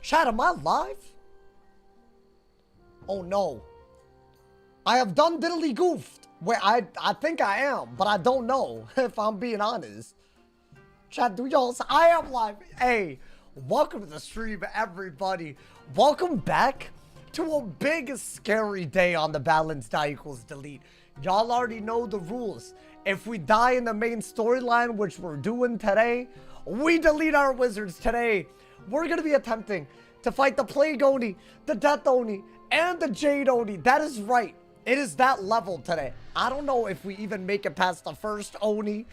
Chat, am I live? Oh no. I have done diddly goofed. Wait, I think I am, but I don't know if I'm being honest. Chat, do y'all say I am live? Hey, welcome to the stream, everybody. Welcome back to a big, scary day on the balance die equals delete. Y'all already know the rules. If we die in the main storyline, which we're doing today, we delete our wizards today. We're going to be attempting to fight the Plague Oni, the Death Oni, and the Jade Oni. That is right. It is that level today. I don't know if we even make it past the first Oni.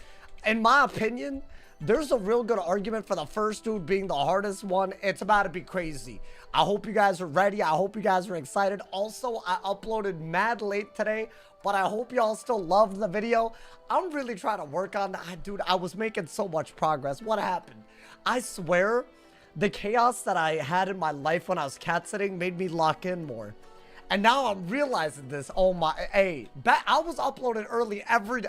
In my opinion, there's a real good argument for the first dude being the hardest one. It's about to be crazy. I hope you guys are ready. I hope you guys are excited. Also, I uploaded mad late today, but I hope y'all still loved the video. I'm really trying to work on that. Dude, I was making so much progress. What happened? I swear, the chaos that I had in my life when I was cat sitting made me lock in more. And now I'm realizing this. Oh my, hey, I was uploading early every day.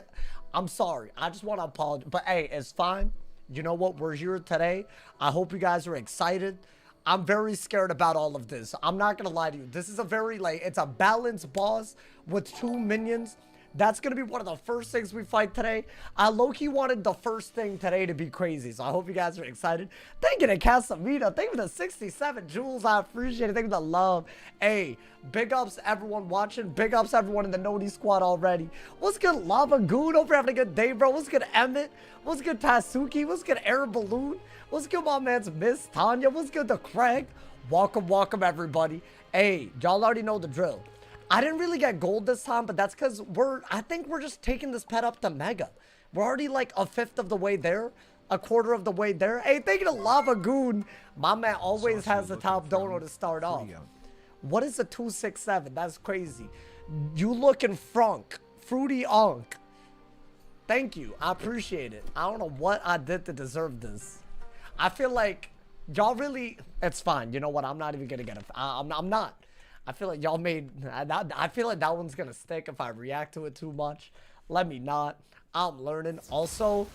I'm sorry. I just want to apologize. But hey, it's fine. You know what? We're here today. I hope you guys are excited. I'm very scared about all of this. I'm not going to lie to you. This is a very, it's a balanced boss with 2 minions. That's going to be one of the first things we fight today. I low-key wanted the first thing today to be crazy, so I hope you guys are excited. Thank you to Casamita. Thank you for the 67 jewels. I appreciate it. Thank you for the love. Hey, big ups everyone watching. Big ups everyone in the Noni squad already. What's good, Lava Goon? Hope you're having a good day, bro. What's good, Emmett? What's good, Tasuki? What's good, Air Balloon? What's good, my man's Miss Tanya? What's good, the Craig? Welcome, welcome, everybody. Hey, y'all already know the drill. I didn't really get gold this time, but that's because I think we're just taking this pet up to Mega. We're already like a 1/5 of the way there, a 1/4 of the way there. Hey, thank you to Lava Goon. My man always has the top dono to start off. What is a 267? That's crazy. You looking frunk. Fruity Unk. Thank you. I appreciate it. I don't know what I did to deserve this. I feel like y'all really, it's fine. You know what? I'm not even going to get it. I'm not. I feel like y'all made, I feel like that one's going to stick if I react to it too much. Let me not. I'm learning. Also,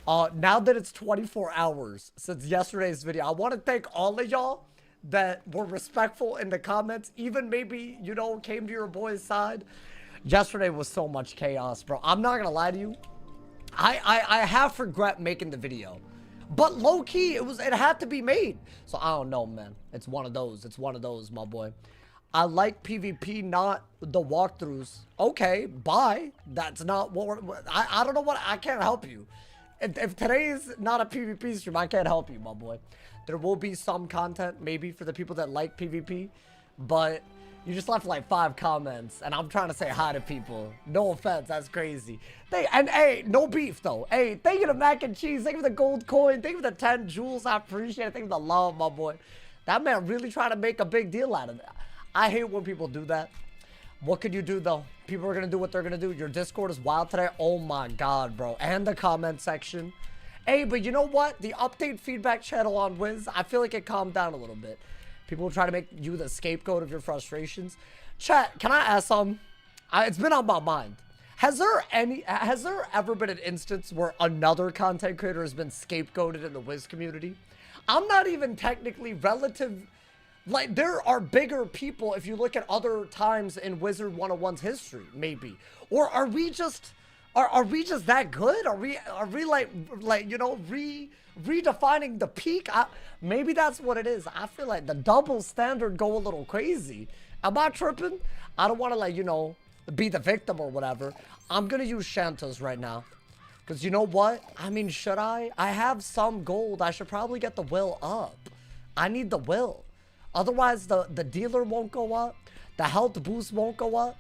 now that it's 24 hours since yesterday's video, I want to thank all of y'all that were respectful in the comments. Even maybe, you know, came to your boy's side. Yesterday was so much chaos, bro. I'm not going to lie to you. I half regret making the video. But low-key, it had to be made. So I don't know, man. It's one of those. It's one of those, my boy. I like PvP, not the walkthroughs. Okay, bye. That's not what I don't know what, I can't help you. If today is not a PvP stream, I can't help you, my boy. There will be some content, maybe, for the people that like PvP. But you just left like 5 comments, and I'm trying to say hi to people. No offense, that's crazy. And hey, no beef, though. Hey, thank you to Mac and Cheese. Thank you for the gold coin. Thank you for the 10 jewels. I appreciate it. Thank you for the love, my boy. That man really trying to make a big deal out of that. I hate when people do that. What could you do, though? People are going to do what they're going to do. Your Discord is wild today. Oh, my God, bro. And the comment section. Hey, but you know what? The update feedback channel on Wiz, I feel like it calmed down a little bit. People will try to make you the scapegoat of your frustrations. Chat, can I ask something? It's been on my mind. Has there ever been an instance where another content creator has been scapegoated in the Wiz community? I'm not even technically relative. Like, there are bigger people if you look at other times in Wizard101's history, maybe. Or are we just that good? Are we like you know, redefining the peak? Maybe that's what it is. I feel like the double standard go a little crazy. Am I tripping? I don't want to, like, you know, be the victim or whatever. I'm going to use Shantos right now. Because you know what? I mean, should I? I have some gold. I should probably get the will up. I need the will. Otherwise, the dealer won't go up. The health boost won't go up.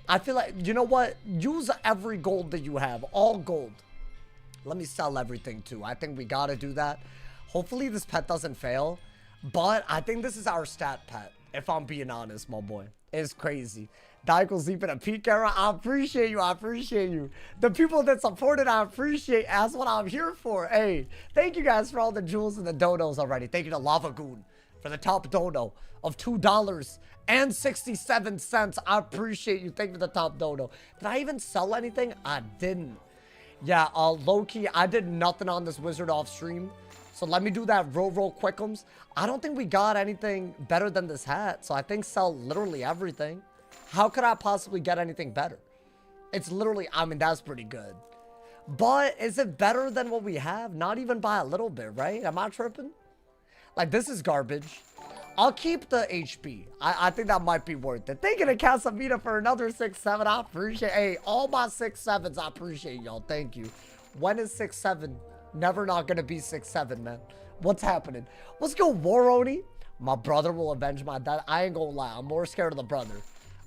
I feel like, you know what? Use every gold that you have. All gold. Let me sell everything, too. I think we got to do that. Hopefully, this pet doesn't fail. But I think this is our stat pet, if I'm being honest, my boy. It's crazy. Dykel's deep in a peak era. I appreciate you. I appreciate you. The people that support it, I appreciate. That's what I'm here for. Hey, thank you guys for all the jewels and the donos already. Thank you to Lava Goon for the top dono of $2.67. I appreciate you. Thank you for the top dono. Did I even sell anything? I didn't. Yeah, low-key, I did nothing on this wizard off stream. So let me do that real quickums. I don't think we got anything better than this hat. So I think sell literally everything. How could I possibly get anything better? It's literally, I mean, that's pretty good. But is it better than what we have? Not even by a little bit, right? Am I tripping? Like, this is garbage. I'll keep the HP. I think that might be worth it. Thank you to Casamita for another 6-7. I appreciate, hey, all my 6-7s, I appreciate y'all. Thank you. When is 6-7? Never not gonna be 6-7, man. What's happening? Let's go, War Oni. My brother will avenge my dad. I ain't gonna lie. I'm more scared of the brother.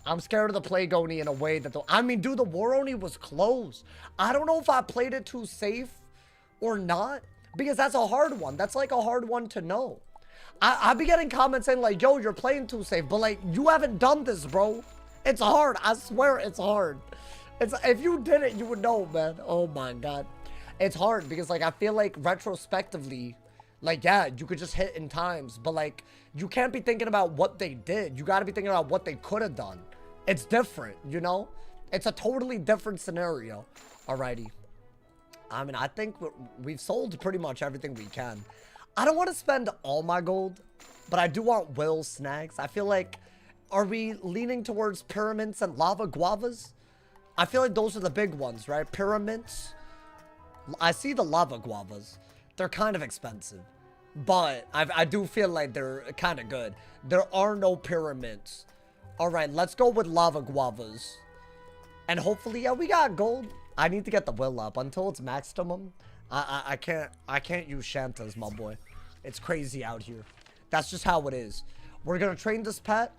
I'm scared of the Plague Oni in a way that... I mean, dude, the War Oni was close. I don't know if I played it too safe or not. Because that's a hard one. That's like a hard one to know. I be getting comments saying like, yo, you're playing too safe. But like, you haven't done this, bro. It's hard. I swear it's hard. It's if you did it, you would know, man. Oh my God. It's hard because like, I feel like retrospectively, like, yeah, you could just hit in times. But like, you can't be thinking about what they did. You got to be thinking about what they could have done. It's different, you know? It's a totally different scenario. Alrighty. I mean, I think we've sold pretty much everything we can. I don't want to spend all my gold, but I do want Will snags. I feel like, are we leaning towards pyramids and lava guavas? I feel like those are the big ones, right? Pyramids. I see the lava guavas. They're kind of expensive, but I do feel like they're kind of good. There are no pyramids. All right, let's go with lava guavas. And hopefully, yeah, we got gold. I need to get the will up until it's maximum. I can't use Shantas, my boy. It's crazy out here. That's just how it is. We're gonna train this pet,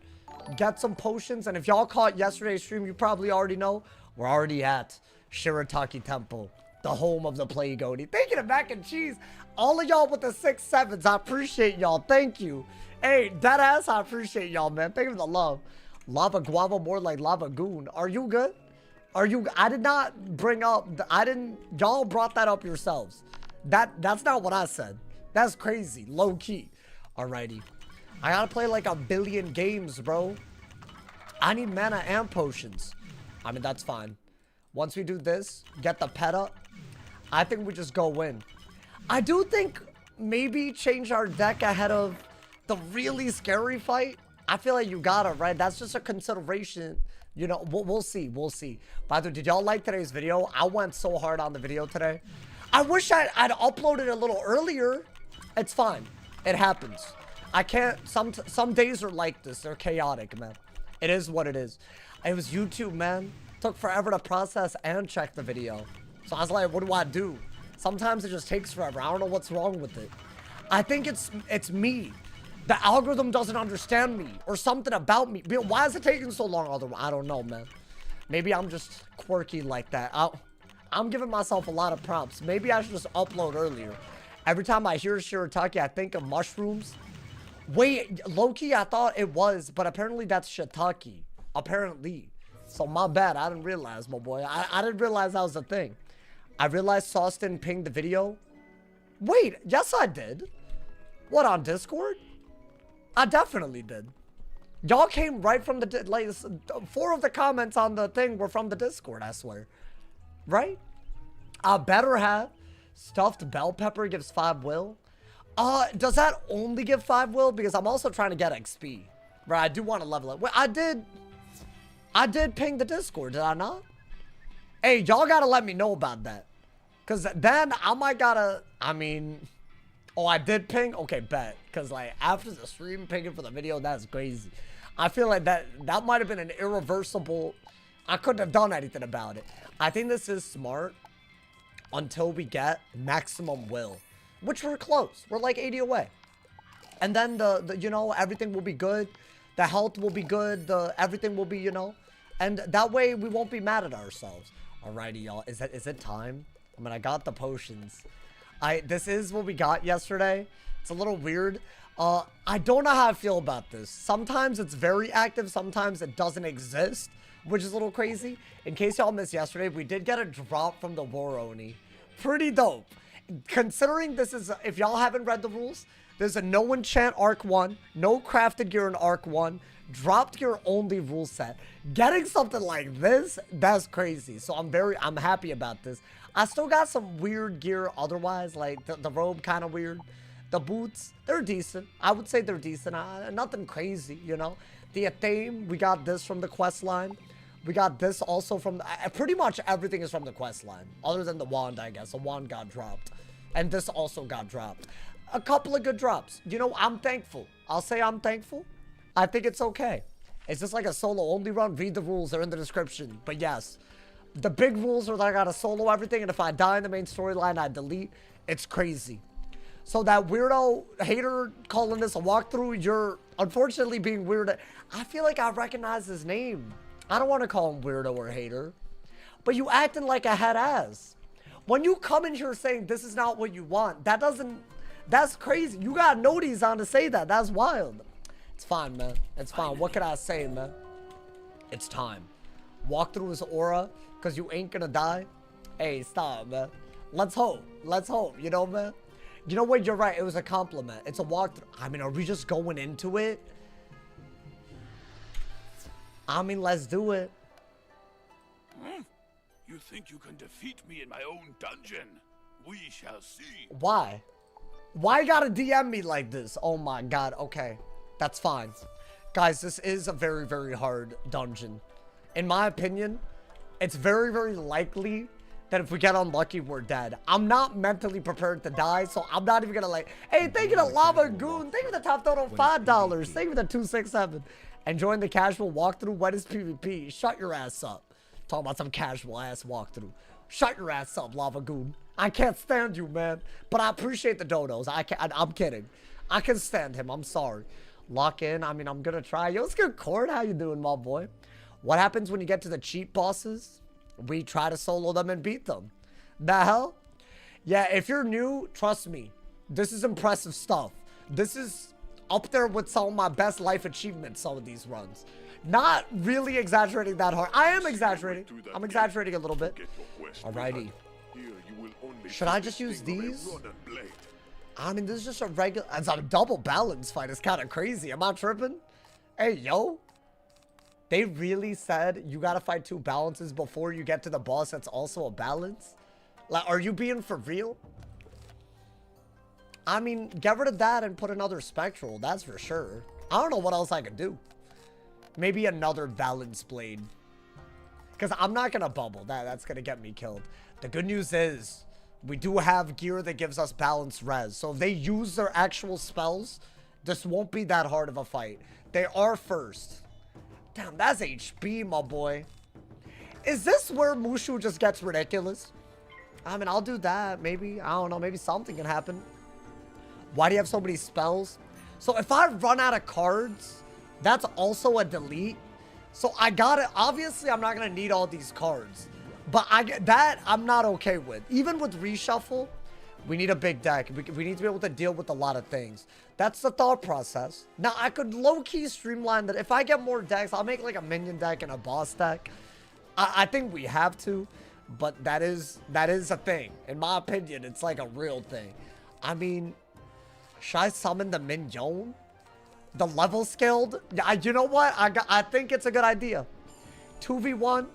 get some potions, and if y'all caught yesterday's stream, you probably already know we're already at Shirataki Temple, the home of the Plague Oni. Thank you to Mac and Cheese. All of y'all with the 6-7s, I appreciate y'all. Thank you. Hey, deadass, I appreciate y'all, man. Thank you for the love. Lava guava, more like lava goon. Are you good? Are you? I did not bring up. Y'all brought that up yourselves. That's not what I said. That's crazy. Low key. Alrighty. I gotta play like 1 billion games, bro. I need mana and potions. I mean, that's fine. Once we do this, get the pet up, I think we just go in. I do think maybe change our deck ahead of the really scary fight. I feel like you gotta, right? That's just a consideration. You know, we'll see. We'll see. By the way, did y'all like today's video? I went so hard on the video today. I wish I'd uploaded a little earlier. It's fine. It happens. I can't. Some days are like this. They're chaotic, man. It is what it is. It was YouTube, man. Took forever to process and check the video. So I was like, what do I do? Sometimes it just takes forever. I don't know what's wrong with it. I think it's me. The algorithm doesn't understand me or something about me. Why is it taking so long? I don't know, man. Maybe I'm just quirky like that. I'm giving myself a lot of props. Maybe I should just upload earlier. Every time I hear shirataki, I think of mushrooms. Wait, low-key, I thought it was, but apparently that's shiitake. Apparently. So my bad. I didn't realize, my boy. I didn't realize that was a thing. I realized Sauce didn't ping the video. Wait, yes I did. What, on Discord? I definitely did. Y'all came right from the, like, 4 of the comments on the thing were from the Discord, I swear. Right? I better have. Stuffed bell pepper gives 5 will. Does that only give 5 will? Because I'm also trying to get XP. Right, I do want to level it. Wait, I did ping the Discord, did I not? Hey, y'all gotta let me know about that. Because then I might gotta, I mean... Oh, I did ping? Okay, bet. Because, like, after the stream pinging for the video, that's crazy. I feel like that might have been an irreversible... I couldn't have done anything about it. I think this is smart until we get maximum will. Which we're close. We're like 80 away. And then, the you know, everything will be good. The health will be good. Everything will be, you know. And that way, we won't be mad at ourselves. Alrighty, y'all. Is it time? I mean, I got the potions. This is what we got yesterday. It's a little weird. I don't know how I feel about this. Sometimes it's very active. Sometimes it doesn't exist, which is a little crazy. In case y'all missed yesterday, we did get a drop from the War Oni. Pretty dope. Considering this is, if y'all haven't read the rules, There's a no enchant Arc 1, no crafted gear in Arc 1, dropped gear only rule set. Getting something like this, that's crazy. So I'm happy about this. I still got some weird gear otherwise, like the robe kind of weird. The boots, they're decent. I would say they're decent. Nothing crazy, you know. The theme, we got this from the quest line. We got this also from, pretty much everything is from the quest line. Other than the wand, I guess. The wand got dropped. And this also got dropped. A couple of good drops. You know, I'm thankful. I'll say I'm thankful. I think it's okay. It's just like a solo only run. Read the rules. They're in the description. But yes, the big rules are that I gotta solo everything. And if I die in the main storyline, I delete. It's crazy. So that weirdo hater calling this a walkthrough, you're unfortunately being weird. I feel like I recognize his name. I don't want to call him weirdo or hater. But you acting like a head ass. When you come in here saying this is not what you want, that's crazy. You got noties on to say that. That's wild. It's fine, man. It's fine. What can I say, man? It's time. Walk through his aura, because you ain't gonna die. Hey, stop, man. Let's hope. Let's hope. You know, man? You know what? You're right. It was a compliment. It's a walkthrough. I mean, are we just going into it? I mean, let's do it. You think you can defeat me in my own dungeon? We shall see. Why? Why you gotta DM me like this? Oh my god. Okay. That's fine. Guys, this is a very, very hard dungeon. In my opinion, it's very, very likely that if we get unlucky, we're dead. I'm not mentally prepared to die, so I'm not even gonna like, hey, thank you to Lava Goon. Thank you for the top total $5. Thank you for the 267. And join the casual walkthrough. What is PvP? Shut your ass up. Talking about some casual ass walkthrough. Shut your ass up, Lava Goon. I can't stand you, man. But I appreciate the donos. I'm kidding. I can stand him. I'm sorry. Lock in. I mean, I'm gonna try. Yo, it's good, Cord. How you doing, my boy? What happens when you get to the cheat bosses? We try to solo them and beat them. The hell? Yeah, if you're new, trust me. This is impressive stuff. This is up there with some of my best life achievements, some of these runs. Not really exaggerating that hard. I am exaggerating. I'm exaggerating a little bit. Alrighty. Should I just use these? I mean, this is just a regular... It's a double balance fight. It's kind of crazy. Am I tripping? Hey, yo. They really said you gotta fight 2 balances before you get to the boss that's also a balance? Like, are you being for real? I mean, get rid of that and put another spectral. That's for sure. I don't know what else I could do. Maybe another balance blade. Because I'm not gonna bubble. That's gonna get me killed. The good news is... we do have gear that gives us balanced res. So if they use their actual spells, this won't be that hard of a fight. They are first. Damn, that's HP, my boy. Is this where MOOSHU just gets ridiculous? I mean, I'll do that. Maybe. I don't know. Maybe something can happen. Why do you have so many spells? So if I run out of cards, that's also a delete. So I got it. Obviously, I'm not going to need all these cards. But I'm not okay with. Even with reshuffle, we need a big deck. We need to be able to deal with a lot of things. That's the thought process. Now, I could low-key streamline that. If I get more decks, I'll make like a minion deck and a boss deck. I think we have to. But that is a thing. In my opinion, it's like a real thing. I mean, should I summon the minion? The level scaled? You know what? I think it's a good idea. 2v1.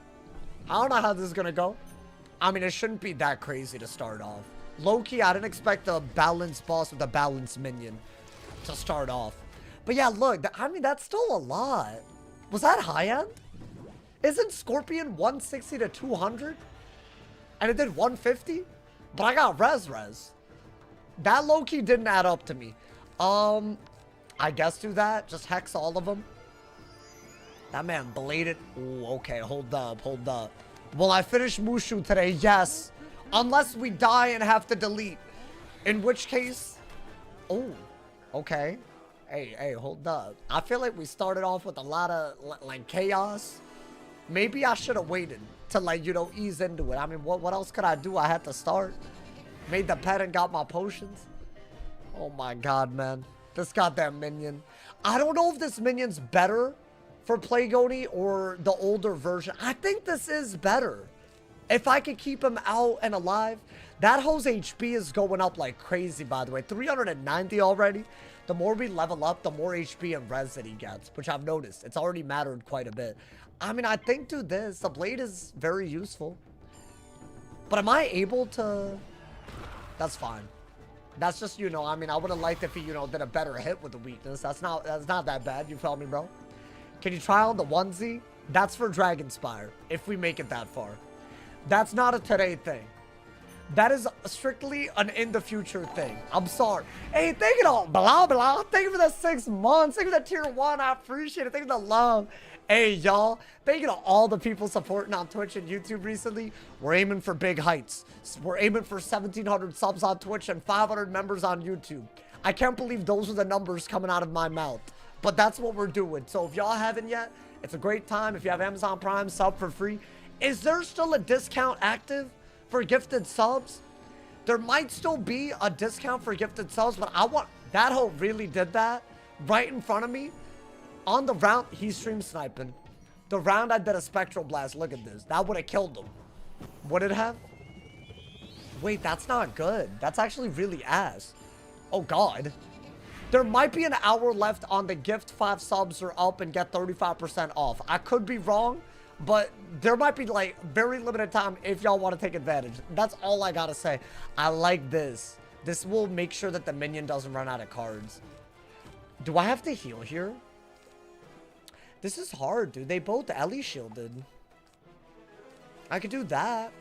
I don't know how this is going to go. I mean, it shouldn't be that crazy to start off. Low-key, I didn't expect a balanced boss with a balanced minion to start off. But yeah, look. I mean, that's still a lot. Was that high-end? Isn't Scorpion 160 to 200? And it did 150? But I got res. That low-key didn't add up to me. I guess do that. Just hex all of them. That man bladed. Ooh, okay, hold up. Will I finish MOOSHU today? Yes. Unless we die and have to delete. In which case... oh, okay. Hey, hold up. I feel like we started off with a lot of, like, chaos. Maybe I should have waited to, like, you know, ease into it. I mean, what else could I do? I had to start. Made the pet and got my potions. Oh, my God, man. This goddamn minion. I don't know if this minion's better for Plague ONI or the older version. I think this is better. If I could keep him out and alive. That hoe's HP is going up like crazy, by the way. 390 already. The more we level up, the more HP and res that he gets, which I've noticed. It's already mattered quite a bit. I mean, I think, dude, the blade is very useful. But am I able to... That's fine. That's just, you know, I mean, I would have liked if he, you know, did a better hit with the weakness. That's not that bad. You feel me, bro? Can you try on the onesie? That's for Dragonspire, if we make it that far. That's not a today thing. That is strictly an in the future thing. I'm sorry. Hey, thank you to blah blah. Thank you for the 6 months. Thank you for the tier 1. I appreciate it. Thank you for the love. Hey, y'all. Thank you to all the people supporting on Twitch and YouTube recently. We're aiming for big heights. We're aiming for 1,700 subs on Twitch and 500 members on YouTube. I can't believe those are the numbers coming out of my mouth. But that's what we're doing. So if y'all haven't yet, it's a great time. If you have Amazon Prime, sub for free. Is there still a discount active for gifted subs? There might still be a discount for gifted subs, but I want... That hoe really did that right in front of me. On the round, he's stream sniping. The round I did a Spectral Blast. Look at this. That would have killed him. Would it have? Wait, that's not good. That's actually really ass. Oh, God. There might be an hour left on the gift 5 subs or up and get 35% off. I could be wrong, but there might be, like, very limited time if y'all want to take advantage. That's all I gotta say. I like this. This will make sure that the minion doesn't run out of cards. Do I have to heal here? This is hard, dude. They both Ellie shielded. I could do that.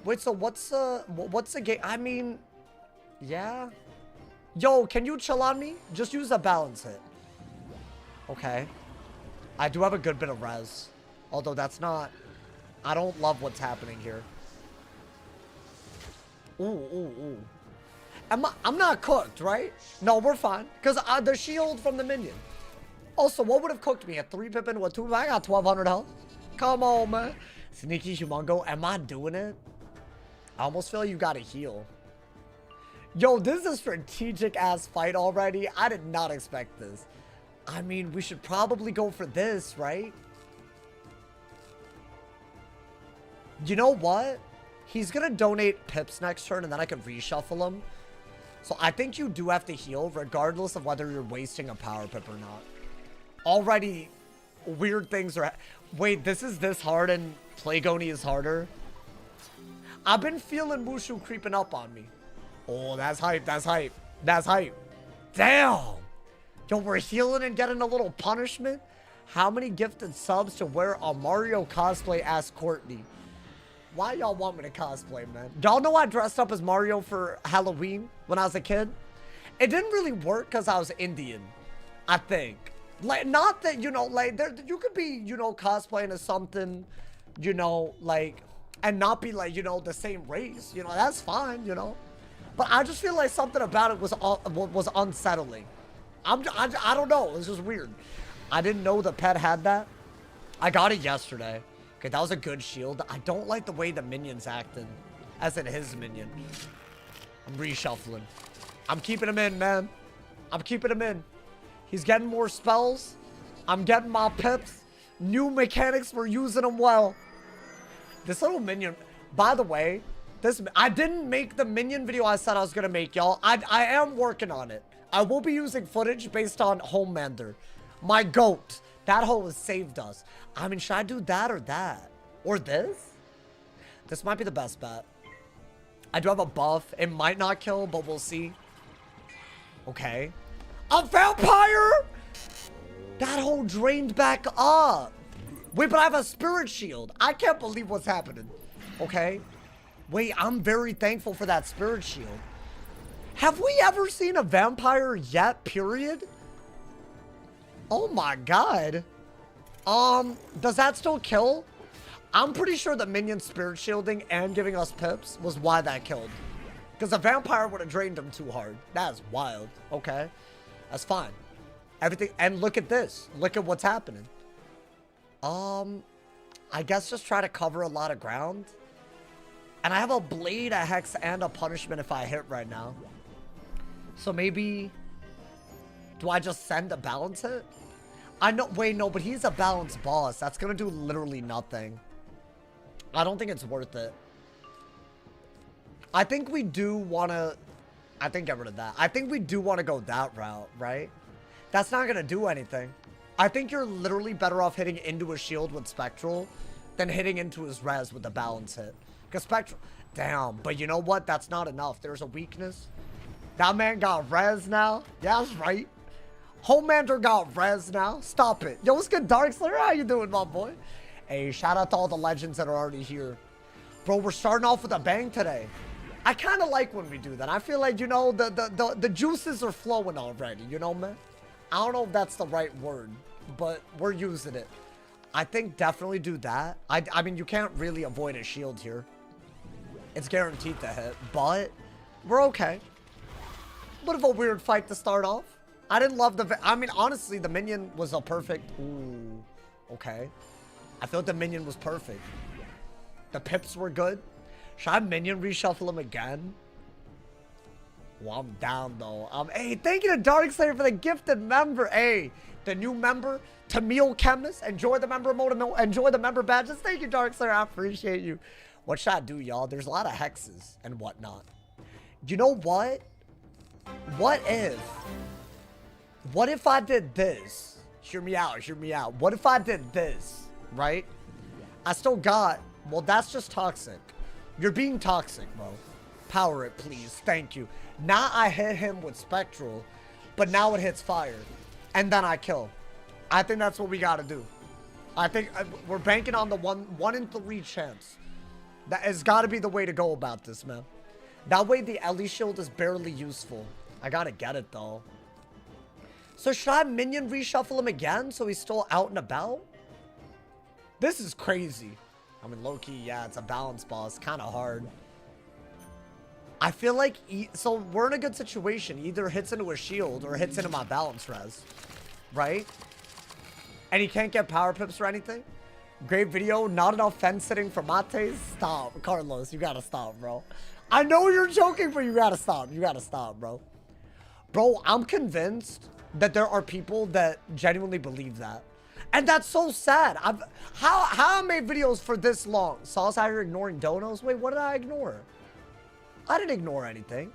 Wait, so what's the game? I mean, yeah. Yo, can you chill on me? Just use a balance hit. Okay. I do have a good bit of res. Although that's not... I don't love what's happening here. Ooh, ooh, ooh. I'm not cooked, right? No, we're fine. Because the shield from the minion. Also, what would have cooked me? A 3 Pippin with 2? I got 1,200 health. Come on, man. Sneaky Humongo. Am I doing it? I almost feel you gotta heal. Yo, this is a strategic-ass fight already. I did not expect this. I mean, we should probably go for this, right? You know what? He's gonna donate pips next turn, and then I can reshuffle him. So I think you do have to heal, regardless of whether you're wasting a power pip or not. Already, weird things are... Wait, this is this hard, and Plague ONI is harder? I've been feeling MOOSHU creeping up on me. Oh, that's hype, that's hype, that's hype. Damn! Yo, we're healing and getting a little punishment? How many gifted subs to wear a Mario cosplay? Asked Courtney. Why y'all want me to cosplay, man? Y'all know I dressed up as Mario for Halloween when I was a kid? It didn't really work because I was Indian, I think. Like, not that, you know, like, there, you could be, you know, cosplaying as something, you know, like, and not be, like, you know, the same race. You know, that's fine, you know. But I just feel like something about it was unsettling. I don't know. It's just weird. I didn't know the pet had that. I got it yesterday. Okay, that was a good shield. I don't like the way the minion's acting. As in his minion. I'm reshuffling. I'm keeping him in, man. I'm keeping him in. He's getting more spells. I'm getting my pips. New mechanics, we're using them well. This little minion... By the way, I didn't make the minion video I said I was going to make, y'all. I am working on it. I will be using footage based on Homelander. My goat. That hoe has saved us. I mean, should I do that or that? Or this? This might be the best bet. I do have a buff. It might not kill, but we'll see. Okay. A vampire? That hoe drained back up. Wait, but I have a spirit shield. I can't believe what's happening. Okay. Wait, I'm very thankful for that spirit shield. Have we ever seen a vampire yet, period? Oh my god. Does that still kill? I'm pretty sure the minion spirit shielding and giving us pips was why that killed. Because a vampire would have drained him too hard. That's wild. Okay. That's fine. Everything, and look at this. Look at what's happening. I guess just try to cover a lot of ground. And I have a blade, a hex, and a punishment if I hit right now. So maybe... Do I just send a balance hit? I know, wait, no, but he's a balanced boss. That's gonna do literally nothing. I don't think it's worth it. I think we do want to... I think get rid of that. I think we do want to go that route, right? That's not going to do anything. I think you're literally better off hitting into his shield with Spectral than hitting into his res with the balance hit. Because Spectral... Damn, but you know what? That's not enough. There's a weakness. That man got res now. Yeah, that's right. Homelander got res now. Stop it. Yo, what's good, Darkslayer? How you doing, my boy? Hey, shout out to all the legends that are already here. Bro, we're starting off with a bang today. I kind of like when we do that. I feel like, you know, the juices are flowing already. You know, man? I don't know if that's the right word, but we're using it. I think definitely do that. I mean, you can't really avoid a shield here. It's guaranteed to hit, but we're okay. Bit of a weird fight to start off. I didn't love the... I mean, honestly, the minion was a perfect... Ooh, okay. I feel like the minion was perfect. The pips were good. Should I minion reshuffle him again? Well, I'm down, though. Hey, thank you to Darkslayer for the gifted member. Hey, the new member, Tamil Chemist. Enjoy the member mode. Enjoy the member badges. Thank you, Darkslayer. I appreciate you. What should I do, y'all? There's a lot of hexes and whatnot. You know what? What if I did this? Hear me out, hear me out. What if I did this, right? I still got... Well, that's just toxic. You're being toxic, bro. Power it, please. Thank you. Now I hit him with Spectral, but now it hits fire. And then I kill. I think that's what we gotta do. I think we're banking on the 1 in 3 chance. That has got to be the way to go about this, man. That way the Ellie shield is barely useful. I gotta get it, though. So should I minion reshuffle him again so he's still out and about? This is crazy. I mean, low-key, yeah, it's a balance boss. Kind of hard. I feel like... So we're in a good situation. Either hits into a shield or hits into my balance res. Right? And he can't get power pips or anything? Great video. Not enough fence sitting for Mates. Stop. Carlos, you gotta stop, bro. I know you're joking, but you gotta stop. You gotta stop, bro. Bro, I'm convinced that there are people that genuinely believe that. And that's so sad. How I made videos for this long? Sauce out here ignoring donos? Wait, what did I ignore? I didn't ignore anything.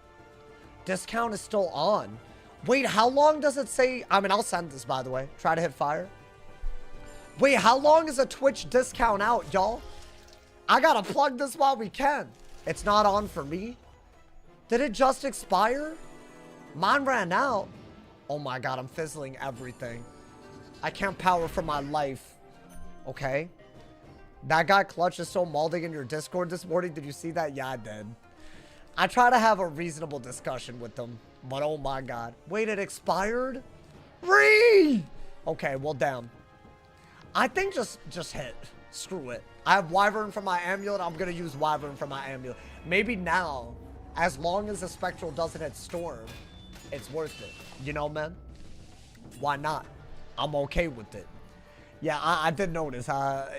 Discount is still on. Wait, how long does it say? I mean, I'll send this, by the way. Try to hit fire. Wait, how long is a Twitch discount out, y'all? I gotta plug this while we can. It's not on for me. Did it just expire? Mine ran out. Oh my god, I'm fizzling everything. I can't power for my life. Okay. That guy Clutch is so malding in your Discord this morning. Did you see that? Yeah, I did. I try to have a reasonable discussion with them. But oh my god. Wait, it expired? Okay, well, damn. I think just hit. Screw it. I have Wyvern for my amulet. I'm going to use Wyvern for my amulet. Maybe now, as long as the Spectral doesn't hit Storm, it's worth it. You know, man? Why not? I'm okay with it. Yeah, I did notice.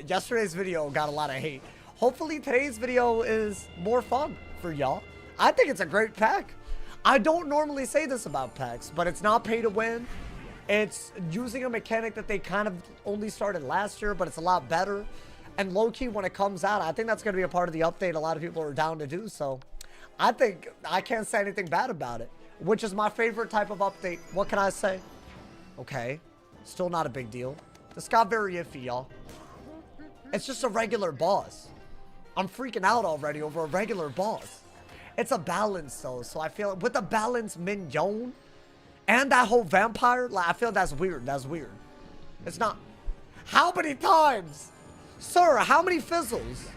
Yesterday's video got a lot of hate. Hopefully today's video is more fun for y'all. I think it's a great pack. I don't normally say this about packs, but it's not pay to win. It's using a mechanic that they kind of only started last year, but it's a lot better. And low-key, when it comes out, I think that's going to be a part of the update a lot of people are down to do. So I think I can't say anything bad about it, which is my favorite type of update. What can I say? Okay. Still not a big deal. This got very iffy, y'all. It's just a regular boss. I'm freaking out already over a regular boss. It's a balance, though. So I feel with a balance minion and that whole vampire, like, I feel that's weird. That's weird. It's not. How many times? Sir, how many fizzles?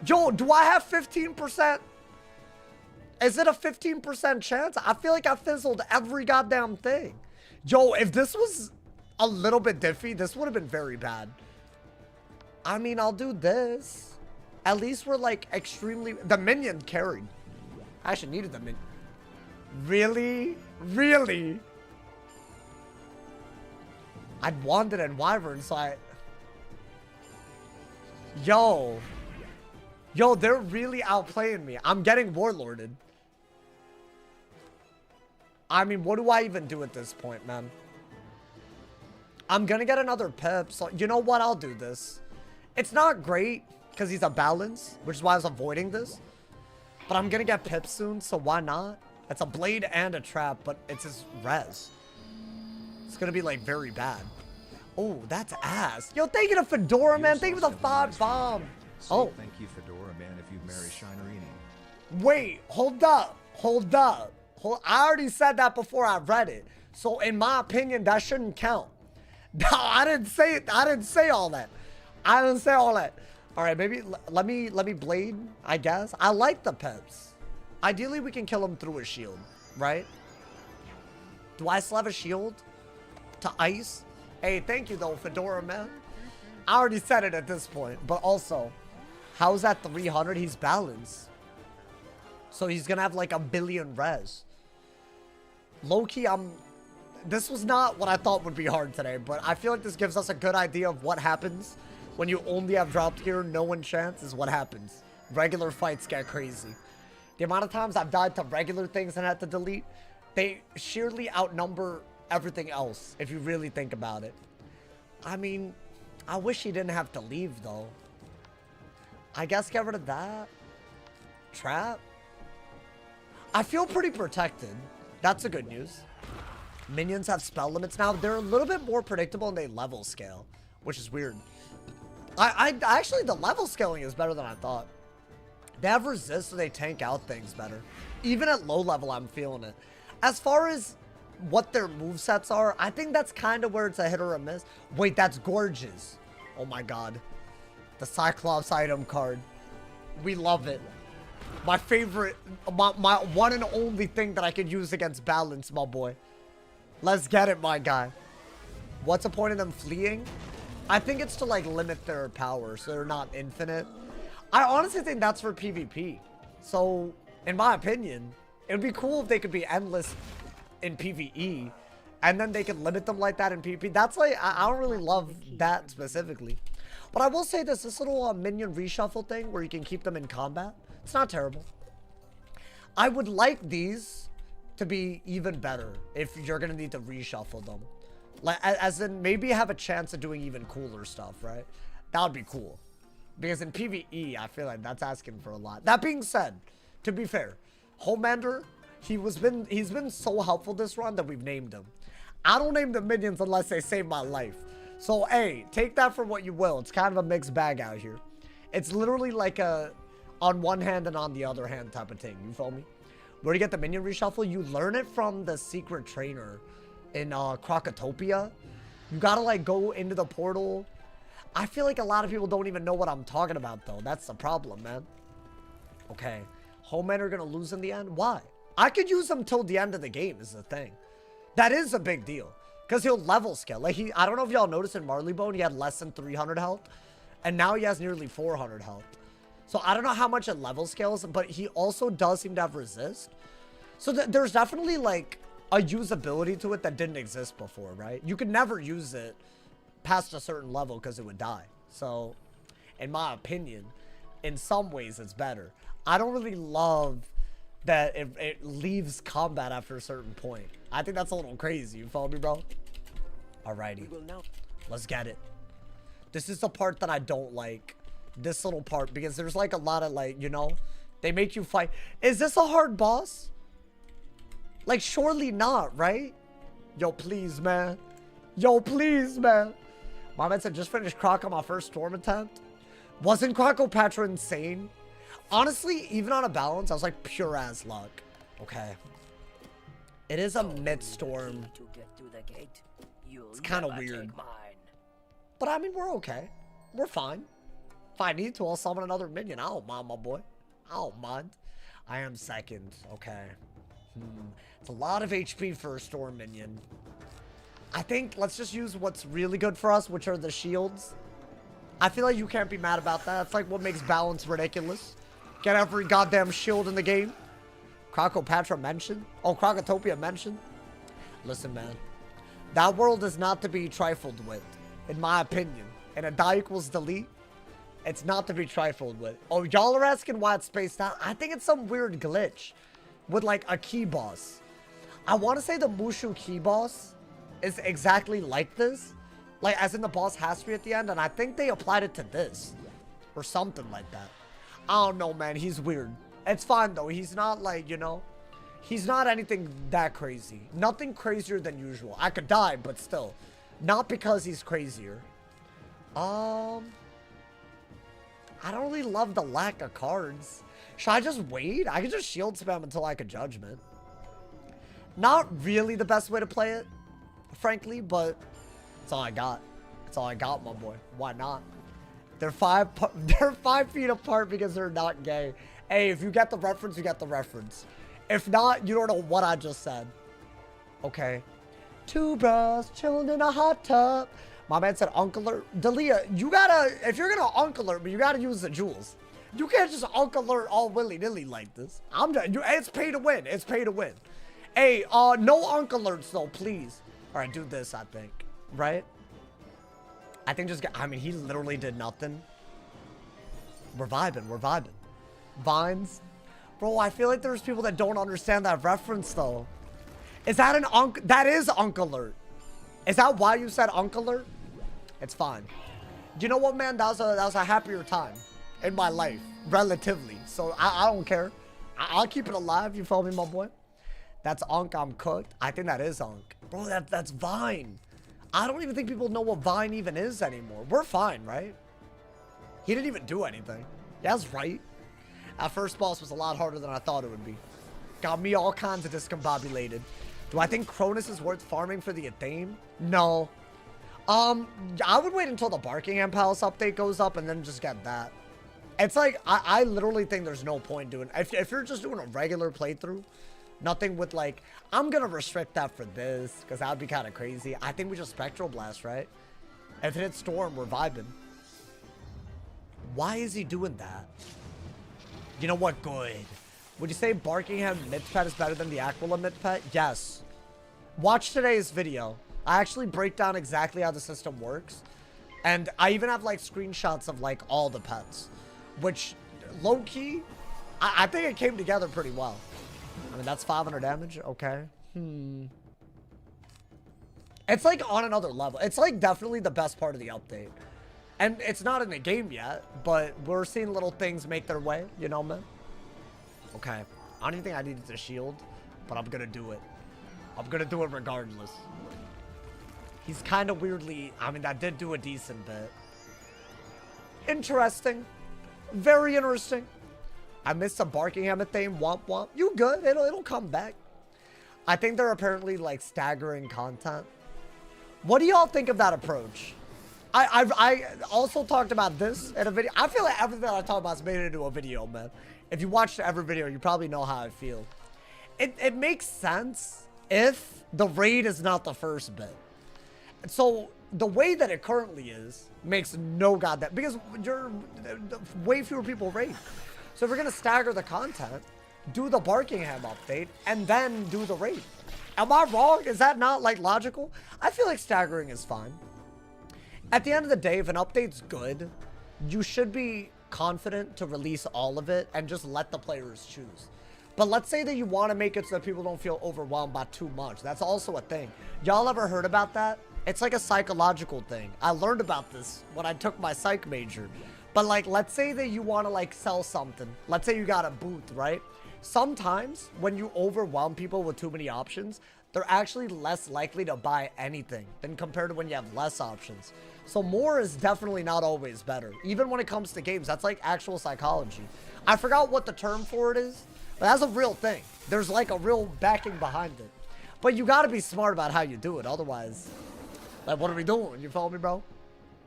Yo, do I have 15%? Is it a 15% chance? I feel like I fizzled every goddamn thing. Yo, if this was a little bit diffy, this would have been very bad. I mean, I'll do this. At least we're like extremely... The minion carried. I actually needed the minion. Really? Really? I'd wanted in Wyvern, so I... Yo, they're really outplaying me. I'm getting warlorded. I mean, what do I even do at this point, man? I'm gonna get another pip, so you know what? I'll do this. It's not great, because he's a balance, which is why I was avoiding this. But I'm gonna get Pip soon, so why not? It's a blade and a trap, but it's his res. It's gonna be like very bad. Oh, that's ass. Yo, thank you to Fedora, man. Thank you for the 5 bomb. Oh. Thank you, Fedora, man, if you marry Shinerini. Wait, hold up. Hold up. I already said that before I read it. So in my opinion, that shouldn't count. No, I didn't say it. I didn't say all that. I didn't say all that. All right, maybe let me blade, I guess. I like the Pips. Ideally, we can kill him through a shield, right? Do I still have a shield to ice? Hey, thank you though, Fedora, man. I already said it at this point, but also, how's that 300? He's balanced. So he's gonna have like a billion res. Low-key, this was not what I thought would be hard today, but I feel like this gives us a good idea of what happens when you only have dropped gear, no enchants is what happens. Regular fights get crazy. The amount of times I've died to regular things and had to delete, they sheerly outnumber everything else, if you really think about it. I mean, I wish he didn't have to leave, though. I guess get rid of that. Trap. I feel pretty protected. That's the good news. Minions have spell limits now. They're a little bit more predictable and they level scale, which is weird. Actually, the level scaling is better than I thought. They have resist, so they tank out things better. Even at low level, I'm feeling it. As far as what their movesets are, I think that's kind of where it's a hit or a miss. Wait, that's gorgeous. Oh my god. The Cyclops item card. We love it. My favorite, my one and only thing that I could use against balance, my boy. Let's get it, my guy. What's the point of them fleeing? I think it's to like limit their power so they're not infinite. I honestly think that's for PvP. So, in my opinion, it would be cool if they could be endless in PvE and then they could limit them like that in PvP. That's like, I don't really love that specifically. But I will say this little minion reshuffle thing where you can keep them in combat, it's not terrible. I would like these to be even better if you're going to need to reshuffle them. Like, as in maybe have a chance of doing even cooler stuff, right? That would be cool. Because in PvE, I feel like that's asking for a lot. That being said, to be fair, Homelander, he's been so helpful this run that we've named him. I don't name the minions unless they save my life. So, hey, take that for what you will. It's kind of a mixed bag out here. It's literally like a on one hand and on the other hand type of thing. You feel me? Where you get the minion reshuffle, you learn it from the secret trainer in Crocotopia. You gotta like go into the portal. I feel like a lot of people don't even know what I'm talking about though. That's the problem, man. Okay. Homelander gonna lose in the end? Why? I could use him till the end of the game is the thing. That is a big deal. Because he'll level scale. Like I don't know if y'all noticed in Marleybone, he had less than 300 health. And now he has nearly 400 health. So I don't know how much it level scales, but he also does seem to have resist. So there's definitely like a usability to it that didn't exist before, right? You could never use it past a certain level because it would die. So in my opinion, in some ways it's better. I don't really love that it leaves combat after a certain point. I think that's a little crazy. You follow me, bro? Alrighty. Let's get it. This is the part that I don't like. This little part, because there's like a lot of like, you know, they make you fight. Is this a hard boss? Like, surely not, right? Yo, please, man. Yo, please, man. My man said, just finished Croc on my first storm attempt. Wasn't Crocopatra insane? Honestly, even on a balance, I was like pure as luck. Okay. It is a mid-storm. It's kind of weird. But I mean, we're okay. We're fine. If I need to, I'll summon another minion. I don't mind, my boy. I don't mind. I am second. Okay. It's a lot of HP for a storm minion. I think let's just use what's really good for us, which are the shields. I feel like you can't be mad about that. That's like what makes balance ridiculous. Get every goddamn shield in the game. Crocopatra mentioned. Oh, Crocotopia mentioned. Listen, man. That world is not to be trifled with, in my opinion. And a die equals delete. It's not to be trifled with. Oh, y'all are asking why it's spaced out? I think it's some weird glitch with like a key boss. I want to say the MOOSHU key boss is exactly like this. Like, as in the boss has to be at the end. And I think they applied it to this. or something like that. I don't know, man. He's weird. It's fine, though. He's not, like, you know, he's not anything that crazy. Nothing crazier than usual. I could die, but still. Not because he's crazier. I don't really love the lack of cards. Should I just wait? I could just shield spam until I could judgment. Not really the best way to play it, frankly, but that's all I got. That's all I got, my boy. Why not? They're 5 feet apart because they're not gay. Hey, if you get the reference, you get the reference. If not, you don't know what I just said. Okay. 2 bros chilling in a hot tub. My man said Uncle Alert. Dalia, you gotta, if you're gonna Uncle Alert, but you gotta use the jewels. You can't just Uncle Alert all willy-nilly like this. I'm done. It's pay to win. It's pay to win. Hey, no Uncle Alerts though, please. All right, do this, I think. Right? I think just get, I mean, he literally did nothing. We're vibing. We're vibing. Vines. Bro, I feel like there's people that don't understand that reference though. Is that an Uncle? That is Uncle Alert. Is that why you said Uncle Alert? It's fine. You know what, man? That was a happier time in my life, relatively. So I don't care. I'll keep it alive. You feel me, my boy? That's Unk. I'm cooked. I think that is Unk. Bro, that's Vine. I don't even think people know what Vine even is anymore. We're fine, right? He didn't even do anything. Yeah, that's right. That first boss was a lot harder than I thought it would be. Got me all kinds of discombobulated. Do I think Cronus is worth farming for the Athame? No. I would wait until the Barkingham Palace update goes up and then just get that. It's like, I literally think there's no point doing, if you're just doing a regular playthrough, nothing with like, I'm gonna restrict that for this, because that would be kind of crazy. I think we just Spectral Blast, right? If it hits Storm, we're vibing. Why is he doing that? You know what? Good. Would you say Barkingham Myth-Pet is better than the Aquila Myth-Pet? Yes. Watch today's video. I actually break down exactly how the system works. And I even have like screenshots of like all the pets. Which, low-key, I think it came together pretty well. I mean, that's 500 damage. Okay. It's like on another level. It's like definitely the best part of the update. And it's not in the game yet, but we're seeing little things make their way. You know, man? Okay. I don't even think I needed to shield, but I'm gonna do it. I'm gonna do it regardless. He's kind of weirdly... I mean, that did do a decent bit. Interesting. Very interesting. I missed a Barkingham Athame. Womp womp. You good? It'll come back. I think they're apparently, like, staggering content. What do y'all think of that approach? I also talked about this in a video. I feel like everything I talk about is made into a video, man. If you watched every video, you probably know how I feel. It makes sense if the raid is not the first bit. So the way that it currently is makes no goddamn, because you're way fewer people raid. So if we're gonna stagger the content, do the Barkingham update and then do the raid. Am I wrong? Is that not like logical? I feel like staggering is fine. At the end of the day, if an update's good, you should be confident to release all of it and just let the players choose. But let's say that you want to make it so that people don't feel overwhelmed by too much. That's also a thing. Y'all ever heard about that? It's like a psychological thing. I learned about this when I took my psych major. But like, let's say that you want to like sell something. Let's say you got a booth, right? Sometimes when you overwhelm people with too many options, they're actually less likely to buy anything than compared to when you have less options. So more is definitely not always better. Even when it comes to games, that's like actual psychology. I forgot what the term for it is, but that's a real thing. There's like a real backing behind it. But you gotta be smart about how you do it. Otherwise, like, what are we doing? You follow me, bro?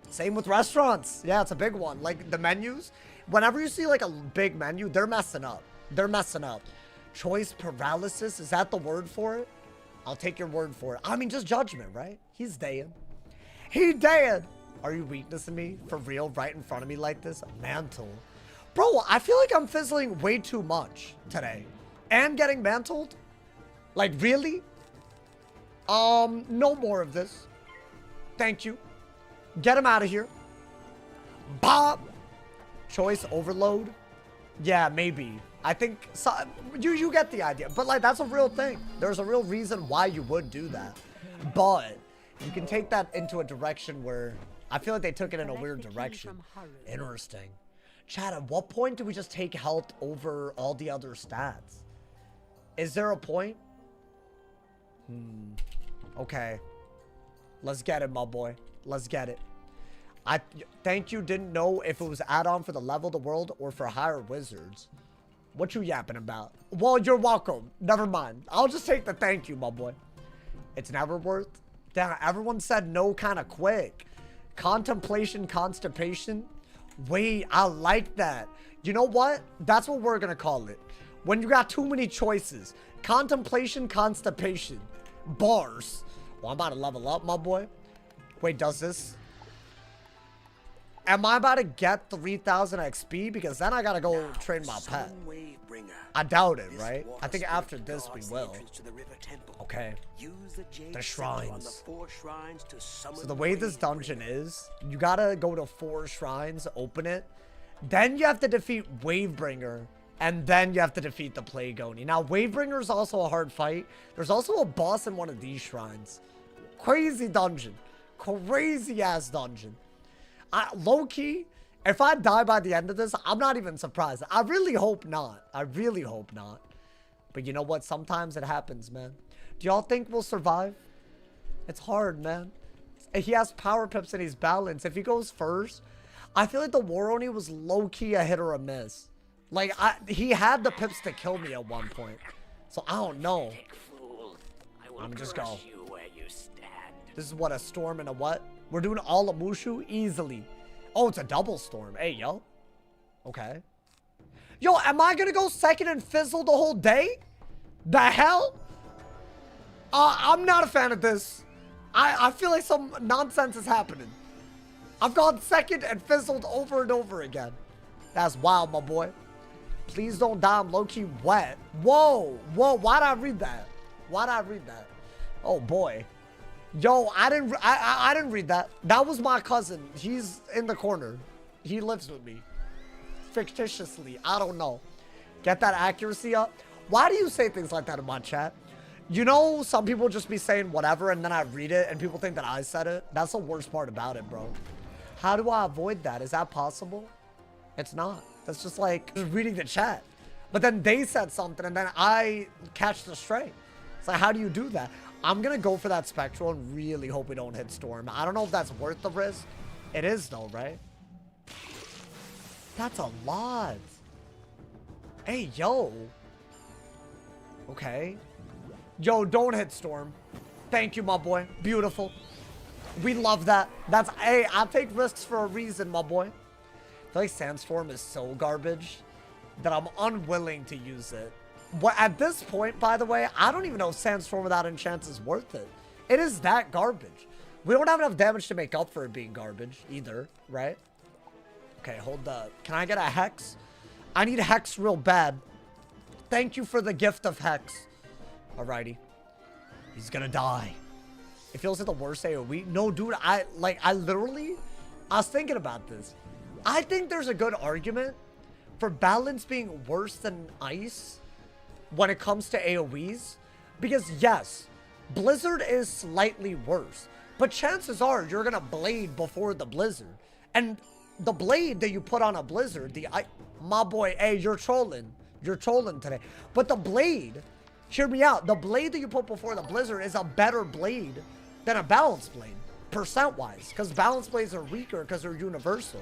Same with restaurants. Yeah, it's a big one. Like the menus, whenever you see like a big menu, they're messing up. They're messing up. Choice paralysis, is that the word for it? I'll take your word for it. I mean, just judgment, right? He's dead. He dead. Are you weaknessing me for real right in front of me like this? Mantle. Bro, I feel like I'm fizzling way too much today. And getting mantled? Like, really? No more of this. Thank you. Get him out of here. Bob. Choice overload? Yeah, maybe. I think so, you get the idea. But like, that's a real thing. There's a real reason why you would do that. But you can take that into a direction where I feel like they took it in a weird direction. Interesting. Chat, at what point do we just take health over all the other stats? Is there a point? Okay. Let's get it, my boy. Let's get it. I thank you. Didn't know if it was add-on for the level of the world or for higher wizards. What you yapping about? Well, you're welcome. Never mind. I'll just take the thank you, my boy. It's never worth. Damn, everyone said no kind of quick. Contemplation, constipation. Wait, I like that. You know what? That's what we're gonna call it. When you got too many choices. Contemplation, constipation. Bars. Well, I'm about to level up, my boy. Wait, does this? Am I about to get 3,000 XP? Because then I gotta go train my pet. I doubt it, right? I think after this we will. Okay. The shrines. So the way this dungeon is, you gotta go to 4 shrines, open it. Then you have to defeat Wavebringer. And then you have to defeat the Plague Oni. Now, Wavebringer is also a hard fight. There's also a boss in one of these shrines. Crazy dungeon. Crazy ass dungeon. Low-key, if I die by the end of this, I'm not even surprised. I really hope not. I really hope not. But you know what? Sometimes it happens, man. Do y'all think we'll survive? It's hard, man. He has power pips and he's balanced. If he goes first, I feel like the War Oni was low-key a hit or a miss. Like, he had the pips to kill me at one point. So, I don't know. I'm gonna just go. This is what, a storm and a what? We're doing all of MOOSHU easily. Oh, it's a double storm. Hey, yo. Okay. Yo, am I gonna go second and fizzle the whole day? The hell? I'm not a fan of this. I feel like some nonsense is happening. I've gone second and fizzled over and over again. That's wild, my boy. Please don't die. I'm low-key wet. Whoa. Whoa. Why'd I read that? Why'd I read that? Oh, boy. Yo, I didn't read that. That was my cousin. He's in the corner. He lives with me. Fictitiously. I don't know. Get that accuracy up. Why do you say things like that in my chat? You know, some people just be saying whatever and then I read it and people think that I said it. That's the worst part about it, bro. How do I avoid that? Is that possible? It's not. That's just like just reading the chat. But then they said something and then I catch the stray. It's like, how do you do that? I'm going to go for that Spectral and really hope we don't hit Storm. I don't know if that's worth the risk. It is though, right? That's a lot. Hey, yo. Okay. Yo, don't hit Storm. Thank you, my boy. Beautiful. We love that. That's, hey, I take risks for a reason, my boy. I feel like Sandstorm is so garbage that I'm unwilling to use it. What, at this point, by the way, I don't even know if Sandstorm without enchants is worth it. It is that garbage. We don't have enough damage to make up for it being garbage either, right? Okay, hold up. Can I get a Hex? I need Hex real bad. Thank you for the gift of Hex. Alrighty. He's gonna die. It feels like the worst AoE. No, dude, I was thinking about this. I think there's a good argument for balance being worse than ice when it comes to AoEs. Because yes, Blizzard is slightly worse. But chances are you're gonna blade before the Blizzard. And the blade that you put on a Blizzard, my boy, hey, you're trolling. You're trolling today. But the blade, hear me out. The blade that you put before the Blizzard is a better blade than a balance blade, percent-wise. Because balance blades are weaker because they're universal.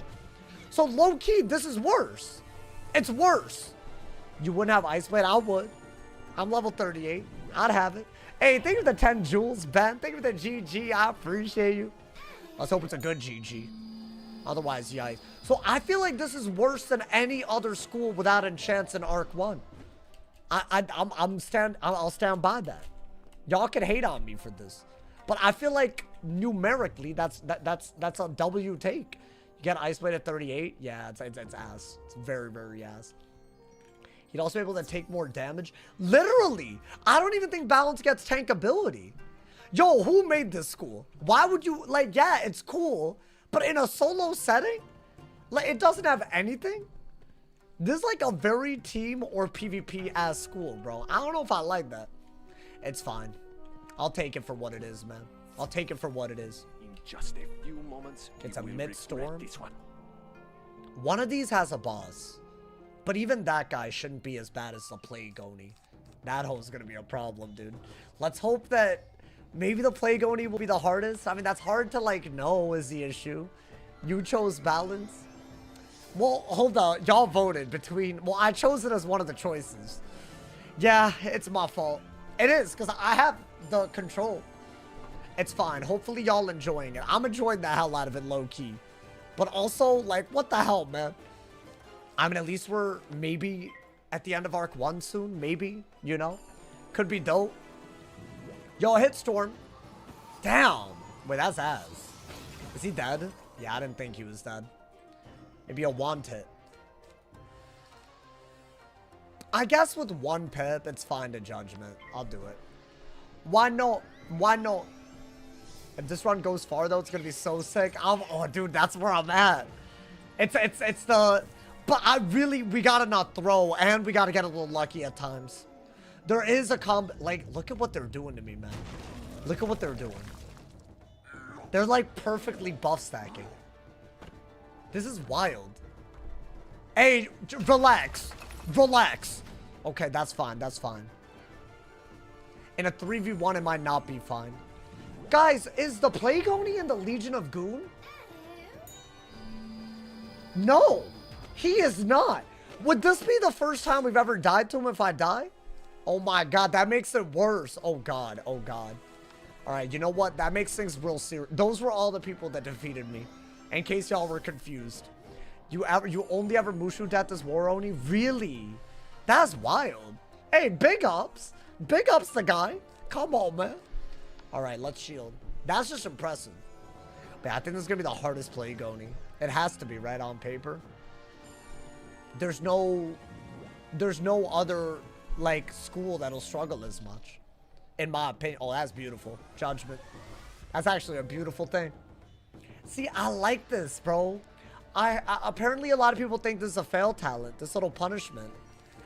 So low-key, this is worse. It's worse. You wouldn't have Ice Blade? I would. I'm level 38. I'd have it. Hey, thank you for the 10 jewels, Ben. Thank you for the GG. I appreciate you. Let's hope it's a good GG. Otherwise, yikes. So I feel like this is worse than any other school without enchants in Arc 1. I'll stand by that. Y'all can hate on me for this. But I feel like numerically, that's a W take. You get Ice Blade at 38. Yeah, it's ass. It's very, very ass. He'd also be able to take more damage. Literally, I don't even think balance gets tankability. Yo, who made this school? Why would you, like, yeah, it's cool, but in a solo setting, like, it doesn't have anything. This is like a very team or PvP ass school, bro. I don't know if I like that. It's fine. I'll take it for what it is, man. I'll take it for what it is. In just a few moments, it's a mid-storm. One of these has a boss. But even that guy shouldn't be as bad as the Plague Oni. That hole's gonna be a problem, dude. Let's hope that maybe the Plague Oni will be the hardest. I mean, that's hard to, like, know is the issue. You chose balance. Well, hold on. Y'all voted between... Well, I chose it as one of the choices. Yeah, it's my fault. It is, because I have the control. It's fine. Hopefully y'all enjoying it. I'm enjoying the hell out of it low-key. But also, like, what the hell, man? I mean, at least we're maybe at the end of Arc 1 soon. Maybe, you know? Could be dope. Yo, hit Storm. Damn. Wait, that's Az. Is he dead? Yeah, I didn't think he was dead. Maybe a wand hit. I guess with one pip, it's fine to Judgment. I'll do it. Why not? Why not? If this run goes far, though, it's going to be so sick. Oh, dude, that's where I'm at. It's the... But we got to not throw, and we got to get a little lucky at times. There is a like, look at what they're doing to me, man. Look at what they're doing. They're, like, perfectly buff stacking. This is wild. Hey, relax. Relax. Okay, that's fine. That's fine. In a 3v1, it might not be fine. Guys, is the Plague Oni in the Legion of Goon? No, he is not. Would this be the first time we've ever died to him if I die? Oh my god, that makes it worse. Oh god, oh god. Alright, you know what? That makes things real serious. Those were all the people that defeated me. In case y'all were confused. You only ever Mushu death as War Oni? Really? That's wild. Hey, big ups. Big ups the guy. Come on, man. Alright, let's shield. That's just impressive. But I think this is going to be the hardest Plague Oni. It has to be, right, on paper. There's no other, like, school that'll struggle as much. In my opinion. Oh, that's beautiful. Judgment. That's actually a beautiful thing. See, I like this, bro. Apparently a lot of people think this is a fail talent. This little punishment.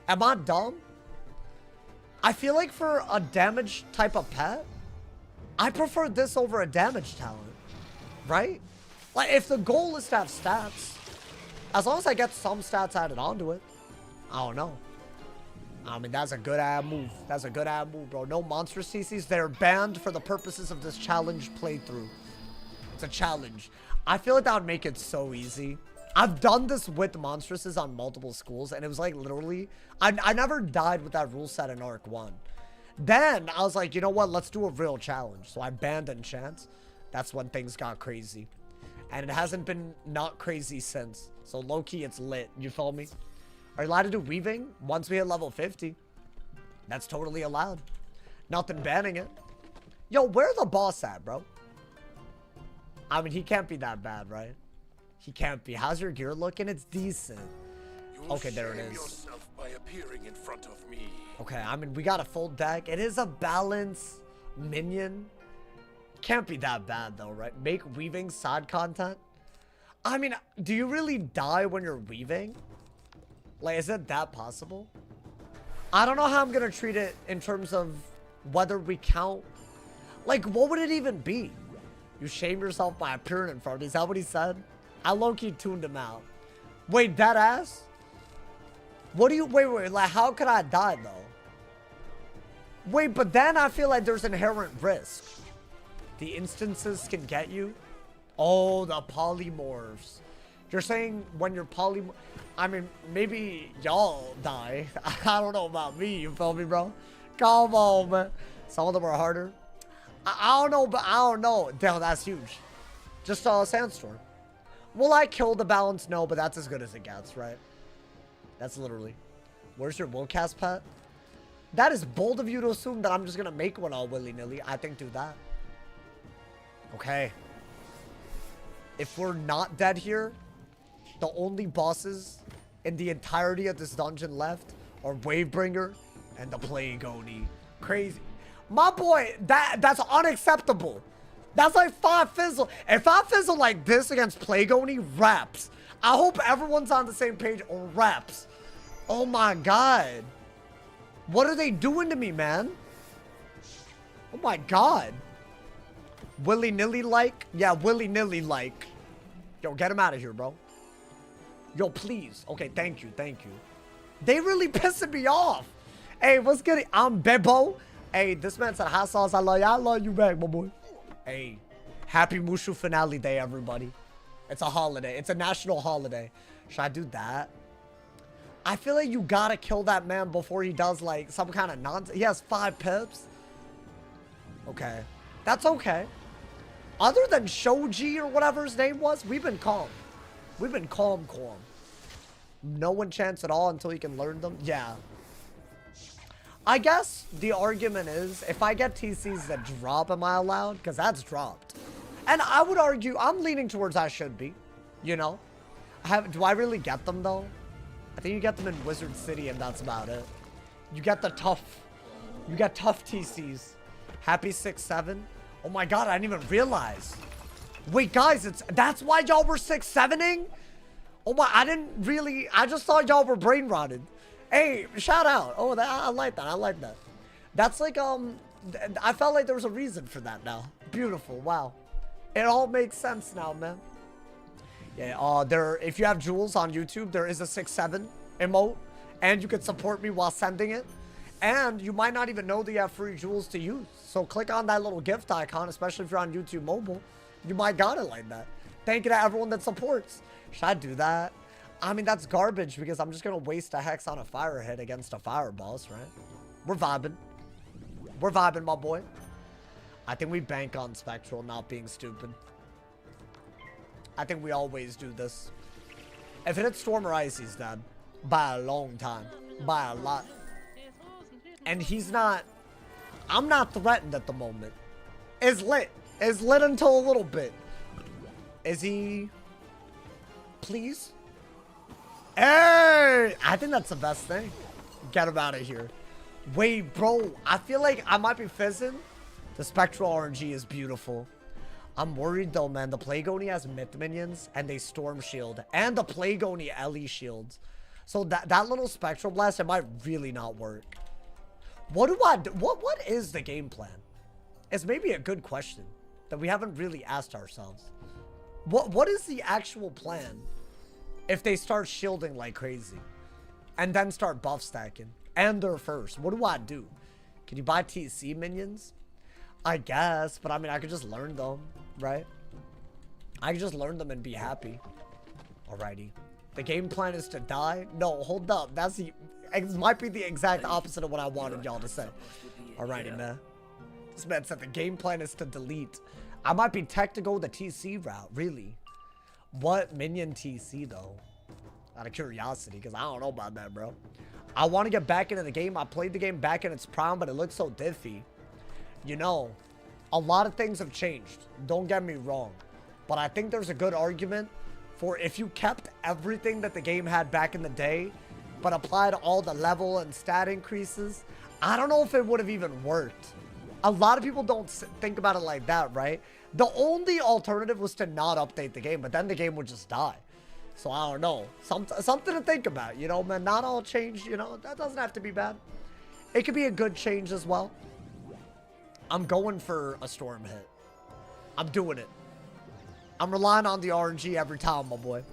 Am I dumb? I feel like for a damage type of pet, I prefer this over a damage talent. Right? Like, if the goal is to have stats, as long as I get some stats added onto it, I don't know. I mean, that's a good ad move. That's a good ad move, bro. No monster CCs. They're banned for the purposes of this challenge playthrough. It's a challenge. I feel like that would make it so easy. I've done this with monstresses on multiple schools, and it was like literally... I never died with that rule set in Arc 1. Then, I was like, you know what? Let's do a real challenge. So I banned Enchants. That's when things got crazy. And it hasn't been not crazy since. So low-key, it's lit. You feel me? Are you allowed to do weaving once we hit level 50? That's totally allowed. Nothing banning it. Yo, where's the boss at, bro? I mean, he can't be that bad, right? He can't be. How's your gear looking? It's decent. Okay, there it is. Yourself by appearing in front of me. Okay, I mean, we got a full deck. It is a balance minion. Can't be that bad, though, right? Make weaving side content. I mean, do you really die when you're weaving? Like, is it that possible? I don't know how I'm going to treat it in terms of whether we count. Like, what would it even be? You shame yourself by appearing in front of me. Is that what he said? I low-key tuned him out. Wait, that ass? What do you... Wait. Like, how could I die, though? Wait, but then I feel like there's inherent risk. The instances can get you. Oh, the polymorphs. You're saying when you're I mean, maybe y'all die. I don't know about me. You feel me, bro? Come on, man. Some of them are harder. I don't know, but I don't know. Damn, that's huge. Just a sandstorm. Will I kill the balance? No, but that's as good as it gets, right? That's literally. Where's your will cast pet? That is bold of you to assume that I'm just going to make one all willy-nilly. I think do that. Okay. If we're not dead here, the only bosses in the entirety of this dungeon left are Wavebringer and the Plague Oni. Crazy. My boy, that's unacceptable. That's like 5 fizzle. If I fizzle like this against Plague Oni, raps. I hope everyone's on the same page or raps. Oh my god. What are they doing to me, man? Oh my god. Willy-nilly like? Yeah, willy-nilly like. Yo, get him out of here, bro. Yo, please. Okay, thank you, thank you. They really pissing me off. Hey, what's good? I'm Bebo. Hey, this man said hot sauce. I love you. I love you back, my boy. Hey, happy MOOSHU finale day, everybody. It's a holiday. It's a national holiday. Should I do that? I feel like you gotta kill that man before he does like some kind of nonsense. He has 5 pips. Okay. That's okay. Other than Shoji or whatever his name was, we've been calm. We've been calm. No enchants at all until he can learn them. Yeah. I guess the argument is, if I get TCs that drop, am I allowed? Because that's dropped. And I would argue, I'm leaning towards I should be. You know? Do I really get them, though? I think you get them in Wizard City, and that's about it. You get the tough... You get tough TCs. Happy 6-7. Oh my god, I didn't even realize. Wait, guys, that's why y'all were 6-7ing? Oh my, I just thought y'all were brain rotted. Hey, shout out. Oh, I like that. I like that. That's like, I felt like there was a reason for that now. Beautiful. Wow. It all makes sense now, man. Yeah, if you have jewels on YouTube, there is a 6-7 emote, and you can support me while sending it. And you might not even know that you have free jewels to use. So click on that little gift icon, especially if you're on YouTube mobile. You might got it like that. Thank you to everyone that supports. Should I do that? I mean, that's garbage because I'm just going to waste a hex on a fire hit against a fire boss, right? We're vibing. We're vibing, my boy. I think we bank on Spectral not being stupid. I think we always do this. If it hits Storm or Ice, he's dead. By a long time. By a lot. And he's not... I'm not threatened at the moment. It's lit. It's lit until a little bit. Is he... Please? Hey! I think that's the best thing. Get him out of here. Wait, bro. I feel like I might be fizzing. The Spectral RNG is beautiful. I'm worried though, man. The Plague Oni has myth minions and they Storm Shield. And the Plague Oni LE shields. So that little Spectral Blast, it might really not work. What do I do? What is the game plan? It's maybe a good question that we haven't really asked ourselves. What is the actual plan if they start shielding like crazy and then start buff stacking and they're first? What do I do? Can you buy TC minions? I guess, but I mean, I could just learn them, right? I could just learn them and be happy. Alrighty. The game plan is to die? No, hold up. It might be the exact opposite of what I wanted y'all to say. Alrighty, man. This man said the game plan is to delete. I might be tech to go the TC route, really. What minion TC, though? Out of curiosity, because I don't know about that, bro. I want to get back into the game. I played the game back in its prime, but it looks so diffy. You know, a lot of things have changed. Don't get me wrong. But I think there's a good argument for if you kept everything that the game had back in the day, but applied all the level and stat increases, I don't know if it would have even worked. A lot of people don't think about it like that, right? The only alternative was to not update the game, but then the game would just die. So I don't know. Something to think about, you know, man. Not all change, you know, that doesn't have to be bad. It could be a good change as well. I'm going for a storm hit. I'm doing it. I'm relying on the RNG every time, my boy.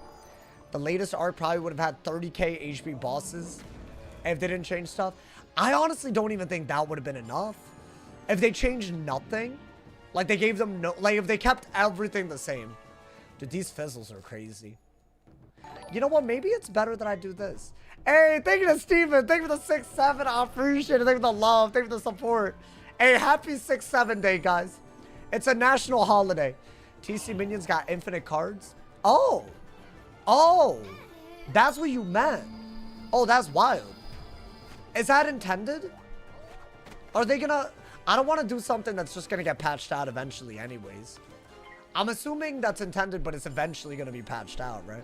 The latest arc probably would have had 30k HP bosses if they didn't change stuff. I honestly don't even think that would have been enough. If they changed nothing, like they gave them no, like if they kept everything the same. Dude, these fizzles are crazy. You know what? Maybe it's better that I do this. Hey, thank you to Steven. Thank you for the 6-7. I appreciate it. Thank you for the love. Thank you for the support. Hey, happy 6-7 day, guys. It's a national holiday. TC Minions got infinite cards. Oh. Oh. That's what you meant. Oh, that's wild. Is that intended? Are they gonna... I don't want to do something that's just gonna get patched out eventually anyways. I'm assuming that's intended, but it's eventually gonna be patched out, right?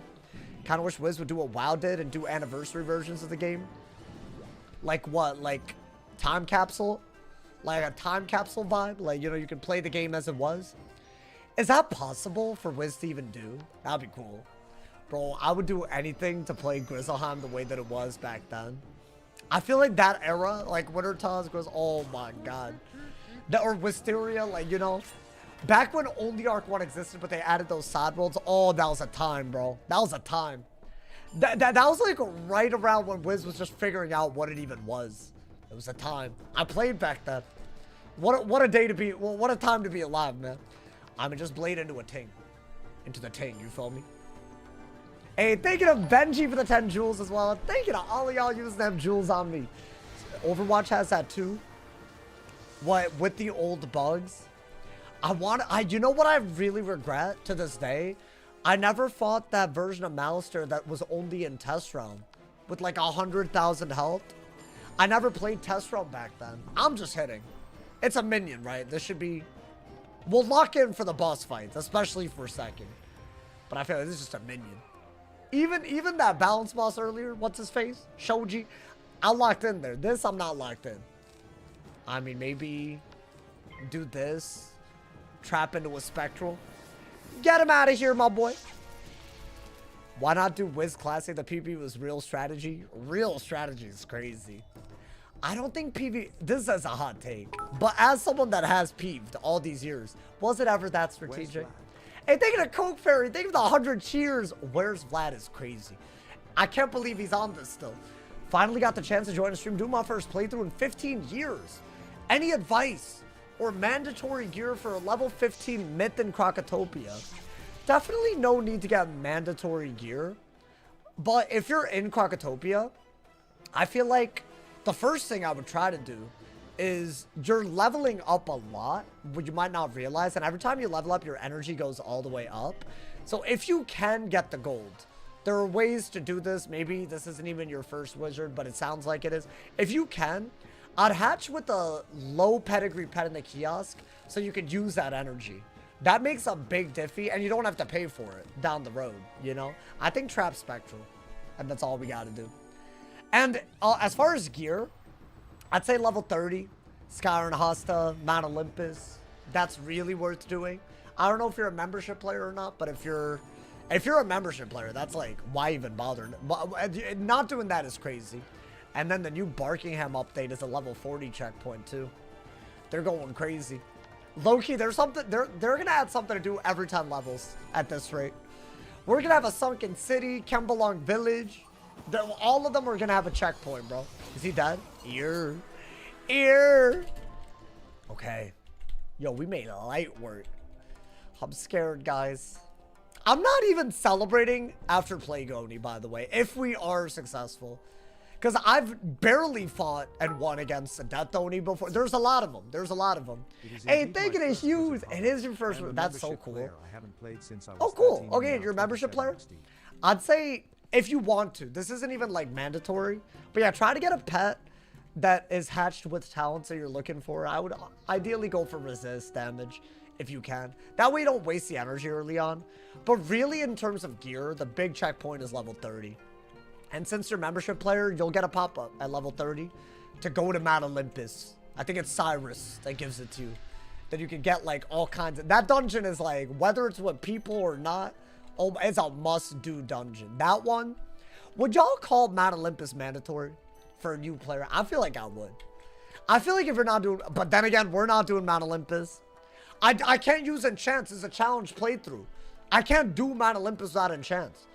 Kind of wish Wiz would do what WoW did and do anniversary versions of the game. Like what? Like time capsule? Like a time capsule vibe? Like, you know, you can play the game as it was? Is that possible for Wiz to even do? That'd be cool. Bro, I would do anything to play Grizzleheim the way that it was back then. I feel like that era, like Winter Taz goes, oh my god. Or Wisteria, like, you know. Back when only Arc 1 existed, but they added those side worlds. Oh, that was a time, bro. That was a time. That was like right around when Wiz was just figuring out what it even was. It was a time. I played back then. What a day to be, well, what a time to be alive, man. I'm just blade into a ting. Into the ting, you feel me? Hey, thank you to Benji for the 10 jewels as well. Thank you to all of y'all using them jewels on me. Overwatch has that too. What, with the old bugs? You know what I really regret to this day? I never fought that version of Malister that was only in test realm with like 100,000 health. I never played test realm back then. I'm just hitting. It's a minion, right? This should be... We'll lock in for the boss fights, especially for second. But I feel like this is just a minion. Even that balance boss earlier, what's his face? Shoji. I locked in there. This, I'm not locked in. I mean, maybe do this. Trap into a spectral. Get him out of here, my boy. Why not do Wiz Classic? The PvP was real strategy. Real strategy is crazy. I don't think PvP... This is a hot take. But as someone that has peeved all these years, was it ever that strategic? Hey, thank you to Coke Fairy. Thank you for the 100 cheers. Where's Vlad is crazy. I can't believe he's on this still. Finally got the chance to join a stream. Doing my first playthrough in 15 years. Any advice or mandatory gear for a level 15 Myth in Crocotopia? Definitely no need to get mandatory gear. But if you're in Crocotopia, I feel like the first thing I would try to do is you're leveling up a lot, but you might not realize. And every time you level up, your energy goes all the way up. So if you can get the gold, there are ways to do this. Maybe this isn't even your first wizard, but it sounds like it is. If you can, I'd hatch with a low pedigree pet in the kiosk so you could use that energy. That makes a big diffy, and you don't have to pay for it down the road, you know? I think trap spectral, and that's all we got to do. And as far as gear, I'd say level 30, Skyrim Hosta, Mount Olympus. That's really worth doing. I don't know if you're a membership player or not, but if you're a membership player, that's like, why even bother? Not doing that is crazy. And then the new Barkingham update is a level 40 checkpoint too. They're going crazy. Low-key, there's something, they're gonna add something to do every 10 levels at this rate. We're gonna have a sunken city, Kembelong village. All of them are gonna have a checkpoint, bro. Is he dead? Ear. Okay. Yo, we made light work. I'm scared, guys. I'm not even celebrating after playing ONI, by the way, if we are successful. Because I've barely fought and won against a Death ONI before. There's a lot of them. Hey, thank you to Hughes. It is your first one. That's so cool. I haven't played since I was oh, cool. 13 Okay, you're a membership player? I'd say if you want to. This isn't even like mandatory. But yeah, try to get a pet that is hatched with talents that you're looking for. I would ideally go for resist damage if you can. That way you don't waste the energy early on. But really, in terms of gear, the big checkpoint is level 30. And since you're a membership player, you'll get a pop-up at level 30 to go to Mount Olympus. I think it's Cyrus that gives it to you. That you can get like all kinds of... That dungeon is like, whether it's with people or not, oh, it's a must-do dungeon. That one, would y'all call Mount Olympus mandatory for a new player? I feel like I would. I feel like if you're not doing... But then again, we're not doing Mount Olympus. I can't use enchants as a challenge playthrough. I can't do Mount Olympus without enchants.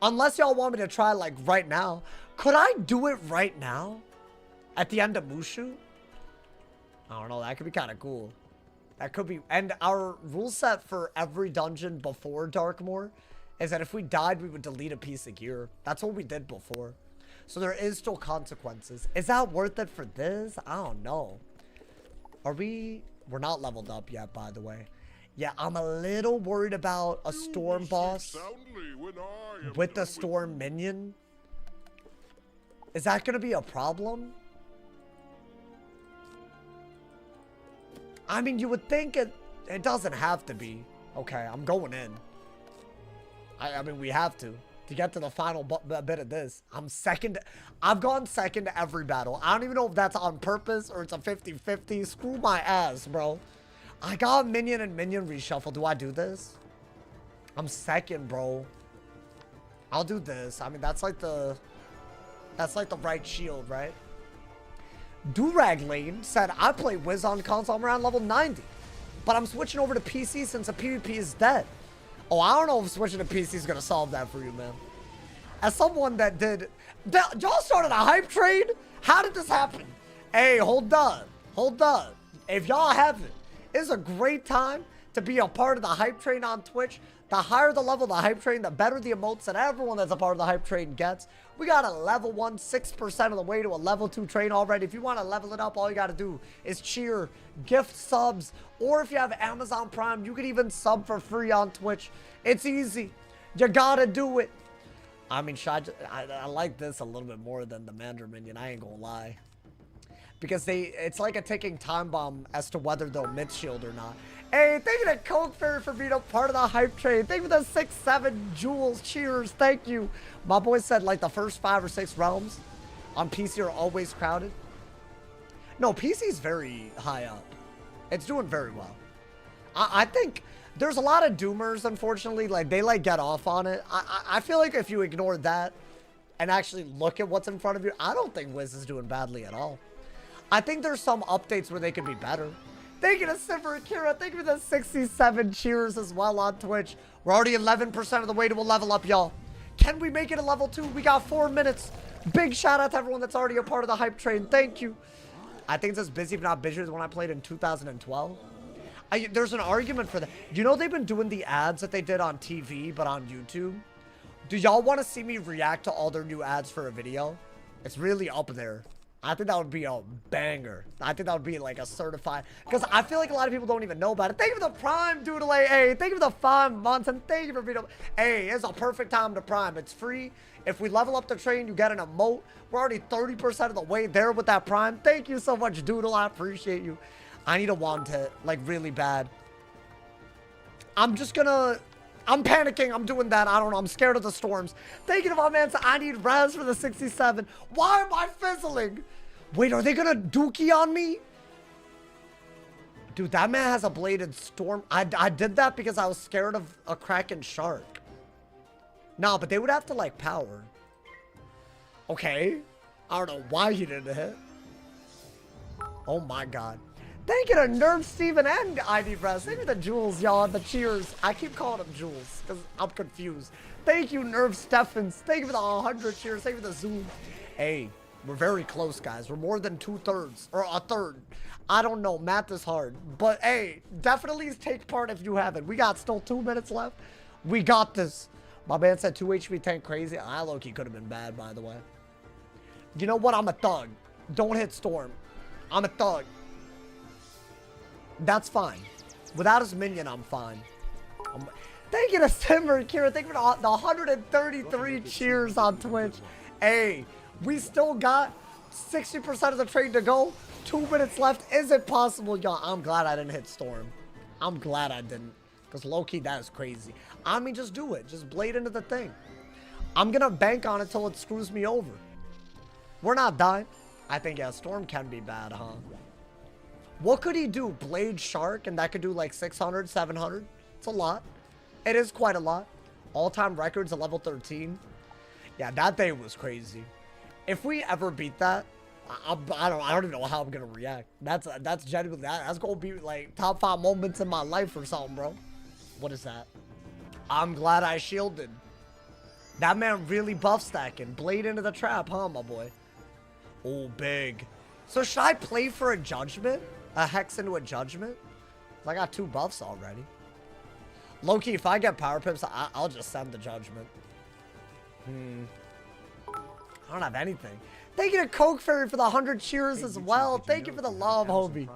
Unless y'all want me to try like right now. Could I do it right now? At the end of MOOSHU? I don't know. That could be kind of cool. That could be. And our rule set for every dungeon before Darkmoor is that if we died, we would delete a piece of gear. That's what we did before. So there is still consequences. Is that worth it for this? I don't know. Are we... We're not leveled up yet, by the way. Yeah, I'm a little worried about a storm boss with the storm minion. Is that going to be a problem? I mean, you would think it doesn't have to be. Okay, I'm going in. I mean, we have to get to the final bit of this. I'm second. I've gone second to every battle. I don't even know if that's on purpose or it's a 50-50. Screw my ass, bro. I got minion and minion reshuffle. Do I do this? I'm second, bro. I'll do this. I mean, that's like the right shield, right? Durag Lane said, I play Wiz on console. I'm around level 90. But I'm switching over to PC since the PvP is dead. Oh, I don't know if switching to PC is going to solve that for you, man. as someone that did... Y'all started a hype train? How did this happen? Hey, hold on. Hold on. If y'all haven't, it's a great time to be a part of the hype train on Twitch. The higher the level of the hype train, the better the emotes that everyone that's a part of the hype train gets. We got a level 1, 6% of the way to a level 2 train already. If you want to level it up, all you got to do is cheer, gift subs, or if you have Amazon Prime, you can even sub for free on Twitch. It's easy. You got to do it. I mean, I like this a little bit more than the Mandarin minion, I ain't gonna lie. Because it's like a ticking time bomb as to whether they'll mid shield or not. Hey, thank you to Coke Fairy for being a part of the hype train. Thank you for the 6-7 jewels. Cheers. Thank you. My boy said like the first 5 or 6 realms on PC are always crowded. No, PC's very high up. It's doing very well. I think there's a lot of doomers, unfortunately. Like, they like get off on it. I feel like if you ignore that and actually look at what's in front of you, I don't think Wiz is doing badly at all. I think there's some updates where they could be better. Thank you to Simper Akira. Thank you for the 67 cheers as well on Twitch. We're already 11% of the way to a level up, y'all. Can we make it a level 2? We got 4 minutes. Big shout out to everyone that's already a part of the hype train. Thank you. I think it's as busy, if not busier, as when I played in 2012. There's an argument for that. You know they've been doing the ads that they did on TV, but on YouTube? Do y'all want to see me react to all their new ads for a video? It's really up there. I think that would be a banger. I think that would be like a certified... Because I feel like a lot of people don't even know about it. Thank you for the Prime, Doodle AA. Thank you for the 5 months. And thank you for being... Hey, it's a perfect time to Prime. It's free. If we level up the train, you get an emote. We're already 30% of the way there with that Prime. Thank you so much, Doodle. I appreciate you. I need a wand hit, like, really bad. I'm just gonna... I'm panicking. I'm doing that. I don't know. I'm scared of the storms. Thank you to my man. I need res for the 67. Why am I fizzling? Wait, are they gonna dookie on me? Dude, that man has a bladed storm. I did that because I was scared of a Kraken shark. No, but they would have to, like, power. Okay. I don't know why he didn't hit. Oh, my God. Thank you to Nerve Steven and ID Press. Thank you to Jules, y'all. The cheers. I keep calling them Jules because I'm confused. Thank you, Nerve Steffens. Thank you for the 100 cheers. Thank you for the Zoom. Hey, we're very close, guys. We're more than 2/3 or a third. I don't know. Math is hard. But, hey, definitely take part if you haven't. We got still 2 minutes left. We got this. My man said 2 HP tank crazy. I low-key could have been bad, by the way. You know what? I'm a thug. Don't hit Storm. I'm a thug. That's fine. Without his minion, I'm fine. Thank you to Simmer and Kira. Thank you for the 133 cheers on Twitch. Hey, we still got 60% of the trade to go. 2 minutes left. Is it possible, y'all? I'm glad I didn't hit Storm. I'm glad I didn't. Because low-key, that is crazy. I mean, just do it. Just blade into the thing. I'm going to bank on it till it screws me over. We're not dying. I think, yeah, Storm can be bad, huh? What could he do? Blade Shark, and that could do like 600, 700. It's a lot. It is quite a lot. All-time records at level 13. Yeah, that day was crazy. If we ever beat that, I don't even know how I'm gonna react. That's genuinely that's gonna be like top 5 moments in my life or something, bro. What is that? I'm glad I shielded. That man really buff stacking. Blade into the trap, huh, my boy? Oh, big. So should I play for a judgment? A hex into a judgment? I got 2 buffs already. Loki, if I get power pips, I'll just send the judgment. I don't have anything. Thank you to Coke Fairy for the 100 cheers as well. Thank you for the love, Hobie.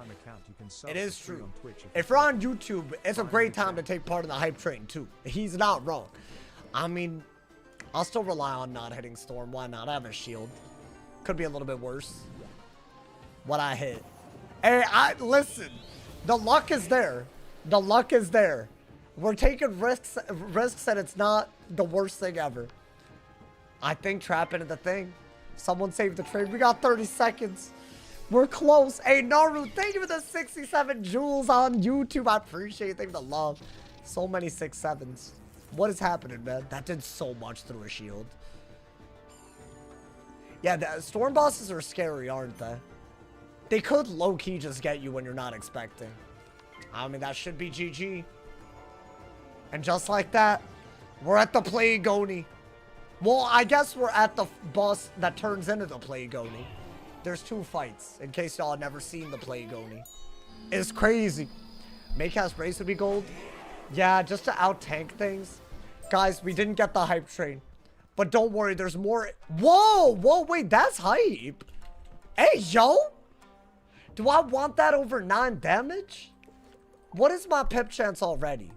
It is true. If you're on YouTube, it's a great time to take part in the hype train too. He's not wrong. I mean, I'll still rely on not hitting Storm. Why not? I have a shield. Could be a little bit worse. What I hit. Hey, listen. The luck is there. The luck is there. We're taking risks and it's not the worst thing ever. I think trap into the thing. Someone saved the trade. We got 30 seconds. We're close. Hey, Naru, thank you for the 67 jewels on YouTube. I appreciate it. Thank you for the love. So many 6-7s. What is happening, man? That did so much through a shield. Yeah, the storm bosses are scary, aren't they? They could low-key just get you when you're not expecting. I mean, that should be GG. And just like that, we're at the plague, ONI. Well, I guess we're at the boss that turns into the Plague Oni. There's 2 fights, in case y'all never seen the Plague Oni. It's crazy. Maycast Brace would be gold. Yeah, just to out-tank things. Guys, we didn't get the hype train. But don't worry, there's more. Whoa, whoa, wait, that's hype. Hey, yo. Do I want that over 9 damage? What is my pip chance already?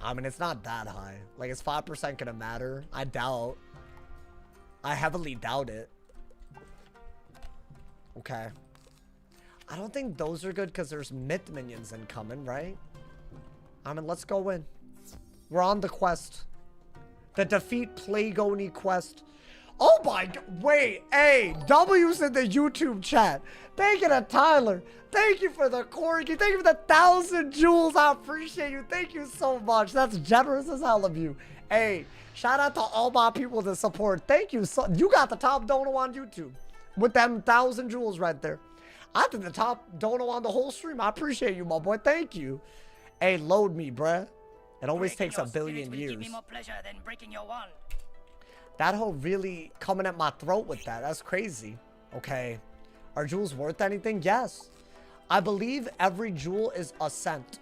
I mean, it's not that high. Like, is 5% gonna matter? I doubt. I heavily doubt it. Okay. I don't think those are good because there's myth minions incoming, right? I mean, let's go in. We're on the quest. The defeat Plague Oni quest. Oh my god. Wait, hey, W's in the YouTube chat. Thank you to Tyler. Thank you for the corgi. Thank you for the 1,000 jewels. I appreciate you. Thank you so much. That's generous as hell of you. Hey, shout out to all my people that support. Thank you. So you got the top dono on YouTube with them 1,000 jewels right there. I think the top dono on the whole stream. I appreciate you, my boy. Thank you. Hey, load me, bruh. It always takes a billion years. Give me more pleasure than breaking your wand. That hoe really coming at my throat with that. That's crazy. Okay. Are jewels worth anything? Yes. I believe every jewel is a cent.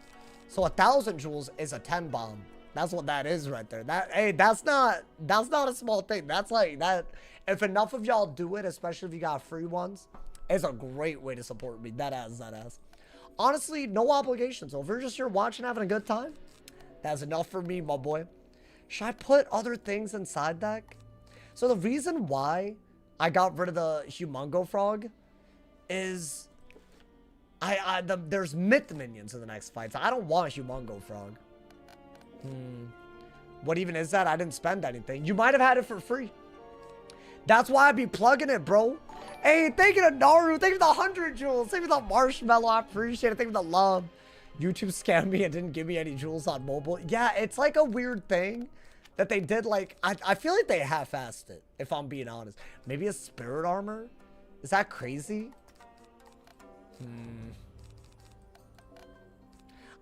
So 1,000 jewels is a 10 bomb. That's what that is right there. That, hey, that's not a small thing. That's like that. If enough of y'all do it, especially if you got free ones, it's a great way to support me. That ass. Honestly, no obligation. So if you're just here watching, having a good time, that's enough for me, my boy. Should I put other things inside that? So the reason why I got rid of the Humongo Frog is there's myth minions in the next fight. So I don't want a Humongo Frog. What even is that? I didn't spend anything. You might have had it for free. That's why I be plugging it, bro. Hey, thank you to Naru. Thank you for the 100 jewels. Thank you for the marshmallow. I appreciate it. Thank you for the love. YouTube scammed me and didn't give me any jewels on mobile. Yeah, it's like a weird thing that they did. Like, I feel like they half-assed it, if I'm being honest. Maybe a spirit armor? Is that crazy?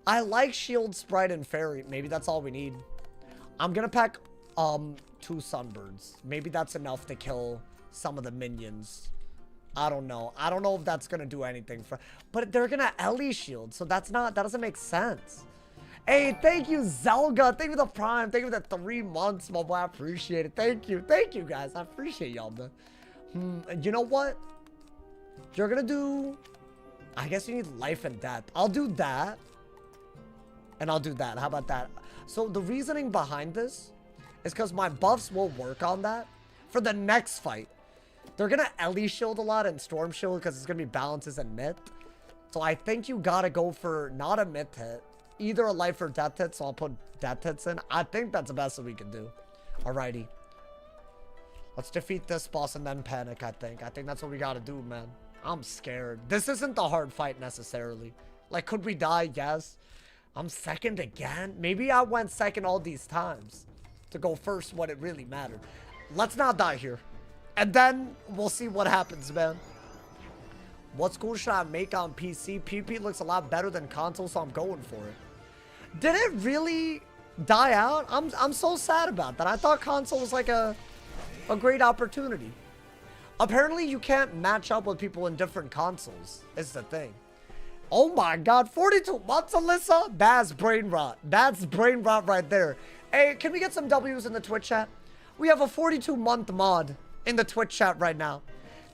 I like shield, sprite, and fairy. Maybe that's all we need. I'm gonna pack 2 sunbirds. Maybe that's enough to kill some of the minions. I don't know. I don't know if that's gonna do anything for, but they're gonna Ellie shield, so that doesn't make sense. Hey, thank you, Zelga. Thank you for the prime. Thank you for the 3 months, my boy. I appreciate it. Thank you, guys. I appreciate y'all, man. You know what? You're gonna do. I guess you need life and death. I'll do that, and I'll do that. How about that? So the reasoning behind this is because my buffs will work on that for the next fight. They're going to Ellie shield a lot and storm shield because it's going to be balances and myth. So I think you got to go for not a myth hit, either a life or death hit. So I'll put death hits in. I think that's the best that we can do. Alrighty. Let's defeat this boss and then panic, I think. I think that's what we got to do, man. I'm scared. This isn't the hard fight necessarily. Like, could we die? Yes. I'm second again. Maybe I went second all these times to go first when it really mattered. Let's not die here. And then we'll see what happens, man. What school should I make on PC? PP looks a lot better than console, so I'm going for it. Did it really die out? I'm so sad about that. I thought console was like a great opportunity. Apparently, you can't match up with people in different consoles. Is the thing. Oh my god, 42 months, Alyssa? That's brain rot. That's brain rot right there. Hey, can we get some W's in the Twitch chat? We have a 42-month mod in the Twitch chat right now.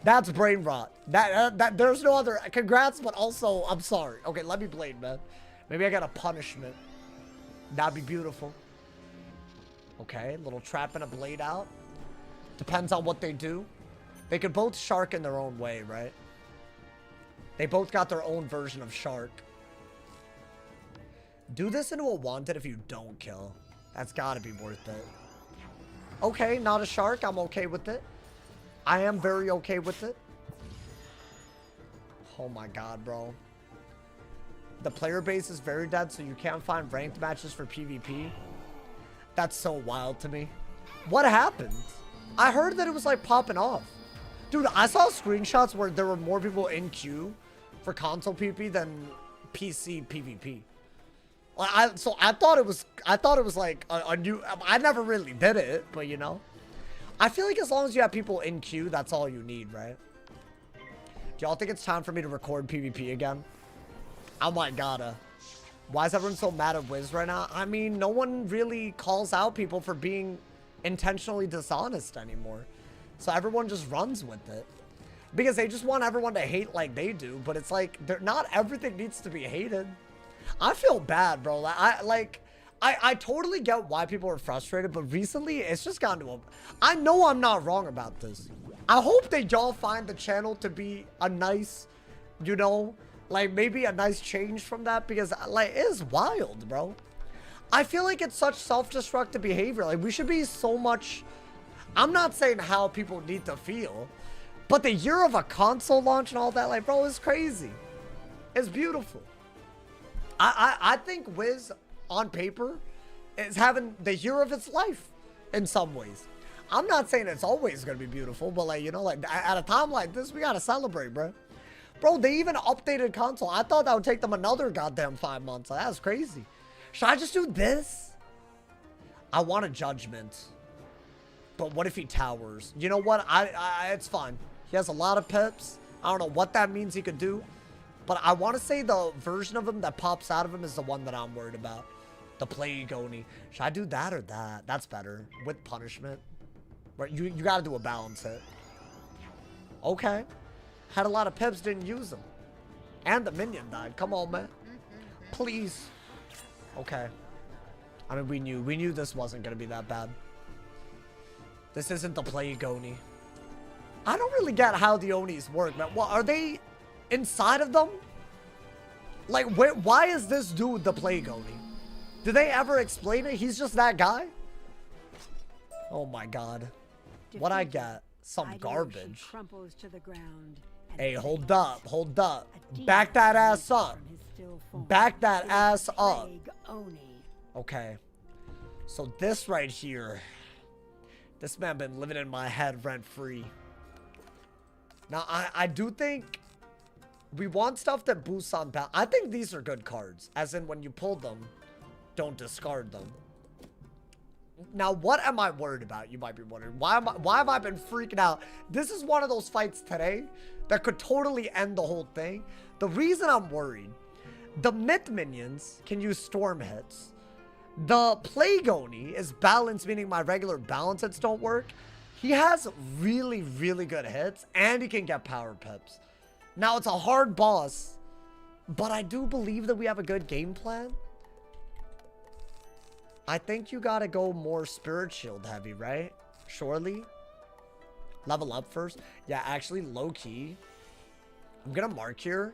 That's brain rot. That there's no other. Congrats, but also I'm sorry. Okay, let me blade, man. Maybe I got a punishment. That'd be beautiful. Okay, little trap and a blade out. Depends on what they do. They could both shark in their own way, right? They both got their own version of shark. Do this into a wanted if you don't kill. That's gotta be worth it. Okay, not a shark. I'm okay with it. I am very okay with it. Oh my god, bro. The player base is very dead, so you can't find ranked matches for PvP. That's so wild to me. What happened? I heard that it was like popping off. Dude, I saw screenshots where there were more people in queue for console PvP than PC PvP. So I thought it was like a new, I never really did it, but you know. I feel like as long as you have people in queue, that's all you need, right? Do y'all think it's time for me to record PvP again? I might gotta. Why is everyone so mad at Wiz right now? I mean, no one really calls out people for being intentionally dishonest anymore. So everyone just runs with it. Because they just want everyone to hate like they do. But it's like, not everything needs to be hated. I feel bad, bro. I totally get why people are frustrated. But recently, it's just gotten to a... I know I'm not wrong about this. I hope that y'all find the channel to be a nice, you know... Like, maybe a nice change from that, because, like, it is wild, bro. I feel like it's such self-destructive behavior. Like, we should be so much... I'm not saying how people need to feel, but the year of a console launch and all that, like, bro, is crazy. It's beautiful. I think Wiz, on paper, is having the year of its life in some ways. I'm not saying it's always going to be beautiful, but, like, you know, like, at a time like this, we got to celebrate, bro. Bro, they even updated console. I thought that would take them another goddamn 5 months. Like, that's crazy. Should I just do this? I want a judgment. But what if he towers? You know what? It's fine. He has a lot of pips. I don't know what that means he could do. But I want to say the version of him that pops out of him is the one that I'm worried about. The Plague Oni. Should I do that or that? That's better. With punishment. Right? You got to do a balance hit. Okay. Had a lot of pips, didn't use them. And the minion died. Come on, man. Please. Okay. I mean, we knew this wasn't going to be that bad. This isn't the Plague Oni. I don't really get how the Onis work, man. Well, are they inside of them? Like, why is this dude the Plague Oni? Did they ever explain it? He's just that guy? Oh my god. What I got? Some garbage. To the ground. Hey, hold up, hold up. Back that ass up. Back that ass up. Okay. So this right here. This man been living in my head rent-free. Now, I do think we want stuff that boosts on balance. I think these are good cards. As in, when you pull them, don't discard them. Now, what am I worried about? You might be wondering. Why have I been freaking out? This is one of those fights today that could totally end the whole thing. The reason I'm worried, the myth minions can use storm hits. The Plague Oni is balanced, meaning my regular balance hits don't work. He has really, really good hits, and he can get power pips. Now, it's a hard boss, but I do believe that we have a good game plan. I think you gotta go more Spirit Shield heavy, right? Surely. Level up first. Yeah, actually, low-key. I'm gonna mark here.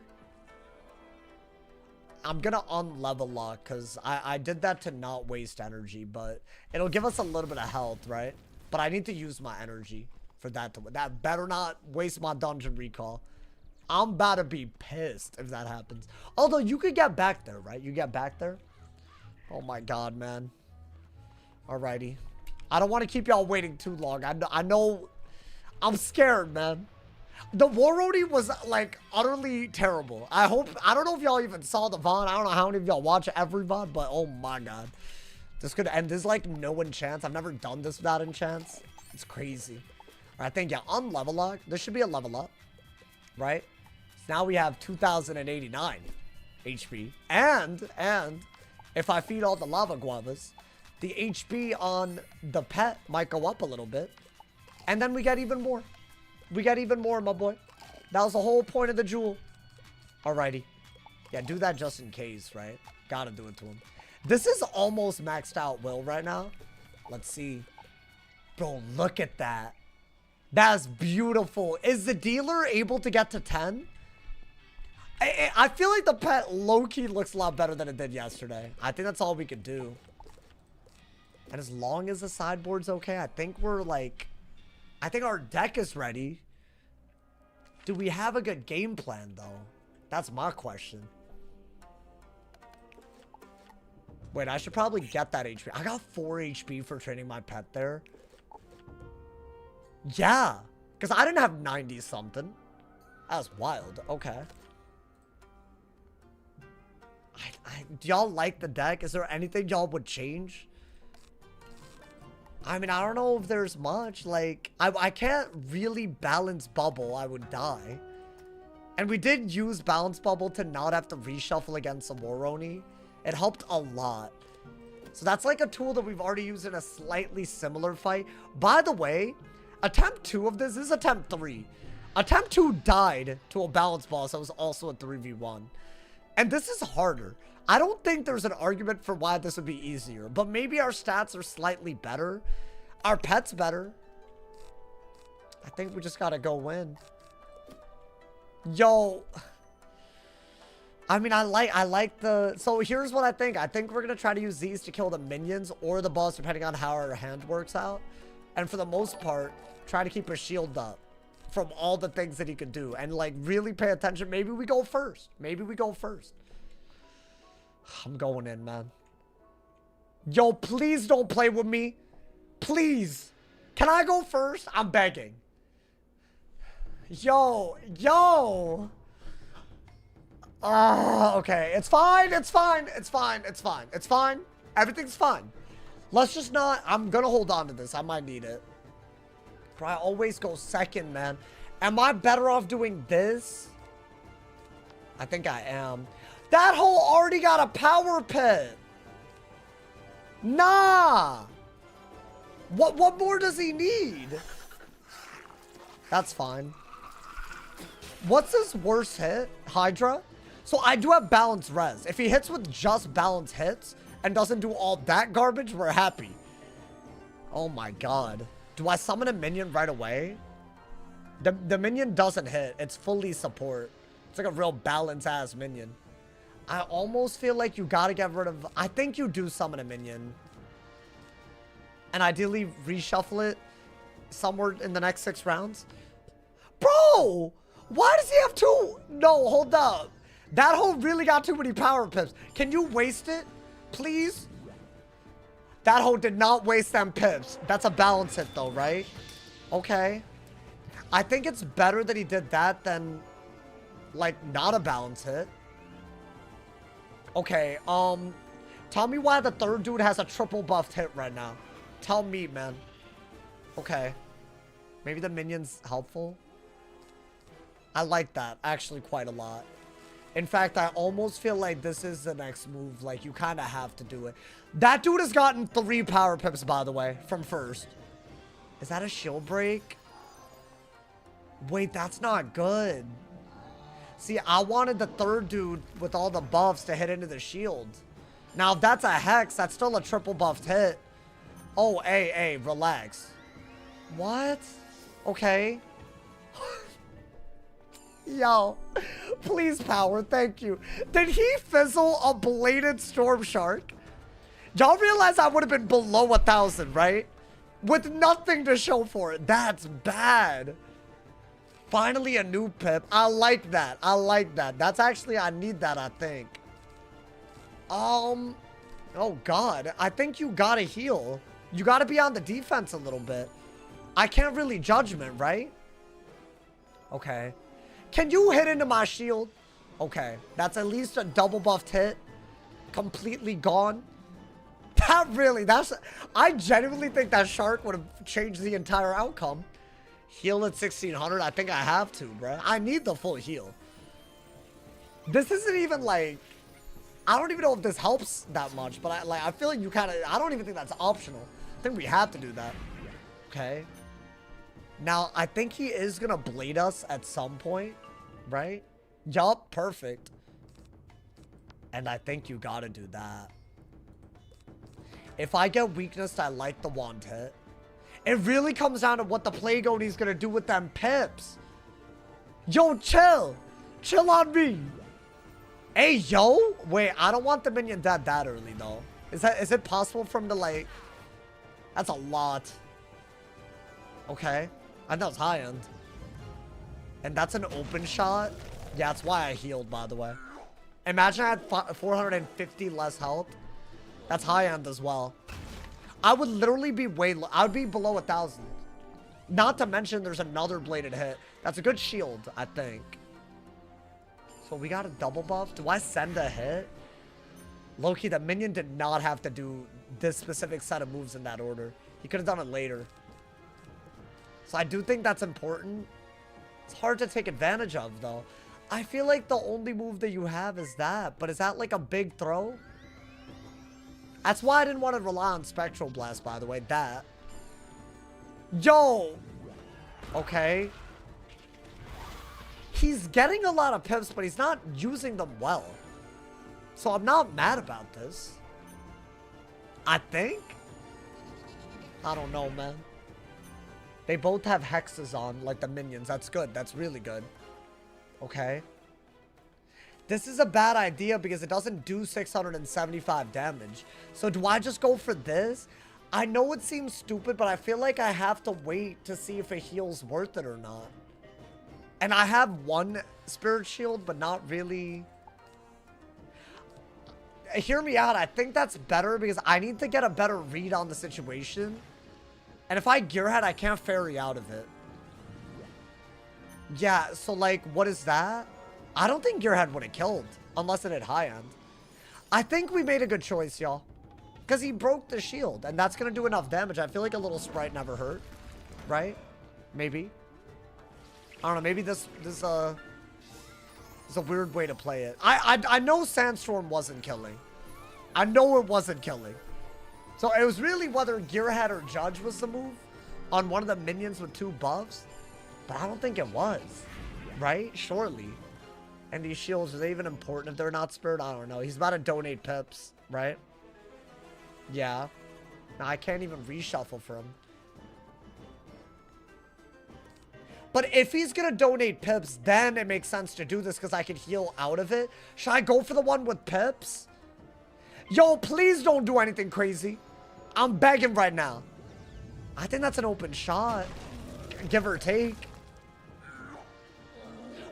I'm gonna unlevel lock, because I did that to not waste energy, but it'll give us a little bit of health, right? But I need to use my energy for that to... That better not waste my dungeon recall. I'm about to be pissed if that happens. Although, you could get back there, right? You get back there? Oh my god, man. Alrighty. I don't want to keep y'all waiting too long. I know... I'm scared, man. The War Oni was, like, utterly terrible. I don't know if y'all even saw the VOD. I don't know how many of y'all watch every VOD, but oh my god. This could end. There's, like, no enchants. I've never done this without enchants. It's crazy. Alright, I think, yeah, on level lock. This should be a level up. Right? So now we have 2,089 HP. And, if I feed all the lava guavas, the HP on the pet might go up a little bit. And then we get even more. We get even more, my boy. That was the whole point of the jewel. Alrighty. Yeah, do that just in case, right? Gotta do it to him. This is almost maxed out will right now. Let's see. Bro, look at that. That's beautiful. Is the dealer able to get to 10? I feel like the pet low-key looks a lot better than it did yesterday. I think that's all we could do. And as long as the sideboard's okay, I think we're like... I think our deck is ready. Do we have a good game plan, though? That's my question. Wait, I should probably get that HP. I got 4 HP for training my pet there. Yeah. Because I didn't have 90-something. That's wild. Okay. Do y'all like the deck? Is there anything y'all would change? I mean, I don't know if there's much. Like, I can't really balance bubble. I would die. And we did use balance bubble to not have to reshuffle against some more ONI. It helped a lot. So that's like a tool that we've already used in a slightly similar fight. By the way, attempt 2 of this is attempt 3. Attempt 2 died to a balance boss that was also a 3v1. And this is harder. I don't think there's an argument for why this would be easier. But maybe our stats are slightly better. Our pet's better. I think we just gotta go win. Yo. I mean, I like the... So here's what I think. I think we're gonna try to use these to kill the minions or the boss, depending on how our hand works out. And for the most part, try to keep a shield up from all the things that he could do. And, like, really pay attention. Maybe we go first. Maybe we go first. I'm going in, man. Yo, please don't play with me. Please. Can I go first? I'm begging. Yo. Okay. It's fine. It's fine. It's fine. It's fine. It's fine. Everything's fine. Let's just not... I'm gonna hold on to this. I might need it. Bro, I always go second, man. Am I better off doing this? I think I am. That hole already got a power pit. Nah. What more does he need? That's fine. What's his worst hit? Hydra? So I do have balance res. If he hits with just balance hits and doesn't do all that garbage, we're happy. Oh my god. Do I summon a minion right away? The minion doesn't hit. It's fully support. It's like a real balance-ass minion. I almost feel like you gotta get rid of... I think you do summon a minion. And ideally reshuffle it somewhere in the next 6 rounds. Bro! Why does he have 2? No, hold up. That hole really got too many power pips. Can you waste it? Please? That hole did not waste them pips. That's a balance hit though, right? Okay. I think it's better that he did that than, like, not a balance hit. Okay, tell me why the third dude has a triple buffed hit right now. Tell me, man. Okay. Maybe the minion's helpful. I like that actually quite a lot. In fact, I almost feel like this is the next move. Like, you kind of have to do it. That dude has gotten 3 power pips, by the way, from first. Is that a shield break? Wait, that's not good. See, I wanted the third dude with all the buffs to hit into the shield. Now, if that's a hex, that's still a triple buffed hit. Oh, hey, relax. What? Okay. Yo, please power, thank you. Did he fizzle a bladed storm shark? Y'all realize I would have been below 1,000, right? With nothing to show for it. That's bad. Finally a new pip. I like that. I like that. That's actually, I need that, I think. Oh God. I think you gotta heal. You gotta be on the defense a little bit. I can't really judgment, right? Okay. Can you hit into my shield? Okay. That's at least a double buffed hit. Completely gone. That really, I genuinely think that shark would have changed the entire outcome. Heal at 1600. I think I have to, bro. I need the full heal. This isn't even like, I don't even know if this helps that much, but I feel like you kind of, I don't even think that's optional. I think we have to do that. Okay. Now, I think he is going to blade us at some point, right? Yup, perfect. And I think you got to do that. If I get weakness, I like the wand hit. It really comes down to what the Plague Oni's going to do with them pips. Yo, chill. Chill on me. Hey, yo. Wait, I don't want the minion dead that early, though. Is it possible for him to, like... That's a lot. Okay. I know it's high end. And that's an open shot. Yeah, that's why I healed, by the way. Imagine I had 450 less health. That's high end as well. I would literally be I would be below 1,000. Not to mention there's another bladed hit. That's a good shield, I think. So we got a double buff. Do I send a hit? Low-key, the minion did not have to do this specific set of moves in that order. He could have done it later. So I do think that's important. It's hard to take advantage of, though. I feel like the only move that you have is that. But is that like a big throw? That's why I didn't want to rely on Spectral Blast, by the way. That. Yo! Okay. He's getting a lot of pips, but he's not using them well. So I'm not mad about this. I think? I don't know, man. They both have hexes on, like the minions. That's good. That's really good. Okay. This is a bad idea because it doesn't do 675 damage. So do I just go for this? I know it seems stupid, but I feel like I have to wait to see if a heal's worth it or not. And I have one spirit shield, but not really. Hear me out. I think that's better because I need to get a better read on the situation. And if I Gearhead, I can't fairy out of it. Yeah, so like, what is that? I don't think Gearhead would have killed unless it had high end. I think we made a good choice, y'all. Because he broke the shield, and that's going to do enough damage. I feel like a little Sprite never hurt, right? Maybe. I don't know, maybe this is a weird way to play it. I know Sandstorm wasn't killing. I know it wasn't killing. So it was really whether Gearhead or Judge was the move on one of the minions with 2 buffs. But I don't think it was. Right? Surely. And these shields, are they even important if they're not spirit? I don't know. He's about to donate pips, right? Yeah. Now I can't even reshuffle for him. But if he's going to donate pips, then it makes sense to do this because I can heal out of it. Should I go for the one with pips? Yo, please don't do anything crazy. I'm begging right now. I think that's an open shot. Give or take.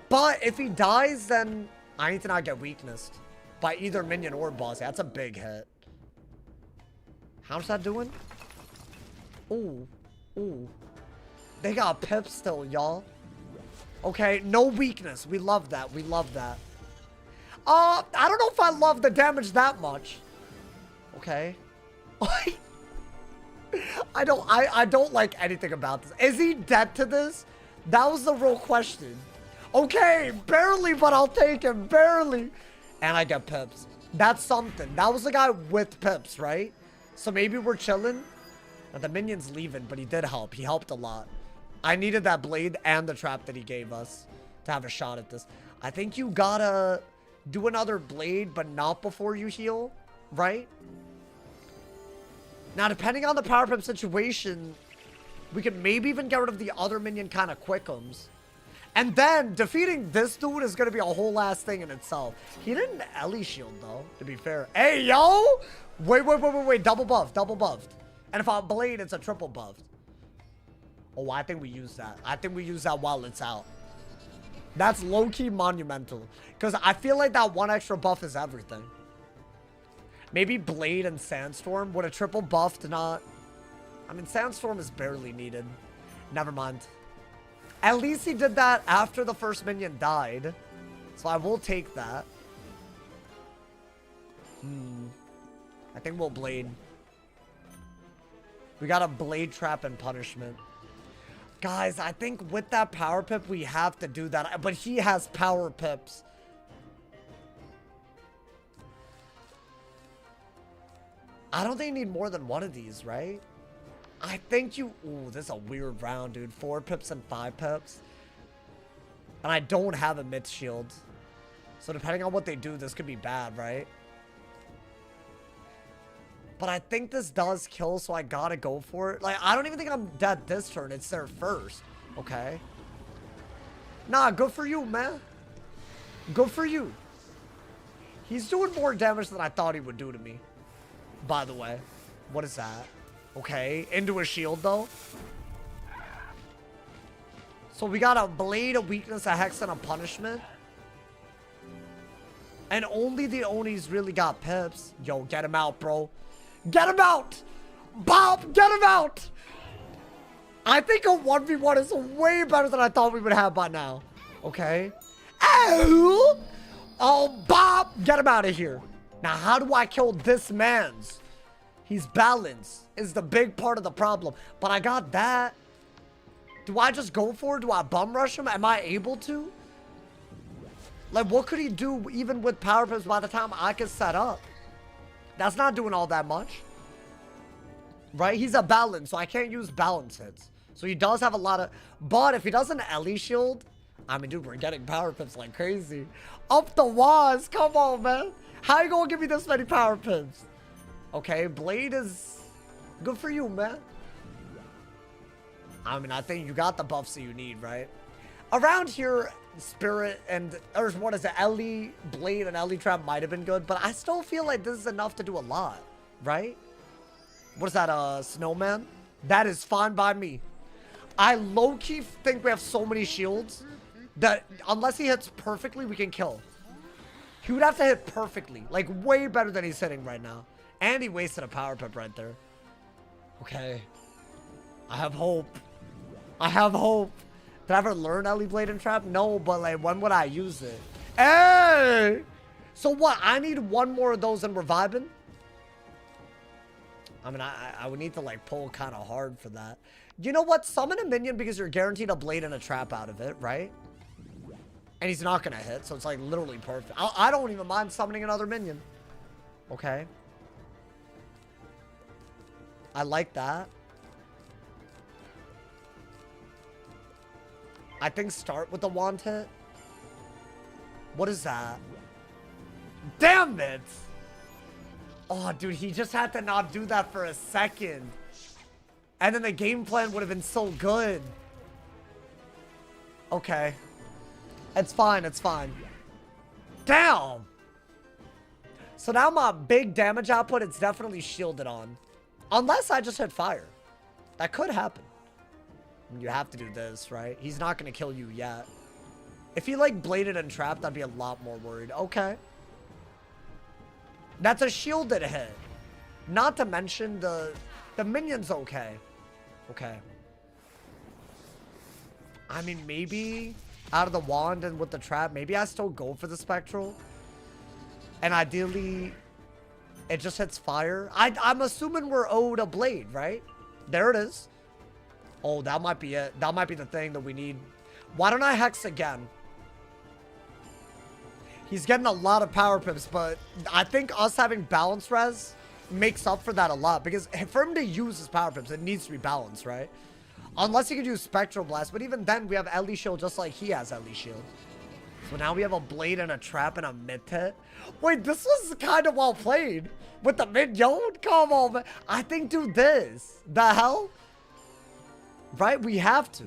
But if he dies, then I need to not get weaknessed by either minion or boss. That's a big hit. How's that doing? Ooh. Ooh. They got pips still, y'all. Okay, no weakness. We love that. We love that. I don't know if I love the damage that much. Okay. I don't like anything about this. Is he dead to this? That was the real question. Okay, barely, but I'll take him. Barely. And I get pips. That's something. That was the guy with pips, right? So maybe we're chilling. Now, the minion's leaving, but he did help. He helped a lot. I needed that blade and the trap that he gave us to have a shot at this. I think you gotta do another blade, but not before you heal, right? Now, depending on the power pip situation, we could maybe even get rid of the other minion kind of quickums. And then defeating this dude is going to be a whole ass thing in itself. He didn't Ellie shield, though, to be fair. Hey, yo! Wait. Double buffed. Double buffed. And if I blade, it's a triple buffed. Oh, I think we use that. I think we use that while it's out. That's low-key monumental. Because I feel like that one extra buff is everything. Maybe Blade and Sandstorm. Would a triple buff not... I mean, Sandstorm is barely needed. Never mind. At least he did that after the first minion died. So I will take that. I think we'll Blade. We got a Blade Trap and Punishment. Guys, I think with that Power Pip, we have to do that. But he has Power Pips. I don't think you need more than one of these, right? I think you... Ooh, this is a weird round, dude. 4 pips and 5 pips. And I don't have a Myth Shield. So depending on what they do, this could be bad, right? But I think this does kill, so I gotta go for it. Like, I don't even think I'm dead this turn. It's there first. Okay. Nah, good for you, man. Good for you. He's doing more damage than I thought he would do to me. By the way. What is that? Okay. Into a shield, though. So we got a Blade, a Weakness, a Hex, and a Punishment. And only the Onis really got pips. Yo, get him out, bro. Get him out! Bob, get him out! I think a 1v1 is way better than I thought we would have by now. Okay. Oh, Bob, get him out of here. Now, how do I kill this man's? He's balanced is the big part of the problem. But I got that. Do I just go for it? Do I bum rush him? Am I able to? Like, what could he do even with power pips by the time I can set up? That's not doing all that much. Right? He's a balance, so I can't use balance hits. So he does have a lot of... But if he does an Ellie shield... I mean, dude, we're getting power pips like crazy. Up the waz. Come on, man. How you gonna give me this many power pips? Okay, Blade is good for you, man. I mean, I think you got the buffs that you need, right? Around here, Spirit and... Or what is it? Ellie, Blade, and Ellie Trap might have been good. But I still feel like this is enough to do a lot, right? What is that, Snowman? That is fine by me. I low-key think we have so many shields that unless he hits perfectly, we can kill. He would have to hit perfectly. Like, way better than he's hitting right now. And he wasted a power pip right there. Okay. I have hope. I have hope. Did I ever learn Ellie Blade and Trap? No, but like, when would I use it? Hey! So what? I need one more of those and we're vibing? I mean, I would need to like pull kind of hard for that. You know what? Summon a minion because you're guaranteed a Blade and a Trap out of it, right? And he's not going to hit, so it's like literally perfect. I don't even mind summoning another minion. Okay. I like that. I think start with the wand hit. What is that? Damn it! Oh, dude, he just had to not do that for a second. And then the game plan would have been so good. Okay. It's fine, it's fine. Damn! So now my big damage output, it's definitely shielded on. Unless I just hit fire. That could happen. You have to do this, right? He's not going to kill you yet. If he, like, bladed and trapped, I'd be a lot more worried. Okay. That's a shielded hit. Not to mention the minion's okay. Okay. I mean, maybe out of the wand and with the trap, maybe I still go for the spectral. And ideally, it just hits fire. I'm assuming we're owed a blade, right? There it is. Oh, that might be it. That might be the thing that we need. Why don't I hex again? He's getting a lot of power pips, but I think us having balance res makes up for that a lot. Because for him to use his power pips, it needs to be balanced, right? Unless he could use Spectral Blast. But even then, we have Ellie Shield just like he has Ellie Shield. So now we have a blade and a trap and a mid hit. Wait, this was kind of well played. With the mid, yo, come on, man. I think do this. The hell? Right? We have to.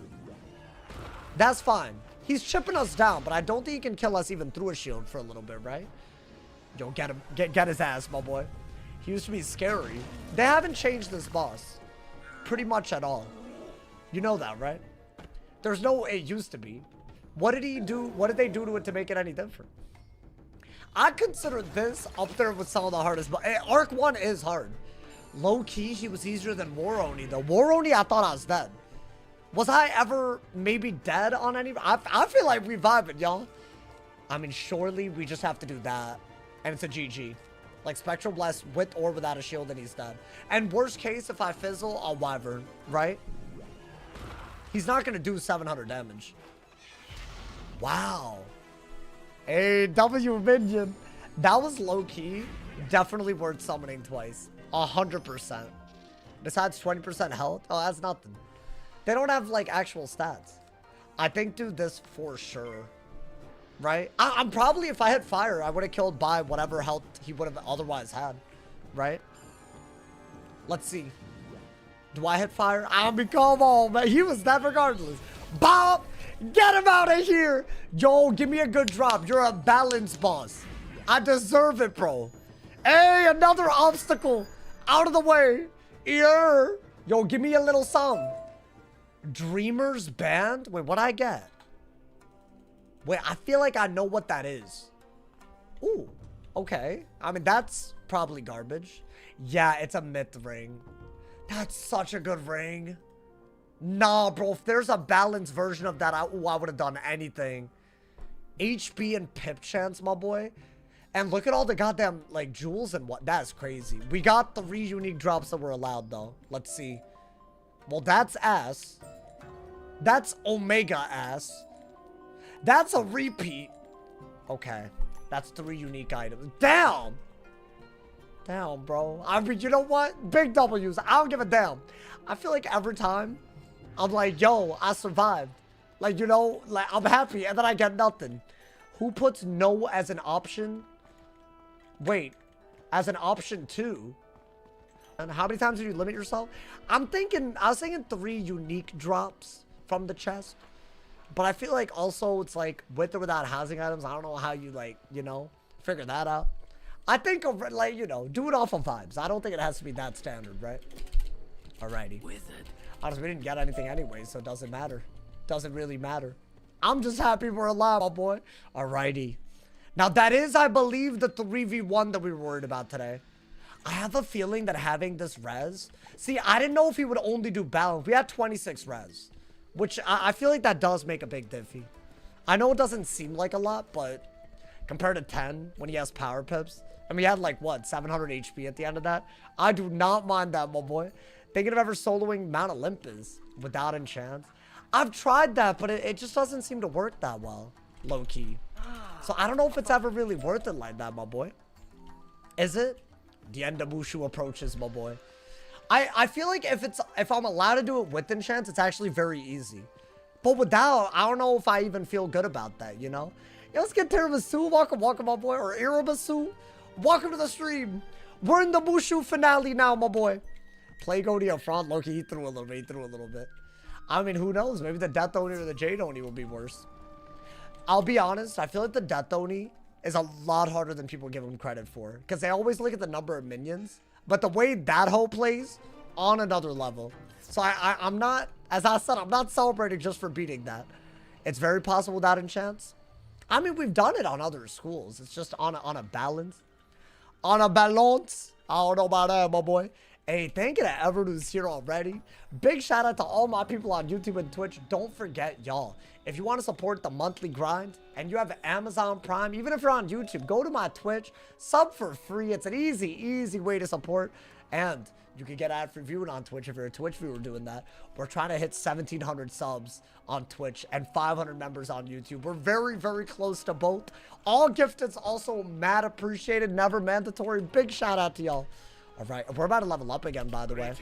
That's fine. He's chipping us down, but I don't think he can kill us even through a shield for a little bit, right? Yo, get him. Get his ass, my boy. He used to be scary. They haven't changed this boss. Pretty much at all. You know that, right? There's no it used to be. What did he do? What did they do to it to make it any different? I consider this up there with some of the hardest, but Arc 1 is hard. Low-key, he was easier than War Oni, though. War Oni, I thought I was dead. Was I ever maybe dead on any... I feel like we vibing, y'all. I mean, surely we just have to do that. And it's a GG. Like, Spectral Blast with or without a shield, and he's dead. And worst case, if I fizzle, I'll Wyvern, right? He's not going to do 700 damage. Wow. Hey, W minion. That was low-key. Definitely worth summoning twice. 100%. Besides 20% health? Oh, that's nothing. They don't have, like, actual stats. I think do this for sure. Right? I'm probably, if I hit fire, I would have killed by whatever health he would have otherwise had. Right? Let's see. Do I hit fire? I mean, come on, man. He was dead regardless. Bob! Get him out of here! Yo, give me a good drop. You're a balance boss. I deserve it, bro. Hey, another obstacle. Out of the way. Here. Yo, give me a little song. Dreamers Band? Wait, what'd I get? Wait, I feel like I know what that is. Ooh, okay. I mean, that's probably garbage. Yeah, it's a myth ring. That's such a good ring. Nah, bro, if there's a balanced version of that, I would have done anything. HP and pip chance, my boy. And look at all the goddamn, like, jewels and what. That's crazy. We got 3 unique drops that were allowed, though. Let's see. Well, that's ass. That's Omega ass. That's a repeat. Okay. That's 3 unique items. Damn! Damn, bro. I mean, you know what? Big W's. I don't give a damn. I feel like every time, I'm like, yo, I survived. Like, you know, like, I'm happy, and then I get nothing. Who puts no as an option? Wait, as an option 2? And how many times did you limit yourself? I was thinking 3 unique drops from the chest. But I feel like also it's like with or without housing items. I don't know how you, like, you know, figure that out. I think, like, you know, do it off of vibes. I don't think it has to be that standard, right? Alrighty. Wizard. Honestly, we didn't get anything anyway, so it doesn't matter. Doesn't really matter. I'm just happy we're alive, my boy. Alrighty. Now, that is, I believe, the 3v1 that we were worried about today. I have a feeling that having this res... See, I didn't know if he would only do balance. We had 26 res. Which, I feel like that does make a big diffy. I know it doesn't seem like a lot, but... Compared to 10, when he has power pips... And we had, like, what, 700 HP at the end of that? I do not mind that, my boy. Thinking of ever soloing Mount Olympus without enchants. I've tried that, but it just doesn't seem to work that well. Low-key. So I don't know if it's ever really worth it like that, my boy. Is it? The end of MOOSHU approaches, my boy. I feel like if I'm allowed to do it with enchants, it's actually very easy. But without, I don't know if I even feel good about that, you know? Yo, let's get Tiramisu. Welcome, welcome, my boy. Or Irabasu. Welcome to the stream. We're in the MOOSHU finale now, my boy. Play Oni up front. Loki, he threw a little bit. I mean, who knows? Maybe the Death Oni or the Jade Oni will be worse. I'll be honest, I feel like the Death Oni is a lot harder than people give him credit for. Because they always look at the number of minions. But the way that hoe plays, on another level. So I'm not, as I said, I'm not celebrating just for beating that. It's very possible without enchants. I mean, we've done it on other schools. It's just on a balance. On a balance. I don't know about that, my boy. Hey, thank you to everyone who's here already. Big shout out to all my people on YouTube and Twitch. Don't forget, y'all, if you want to support the monthly grind and you have Amazon Prime, even if you're on YouTube, go to my Twitch, sub for free. It's an easy way to support. And you can get ad-free viewing on Twitch if you're a Twitch viewer doing that. We're trying to hit 1,700 subs on Twitch and 500 members on YouTube. We're very close to both. All gifteds also mad appreciated, never mandatory. Big shout out to y'all. All right, we're about to level up again, by the way.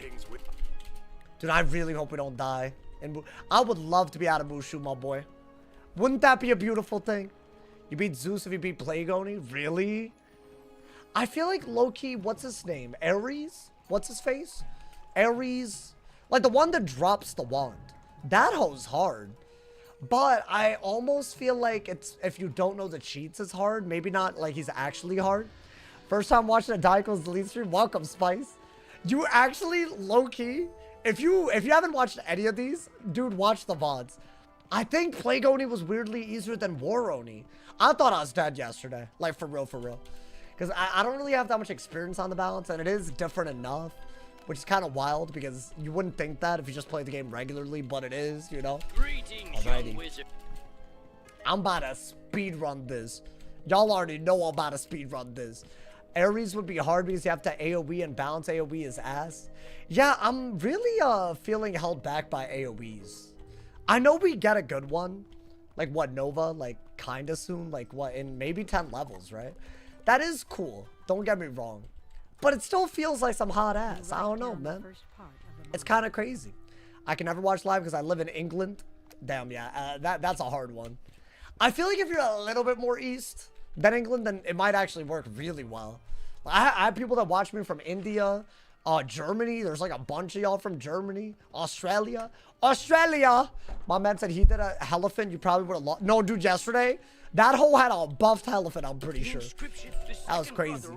Dude, I really hope we don't die. And I would love to be out of MOOSHU, my boy. Wouldn't that be a beautiful thing? You beat Zeus if you beat Plague Oni? Really? I feel like low-key, what's his name? Ares? What's his face? Ares. Like the one that drops the wand. That hoe's hard. But I almost feel like it's, if you don't know the cheats, it's hard. Maybe not like he's actually hard. First time watching a Daiko's Delete stream. Welcome, Spice. You actually, low-key, if you haven't watched any of these, dude, watch the VODs. I think Plague Oni was weirdly easier than War Oni. I thought I was dead yesterday. Like, for real. Because I don't really have that much experience on the balance, and it is different enough. Which is kind of wild, because you wouldn't think that if you just play the game regularly, but it is, you know? Greetings, young wizard. I'm about to speedrun this. Y'all already know I'm about to speedrun this. Ares would be hard because you have to AoE, and balance AoE is ass. Yeah, I'm really feeling held back by AoEs. I know we get a good one. Like, what, Nova? Like, kinda soon? Like, what, in maybe 10 levels, right? That is cool. Don't get me wrong. But it still feels like some hot ass. I don't know, man. It's kind of crazy. I can never watch live because I live in England. Damn, yeah. That's a hard one. I feel like if you're a little bit more east than England, then it might actually work really well. I have people that watch me from India, Germany. There's like a bunch of y'all from Germany, Australia. My man said he did a elephant. You probably would have lost. No, dude, yesterday, that hoe had a buffed elephant, I'm pretty sure. That was crazy.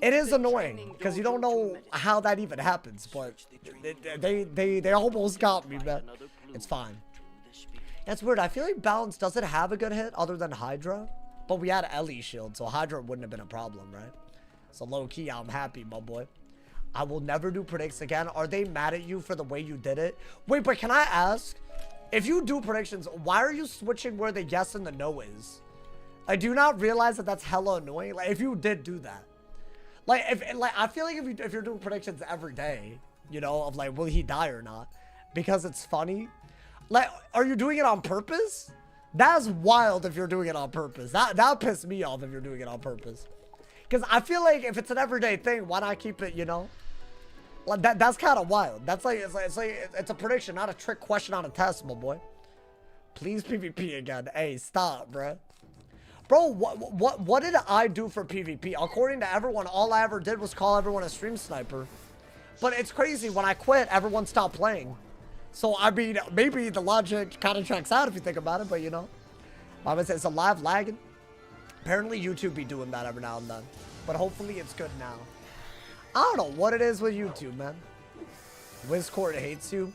It is annoying because you don't know how that even happens, but they almost got me, man. It's fine. That's weird. I feel like balance doesn't have a good hit other than Hydra, but we had Ellie shield, so Hydra wouldn't have been a problem, right? So low key, I'm happy, my boy. I will never do predicts again. Are they mad at you for the way you did it? Wait, but can I ask, if you do predictions, why are you switching where the yes and the no is? I do not realize that that's hella annoying. Like, if you did do that, like, I feel like if you're doing predictions every day, you know, of like, will he die or not, because it's funny. Like, are you doing it on purpose? That's wild if you're doing it on purpose. That pissed me off if you're doing it on purpose. Because I feel like if it's an everyday thing, why not keep it, you know? Like, that's kind of wild. That's like, it's a prediction, not a trick question on a test, my boy. Please PvP again. Hey, stop, bruh. Bro, what did I do for PvP? According to everyone, all I ever did was call everyone a stream sniper. But it's crazy, when I quit, everyone stopped playing. So, I mean, maybe the logic kind of tracks out if you think about it, but you know. I would say it's a live lagging. Apparently, YouTube be doing that every now and then. But hopefully, it's good now. I don't know what it is with YouTube, man. WizCourt hates you.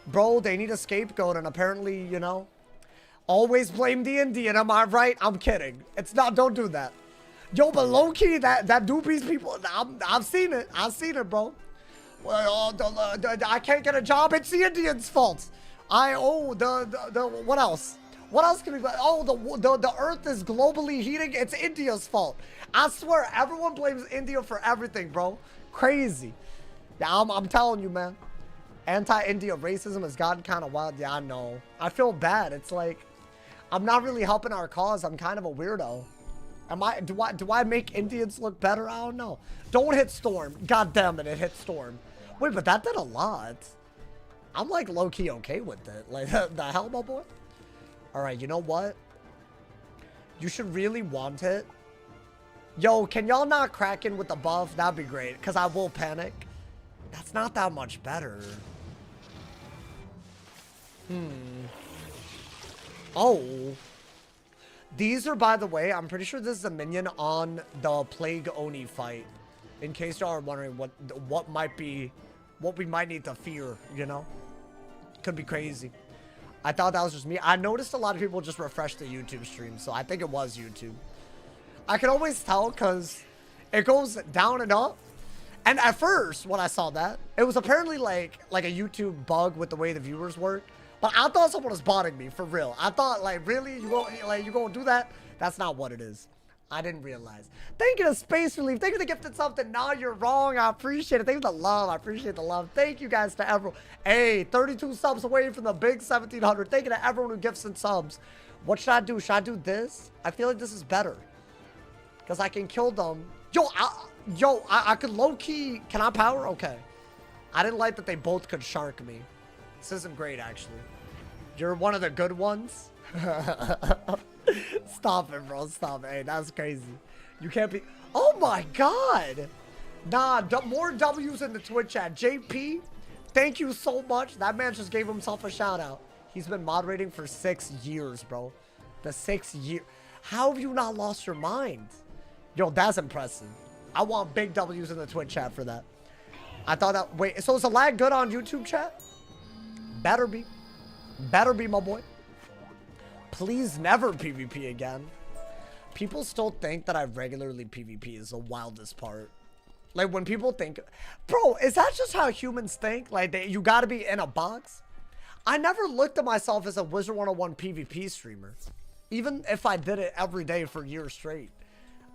Bro, they need a scapegoat, and apparently, you know, always blame the Indian. Am I right? I'm kidding. It's not, don't do that. Yo, but low-key, that doobies people, I've seen it. I've seen it, bro. Well, I can't get a job. It's the Indians' fault. What else? What else can we, oh, the earth is globally heating. It's India's fault. I swear, everyone blames India for everything, bro. Crazy. Yeah, I'm telling you, man. Anti-India racism has gotten kind of wild. Yeah, I know. I feel bad. It's like, I'm not really helping our cause. I'm kind of a weirdo. Do I make Indians look better? I don't know. Don't hit Storm. God damn it, it hit Storm. Wait, but that did a lot. I'm like low-key okay with it. Like, the hell, my boy? Alright, you know what? You should really want it. Yo, can y'all not crack in with the buff? That'd be great, because I will panic. That's not that much better. Oh. These are, by the way, I'm pretty sure this is a minion on the Plague Oni fight. In case y'all are wondering what we might need to fear, you know? Could be crazy. I thought that was just me. I noticed a lot of people just refreshed the YouTube stream, so I think it was YouTube. I can always tell because it goes down and up. And at first, when I saw that, it was apparently like a YouTube bug with the way the viewers work. But I thought someone was botting me, for real. I thought, like, really? You gonna do that? That's not what it is. I didn't realize. Thank you to Space Relief. Thank you for gifting something. No, you're wrong. I appreciate it. Thank you for the love. I appreciate the love. Thank you guys to everyone. Hey, 32 subs away from the big 1,700. Thank you to everyone who gifts and subs. What should I do? Should I do this? I feel like this is better. Because I can kill them. Yo, I could low-key... Can I power? Okay. I didn't like that they both could shark me. This isn't great, actually. You're one of the good ones? Stop it, bro. Stop it. Hey, that's crazy. You can't be... Oh, my God. Nah, more W's in the Twitch chat. JP, thank you so much. That man just gave himself a shout-out. He's been moderating for 6 years, bro. The 6 years. How have you not lost your mind? Yo, that's impressive. I want big W's in the Twitch chat for that. I thought that... Wait, so is the lag good on YouTube chat? Better be. Better be, my boy. Please never PvP again. People still think that I regularly PvP is the wildest part. Like, when people think... Bro, is that just how humans think? Like, you gotta be in a box? I never looked at myself as a Wizard101 PvP streamer. Even if I did it every day for years straight.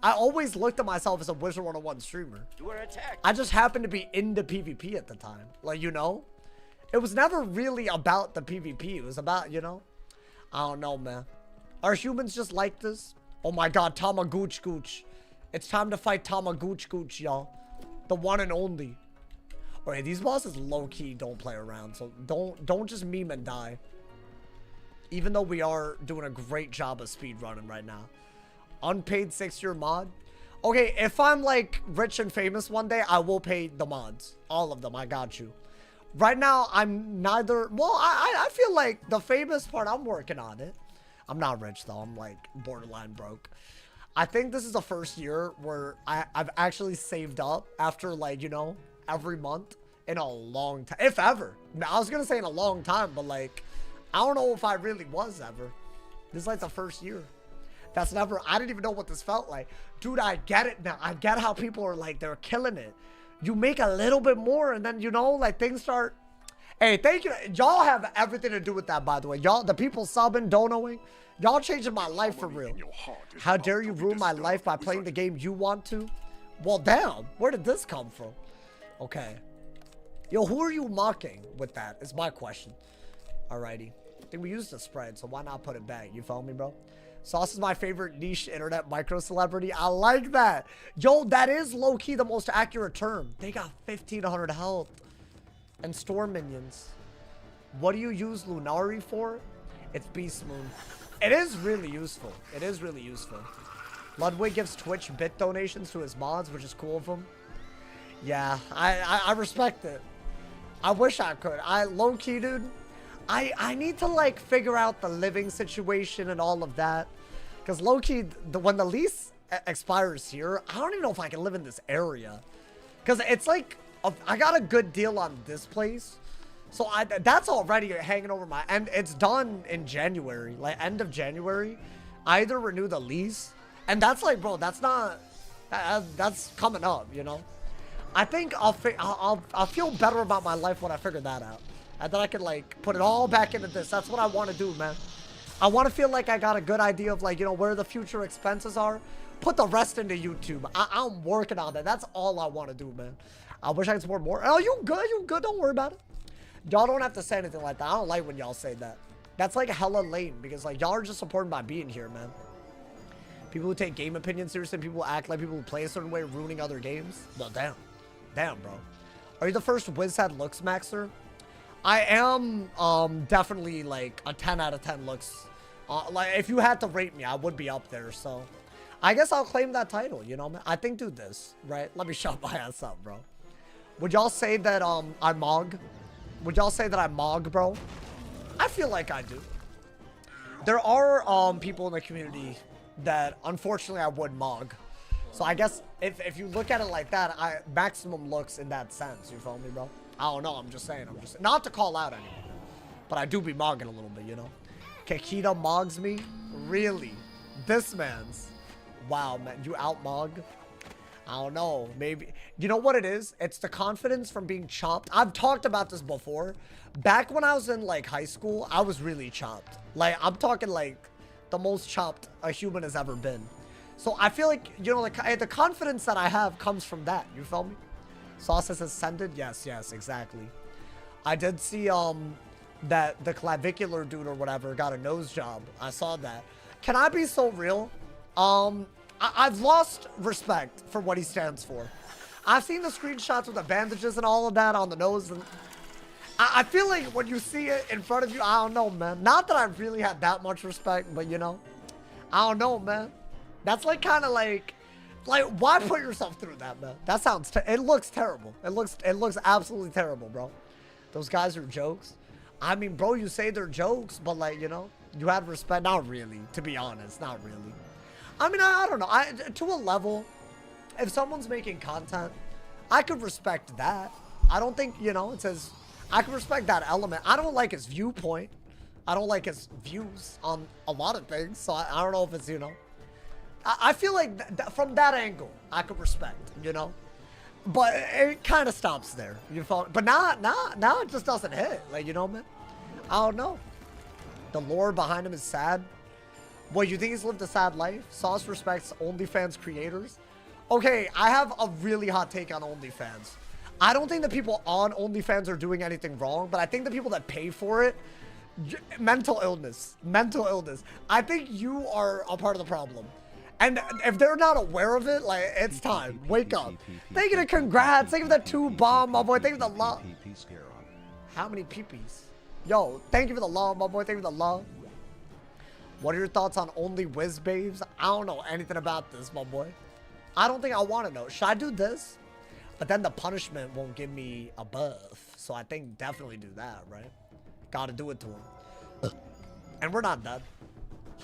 I always looked at myself as a Wizard101 streamer. You were attacked. I just happened to be into PvP at the time. Like, you know? It was never really about the PvP. It was about, you know? I don't know, man. Are humans just like this? Oh my God, Tamagooch Gooch. It's time to fight Tamagooch Gooch, y'all. The one and only. Okay, these bosses low-key don't play around. So don't just meme and die. Even though we are doing a great job of speedrunning right now. Unpaid 6-year mod. Okay, if I'm like rich and famous one day, I will pay the mods. All of them, I got you. Right now, I'm neither... Well, I feel like the famous part, I'm working on it. I'm not rich, though. I'm, like, borderline broke. I think this is the first year where I've actually saved up after, like, you know, every month in a long time. If ever. I was going to say in a long time, but, like, I don't know if I really was ever. This is, like, the first year. That's never... I didn't even know what this felt like. Dude, I get it now. I get how people are, like, they're killing it. You make a little bit more and then, you know, like things start, Hey, thank you. Y'all have everything to do with that, by the way. Y'all, the people subbing, donoing, y'all changing my life for real. How dare you ruin my life by playing the game you want to? Well, damn. Where did this come from? Okay. Yo, who are you mocking with that? Is my question. Alrighty. I think we used the spread, so why not put it back? You follow me, bro? Sauce is my favorite niche internet micro celebrity. I like that. Yo, that is low-key the most accurate term. They got 1,500 health. And storm minions. What do you use Lunari for? It's Beast Moon. It is really useful. It is really useful. Ludwig gives Twitch bit donations to his mods, which is cool of him. Yeah, I respect it. I wish I could. Low-key, dude. I need to, like, figure out the living situation and all of that. Because low-key, when the lease expires here, I don't even know if I can live in this area. Because it's like, I got a good deal on this place. So that's already hanging over my... And it's done in January. Like, end of January. I either renew the lease. And that's like, bro, that's not... That's coming up, you know? I think I'll feel better about my life when I figure that out. And then I can, like, put it all back into this. That's what I want to do, man. I want to feel like I got a good idea of, like, you know, where the future expenses are. Put the rest into YouTube. I'm working on that. That's all I want to do, man. I wish I could support more. Oh, you good? You good? Don't worry about it. Y'all don't have to say anything like that. I don't like when y'all say that. That's, like, hella lame. Because, like, y'all are just supporting by being here, man. People who take game opinions seriously. People who act like people who play a certain way, ruining other games. No, damn. Damn, bro. Are you the first Wizard looks maxer? I am definitely like a 10 out of 10 looks. Like if you had to rate me, I would be up there. So I guess I'll claim that title, you know, man. I think do this, right? Let me shut my ass up, bro. Would y'all say that I mog? Would y'all say that I mog, bro? I feel like I do. There are people in the community that unfortunately I would mog. So I guess if you look at it like that, maximum looks in that sense. You feel me, bro? I don't know. I'm just saying. Not to call out anyone, but I do be mogging a little bit, you know. Kekita mogs me? Really? This man's? Wow, man. You out mog? I don't know. Maybe. You know what it is? It's the confidence from being chopped. I've talked about this before. Back when I was in like high school, I was really chopped. Like I'm talking like the most chopped a human has ever been. So I feel like, you know, the confidence that I have comes from that. You feel me? Sauce has ascended? Yes, yes, exactly. I did see that the clavicular dude or whatever got a nose job. I saw that. Can I be so real? I've lost respect for what he stands for. I've seen the screenshots with the bandages and all of that on the nose. And I feel like when you see it in front of you, I don't know, man. Not that I really had that much respect, but you know, I don't know, man. That's like kind of like why put yourself through that, man? That sounds, it looks terrible. It looks absolutely terrible, bro. Those guys are jokes. I mean, bro, you say they're jokes, but like, you know, you had respect. Not really, to be honest, not really. I mean, I don't know. To a level, if someone's making content, I could respect that. I don't think, you know, it says, I can respect that element. I don't like his viewpoint. I don't like his views on a lot of things. So I don't know if it's, you know, I feel like from that angle, I could respect, you know, but it kind of stops there. You follow? But now it just doesn't hit. Like, you know, man, I don't know. The lore behind him is sad. What, you think he's lived a sad life? Sauce respects OnlyFans creators. Okay, I have a really hot take on OnlyFans. I don't think the people on OnlyFans are doing anything wrong, but I think the people that pay for it, mental illness. I think you are a part of the problem. And if they're not aware of it, like, it's time. Wake up. Thank you to congrats. Thank you for that 2 bomb, my boy. Thank you for the love. How many peepees? Yo, thank you for the love, my boy. Thank you for the love. What are your thoughts on only whiz babes? I don't know anything about this, my boy. I don't think I want to know. Should I do this? But then the punishment won't give me a buff. So I think definitely do that, right? Gotta do it to him. And we're not done.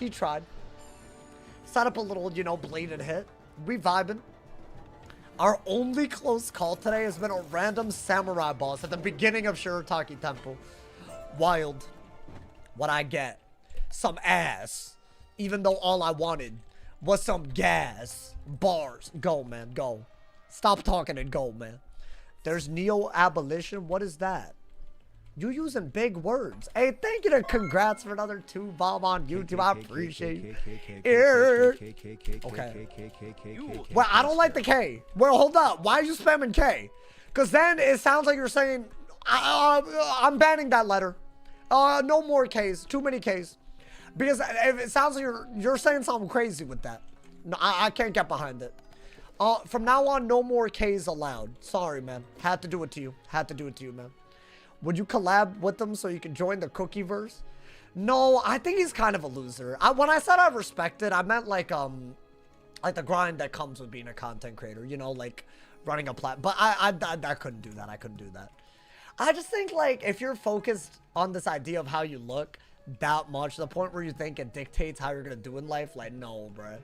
He tried. Set up a little, you know, bladed hit. We vibing. Our only close call today has been a random samurai boss at the beginning of Shirataki Temple. Wild. What I get. Some ass. Even though all I wanted was some gas. Bars. Go, man. Go. Stop talking and go, man. There's neo-abolition. What is that? You using big words. Hey, thank you to congrats for another 2 bomb on YouTube. I appreciate you. Okay. Well, I don't like the K. Well, hold up. Why are you spamming K? Because then it sounds like you're saying, I'm banning that letter. No more Ks. Too many Ks. Because it sounds like you're saying something crazy with that. No, I can't get behind it. From now on, no more Ks allowed. Sorry, man. Had to do it to you. Had to do it to you, man. Would you collab with them so you can join the cookie verse? No, I think he's kind of a loser. When I said I respect it, I meant like the grind that comes with being a content creator. You know, like running a but I couldn't do that. I couldn't do that. I just think like if you're focused on this idea of how you look that much, the point where you think it dictates how you're gonna do in life, like no, bruh.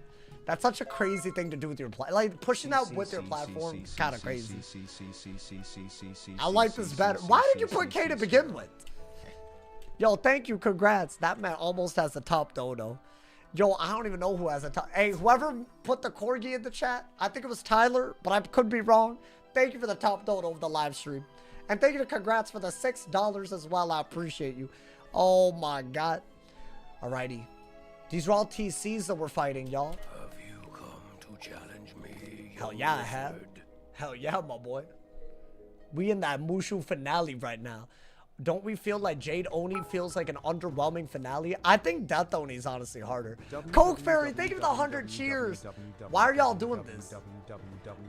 That's such a crazy thing to do with your like pushing out with your platform is kind of crazy. I like this better. Why did you put K to begin with? Yo, thank you, congrats. That man almost has the top dodo. Yo, I don't even know who has a top. Hey, whoever put the corgi in the chat, I think it was Tyler, but I could be wrong. Thank you for the top dodo of the live stream. And thank you to congrats for the $6 as well. I appreciate you. Oh my God. Alrighty. These are all TCs that we're fighting, y'all. Challenge me. Hell yeah, I have. Hell yeah, my boy. We in that MOOSHU finale right now. Don't we feel like Jade Oni feels like an underwhelming finale? I think Death Oni is honestly harder. Coke Fairy, thank you for the 100 cheers. Why are y'all doing this?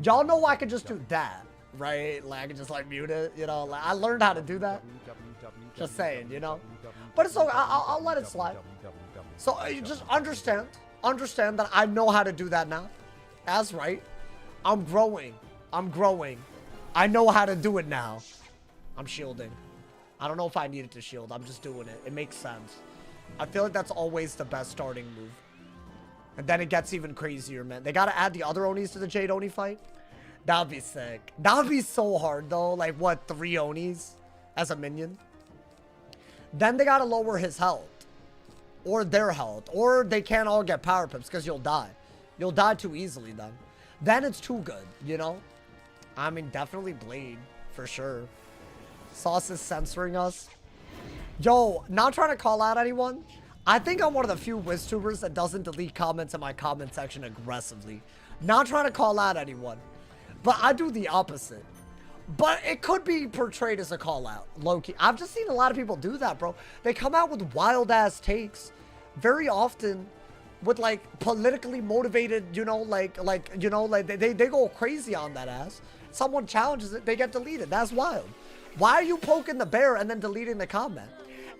Y'all know I could just do that, right? Like I could just like mute it, you know? Like I learned how to do that. Just saying, you know? But it's okay. I'll let it slide. So you just understand that I know how to do that now. That's right. I'm growing. I'm growing. I know how to do it now. I'm shielding. I don't know if I needed to shield. I'm just doing it. It makes sense. I feel like that's always the best starting move. And then it gets even crazier, man. They got to add the other Onis to the Jade Oni fight. That would be sick. That would be so hard, though. Like, what, 3 Onis as a minion? Then they got to lower his health. Or their health. Or they can't all get power pips because you'll die. You'll die too easily then. Then it's too good, you know? I mean, definitely Blade, for sure. Sauce is censoring us. Yo, not trying to call out anyone. I think I'm one of the few WizTubers that doesn't delete comments in my comment section aggressively. Not trying to call out anyone. But I do the opposite. But it could be portrayed as a call out, low-key. I've just seen a lot of people do that, bro. They come out with wild-ass takes very often. With like politically motivated, you know, like they go crazy on that ass. Someone challenges it, they get deleted. That's wild. Why are you poking the bear and then deleting the comment?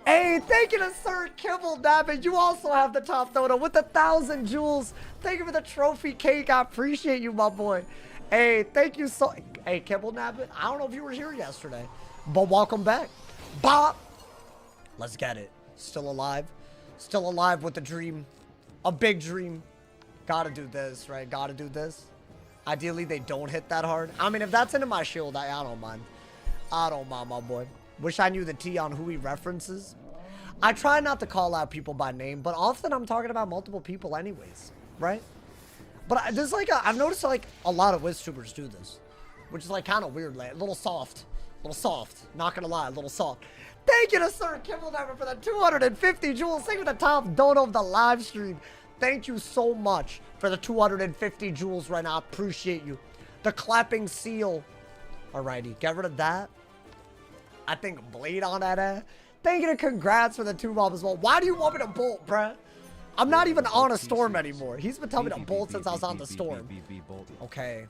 Hey, thank you to Sir Kibble Dabbit. You also have the top dodo with 1,000 jewels. Thank you for the trophy cake. I appreciate you, my boy. Hey, thank you so. Hey, Kibble Dabbit. I don't know if you were here yesterday, but welcome back. Bop. Let's get it. Still alive. Still alive with the dream. A big dream. Gotta do this, right? Gotta do this. Ideally, they don't hit that hard. I mean, if that's into my shield, I don't mind. I don't mind, my boy. Wish I knew the T on who he references. I try not to call out people by name, but often I'm talking about multiple people anyways, right? But there's like I've noticed like a lot of WizTubers do this, which is like kind of weird, like a little soft. Not gonna lie, a little soft. Thank you to Sir Kimball Never for the 250 jewels. Thank you to the top dono of the live stream. Thank you so much for the 250 jewels right now. I appreciate you. The clapping seal. Alrighty, get rid of that. I think Blade on that ass. Thank you to congrats for the 2 bob as well. Why do you want me to bolt, bruh? I'm not even on a storm anymore. He's been telling me to bolt since I was on the storm. Okay.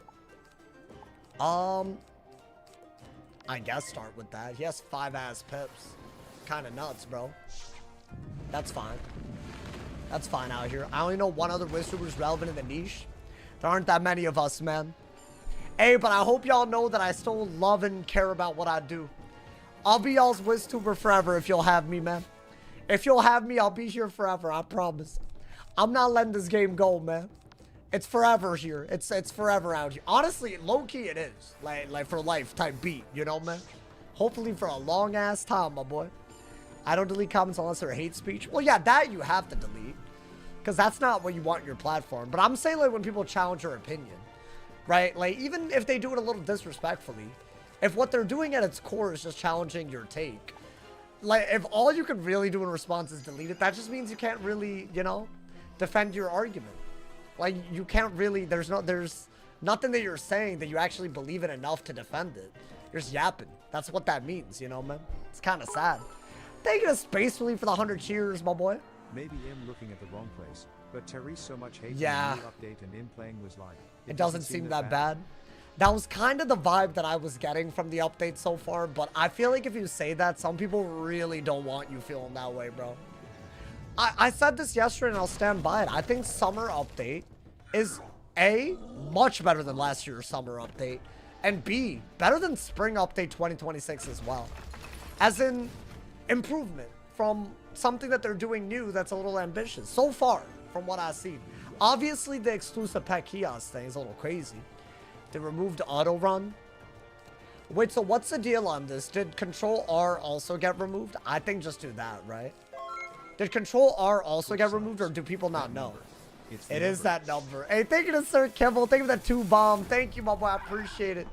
I guess start with that. He has 5 ass pips. Kind of nuts, bro. That's fine. That's fine out here. I only know one other WizTuber's relevant in the niche. There aren't that many of us, man. Hey, but I hope y'all know that I still love and care about what I do. I'll be y'all's WizTuber forever if you'll have me, man. If you'll have me, I'll be here forever. I promise. I'm not letting this game go, man. It's forever here. It's forever out here. Honestly, low-key it is. Like for life type beat, you know, man? Hopefully for a long-ass time, my boy. I don't delete comments unless they're hate speech. Well, yeah, that you have to delete. Because that's not what you want in your platform. But I'm saying, like, when people challenge your opinion, right? Like, even if they do it a little disrespectfully, if what they're doing at its core is just challenging your take, like, if all you can really do in response is delete it, that just means you can't really, you know, defend your argument. Like, you can't really, there's nothing that you're saying that you actually believe in enough to defend it. You're just yapping. That's what that means, you know, man? It's kind of sad. Thank you to Spacefully for the 100 cheers, my boy. Maybe I'm looking at the wrong place, but Terry so much hate Yeah. the new update and in playing was like. It doesn't seem that bad. That was kind of the vibe that I was getting from the update so far, but I feel like if you say that, some people really don't want you feeling that way, bro. I said this yesterday and I'll stand by it. I think summer update is A, much better than last year's summer update, and B, better than spring update 2026 as well. As in improvement from something that they're doing new that's a little ambitious so far from what I've seen. Obviously the exclusive pet kiosk thing is a little crazy. They removed auto run. Wait, so what's the deal on this? Did Control R also get removed? I think just do that, right? Did Control R also get removed, or do people not know? It is that number. Hey, thank you to Sir Kimball. Thank you for that 2 bomb. Thank you, my boy. I appreciate it.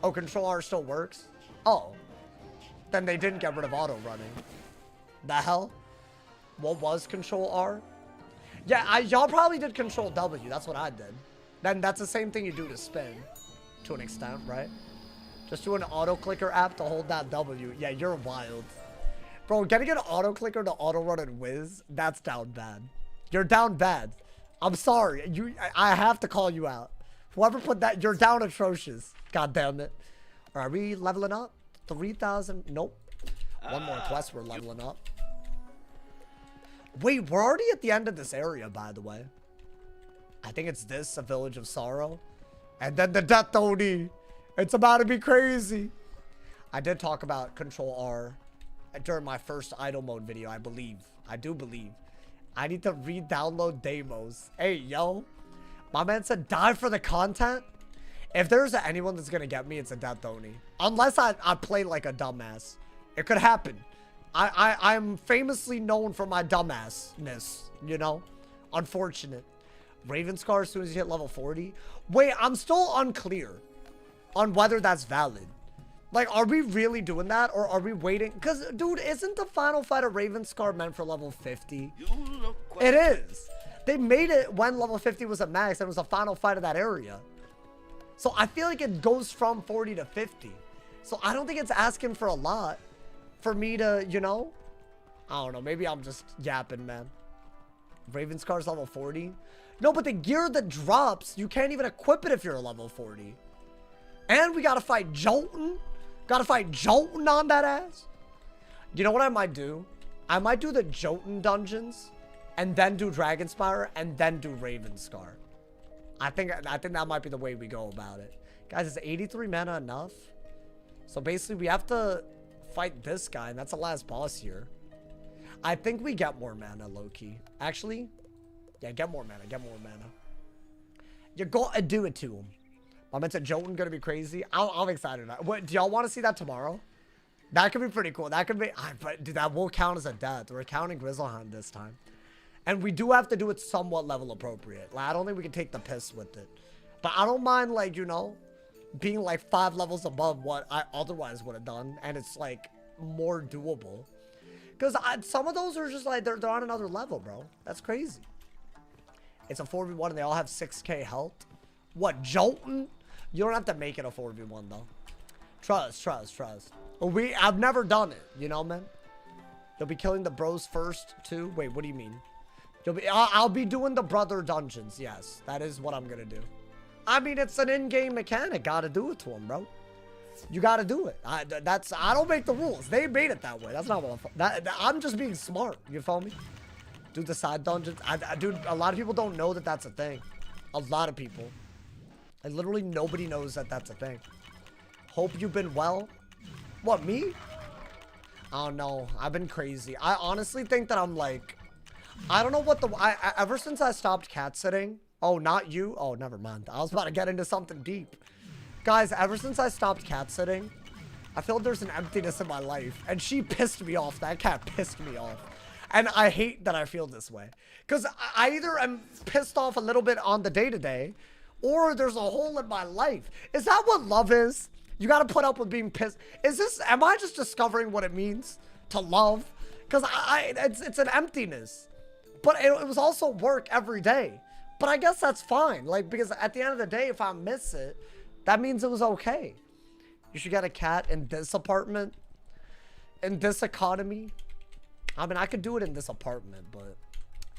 Oh, Control R still works? Oh. Then they didn't get rid of auto running. The hell? What was Control R? Yeah, y'all probably did Control W. That's what I did. Then that's the same thing you do to spin. To an extent, right? Just do an auto clicker app to hold that W. Yeah, you're wild. Bro, getting an auto clicker to auto run and whiz, that's down bad. You're down bad. I'm sorry. I have to call you out. Whoever put that, you're down atrocious. God damn it. Are we leveling up? 3,000? Nope. One more quest, we're leveling up. Wait, we're already at the end of this area, by the way. I think it's this, a Village of Sorrow. And then the Death ONI. It's about to be crazy. I did talk about Control R during my first idle mode video, I believe. I do believe. I need to re-download demos. Hey, yo. My man said, die for the content. If there's anyone that's going to get me, it's a Death ONI. Unless I play like a dumbass. It could happen. I'm famously known for my dumbassness, you know? Unfortunate. Raven Scar as soon as you hit level 40. Wait, I'm still unclear on whether that's valid. Like, are we really doing that, or are we waiting? Because, dude, isn't the final fight of Raven Scar meant for level 50? It is. They made it when level 50 was at max, and it was the final fight of that area. So I feel like it goes from 40 to 50. So I don't think it's asking for a lot for me to, you know? I don't know. Maybe I'm just yapping, man. Raven Scar's level 40? No, but the gear that drops, you can't even equip it if you're a level 40. And we gotta fight Jolton. Gotta fight Jolton on that ass. You know what I might do? I might do the Jolton dungeons, and then do Dragonspire, and then do Raven Scar. I think that might be the way we go about it. Guys, is 83 mana enough? So basically, we have to fight this guy, and that's the last boss here. I think we get more mana, low-key. Actually, yeah, get more mana, get more mana. You gotta do it to him. I meant to Jolton gonna be crazy. I'm excited. What, do y'all want to see that tomorrow? That could be pretty cool. That could be, but dude, that will count as a death. We're counting Grizzlehound this time. And we do have to do it somewhat level appropriate. Like, I don't think we can take the piss with it. But I don't mind, like, you know, being like 5 levels above what I otherwise would have done. And it's like more doable. Because some of those are just like, they're on another level, bro. That's crazy. It's a 4v1 and they all have 6k health. What, Jolton? You don't have to make it a 4v1 though. Trust. I've never done it, you know, man. You'll be killing the bros first too. Wait, what do you mean? I'll be doing the brother dungeons. Yes, that is what I'm gonna do. I mean, it's an in-game mechanic. Gotta do it to him, bro. You gotta do it. I don't make the rules. They made it that way. That's not what I'm just being smart. You feel me? Do the side dungeons. Dude, a lot of people don't know that that's a thing. A lot of people. And literally nobody knows that that's a thing. Hope you've been well. What, me? I don't know. I've been crazy. I honestly think that I'm like, I don't know what ever since I stopped cat sitting. Oh, not you? Oh, never mind. I was about to get into something deep. Guys, ever since I stopped cat sitting, I feel there's an emptiness in my life. And she pissed me off. That cat pissed me off. And I hate that I feel this way. Because I either am pissed off a little bit on the day-to-day, or there's a hole in my life. Is that what love is? You gotta put up with being pissed. Am I just discovering what it means to love, because it's an emptiness. But it was also work every day. But I guess that's fine, like, because at the end of the day, if I miss it, that means it was okay. You should get a cat in this apartment, in this economy. I mean, I could do it in this apartment, but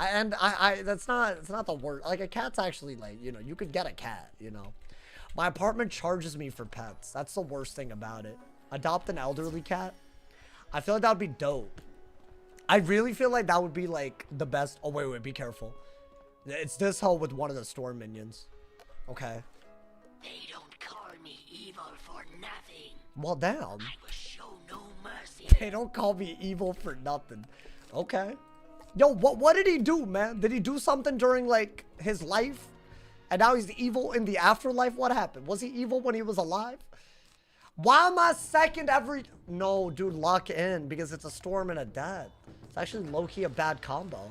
it's not the worst. Like, a cat's actually, like, you know, you could get a cat, you know. My apartment charges me for pets. That's the worst thing about it. Adopt an elderly cat. I feel like that would be dope. I really feel like that would be, like, the best. Oh, wait, be careful. It's this hoe with one of the storm minions. Okay. They don't call me evil for nothing. Well, damn. I will show no mercy. They don't call me evil for nothing. Okay. Yo, what did he do, man? Did he do something during, like, his life? And now he's evil in the afterlife? What happened? Was he evil when he was alive? Why am I second every... No, dude, lock in, because it's a storm and a dead. It's actually low-key a bad combo.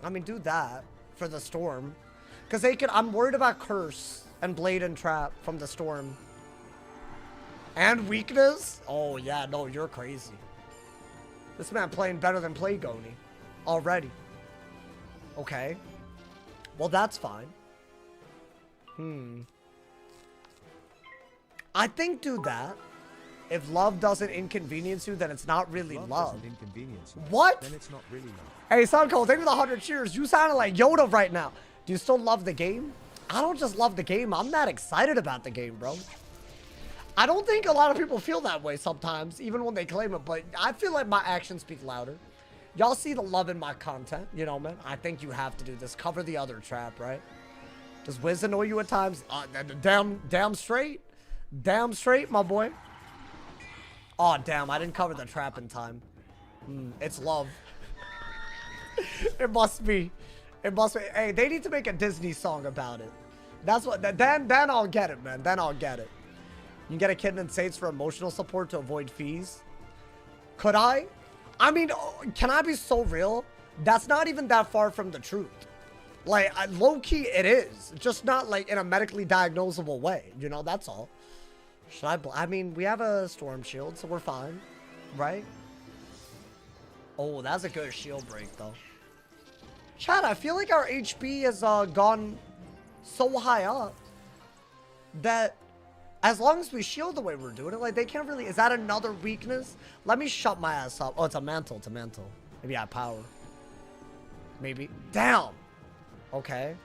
I mean, do that for the storm. Because they could... I'm worried about Curse and Blade and Trap from the storm. And weakness? Oh, yeah, no, you're crazy. This man playing better than Plague-Oni already. Okay. Well, that's fine. I think do that. If love doesn't inconvenience you, then it's not really love. Doesn't inconvenience you, what? Then it's not really love. Hey, Sunco, thank you for the 100 cheers. You sounded like Yoda right now. Do you still love the game? I don't just love the game. I'm not excited about the game, bro. I don't think a lot of people feel that way sometimes, even when they claim it, but I feel like my actions speak louder. Y'all see the love in my content, you know, man? I think you have to do this. Cover the other trap, right? Does Wiz annoy you at times? Damn straight. Damn straight, my boy. Oh, damn, I didn't cover the trap in time. It's love. It must be. It must be. Hey, they need to make a Disney song about it. That's what, then I'll get it, man. Then I'll get it. You can get a kitten in Saints for emotional support to avoid fees. Could I? I mean, can I be so real? That's not even that far from the truth. Like, low-key, it is. Just not, like, in a medically diagnosable way. You know, that's all. Should I mean, we have a storm shield, so we're fine. Right? Oh, that's a good shield break, though. Chat, I feel like our HP has gone so high up that as long as we shield the way we're doing it, like, they can't really... Is that another weakness? Let me shut my ass up. Oh, it's a mantle. It's a mantle. Maybe I have power. Maybe. Damn. Okay.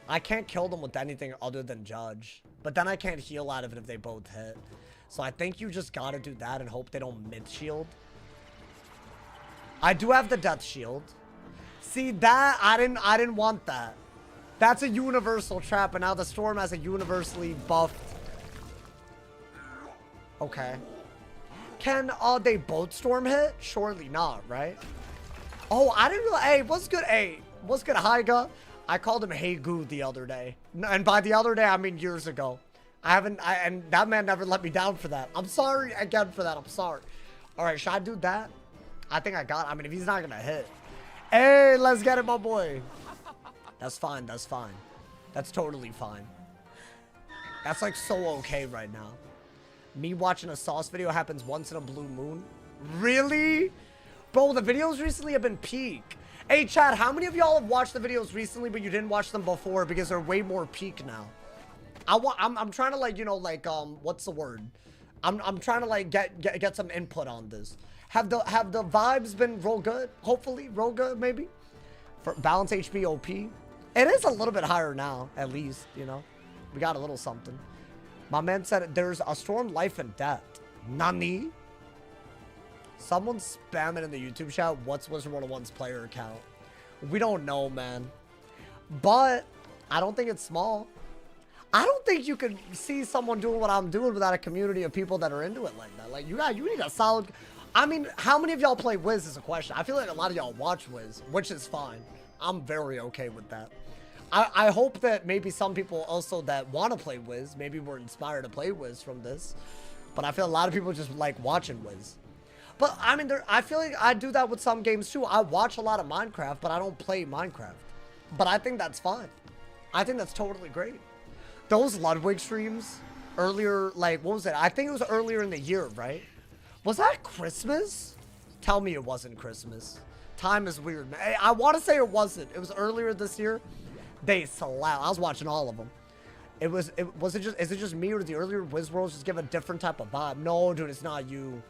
I can't kill them with anything other than Judge. But then I can't heal out of it if they both hit. So I think you just gotta do that and hope they don't mid-shield. I do have the death shield. See, that... I didn't want that. That's a universal trap, and now the storm has a universally buffed. Okay. Can they both storm hit? Surely not, right? Oh, I didn't realize. Hey, what's good? Hey, what's good, Hyga? I called him Hey Goo the other day. And by the other day, I mean years ago. And that man never let me down for that. I'm sorry again for that. I'm sorry. All right, should I do that? I think I got it. I mean, if he's not going to hit. Hey, let's get it, my boy. That's fine. That's fine. That's totally fine. That's like so okay right now. Me watching a sauce video happens once in a blue moon. Really? Bro, the videos recently have been peak. Hey, Chad, how many of y'all have watched the videos recently, but you didn't watch them before because they're way more peak now? I'm trying to, like, you know, like, what's the word? I'm trying to, like, get some input on this. Have the vibes been real good? Hopefully, real good, maybe? For balance HP OP. It is a little bit higher now, at least, you know. We got a little something. My man said there's a storm life and death. Nani? Someone's spamming in the YouTube chat, what's Wizard101's player account? We don't know, man. But I don't think it's small. I don't think you could see someone doing what I'm doing without a community of people that are into it like that. Like, you need a solid... I mean, how many of y'all play Wiz is a question. I feel like a lot of y'all watch Wiz, which is fine. I'm very okay with that. I hope that maybe some people also that want to play Wiz, maybe were inspired to play Wiz from this. But I feel a lot of people just like watching Wiz. But, I mean, I feel like I do that with some games, too. I watch a lot of Minecraft, but I don't play Minecraft. But I think that's fine. I think that's totally great. Those Ludwig streams, earlier, like, what was it? I think it was earlier in the year, right? Was that Christmas? Tell me it wasn't Christmas. Time is weird, man. I want to say it wasn't. It was earlier this year. They slapped. I was watching all of them. Is it just me, or the earlier Wiz Worlds just give a different type of vibe? No, dude, it's not you.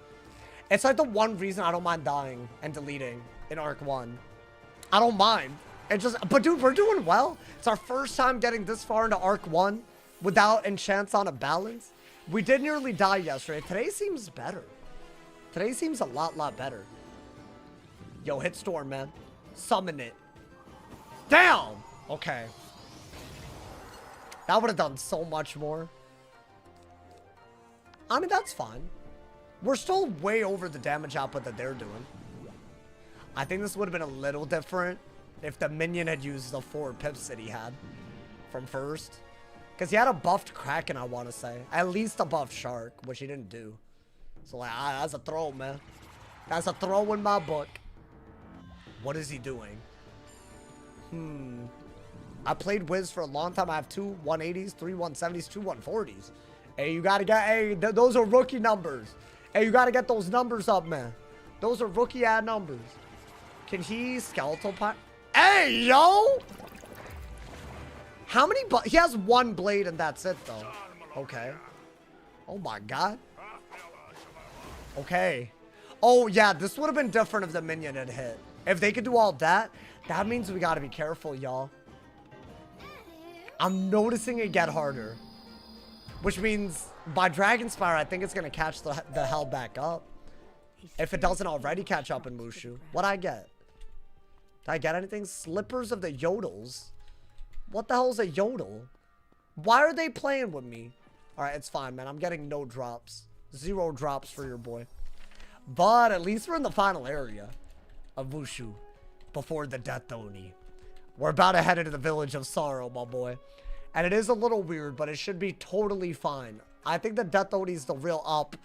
It's like the one reason I don't mind dying and deleting in Arc 1. I don't mind. It just, but dude, we're doing well. It's our first time getting this far into Arc 1 without enchants on a balance. We did nearly die yesterday. Today seems better. Today seems a lot better. Yo, hit Storm, man. Summon it. Damn! Okay. That would have done so much more. I mean, that's fine. We're still way over the damage output that they're doing. I think this would have been a little different if the minion had used the 4 pips that he had from first. Because he had a buffed Kraken, I want to say. At least a buffed Shark, which he didn't do. So, like, that's a throw, man. That's a throw in my book. What is he doing? I played Wiz for a long time. I have 2 180s, 3 170s, 2 140s. Hey, you gotta get, hey, those are rookie numbers. Hey, you gotta get those numbers up, man. Those are rookie ad numbers. Can he skeletal pot? Hey, yo! How many, he has 1 blade and that's it, though. Okay. Oh my god. Okay. Oh, yeah, this would have been different if the minion had hit. If they could do all that, that means we gotta be careful, y'all. I'm noticing it get harder. Which means by Dragonspire, I think it's gonna catch the hell back up. If it doesn't already catch up in MOOSHU. What'd I get? Did I get anything? Slippers of the Yodels. What the hell is a Yodel? Why are they playing with me? Alright, it's fine, man. I'm getting no drops. 0 drops for your boy. But at least we're in the final area of MOOSHU before the Death Oni. We're about to head into the Village of Sorrow, my boy. And it is a little weird, but it should be totally fine. I think the Death Oni is the real up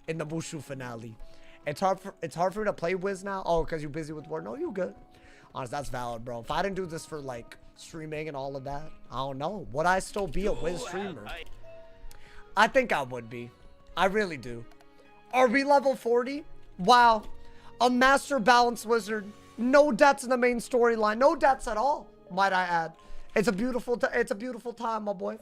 in the MOOSHU finale. It's hard for me to play Wiz now. Oh, because you're busy with work. No, you good. Honestly, that's valid, bro. If I didn't do this for, like, streaming and all of that, I don't know. Would I still be a Wiz streamer? I think I would be. I really do. Are we level 40? Wow. A master balance wizard. No deaths in the main storyline. No deaths at all, might I add. It's a beautiful time, my boy.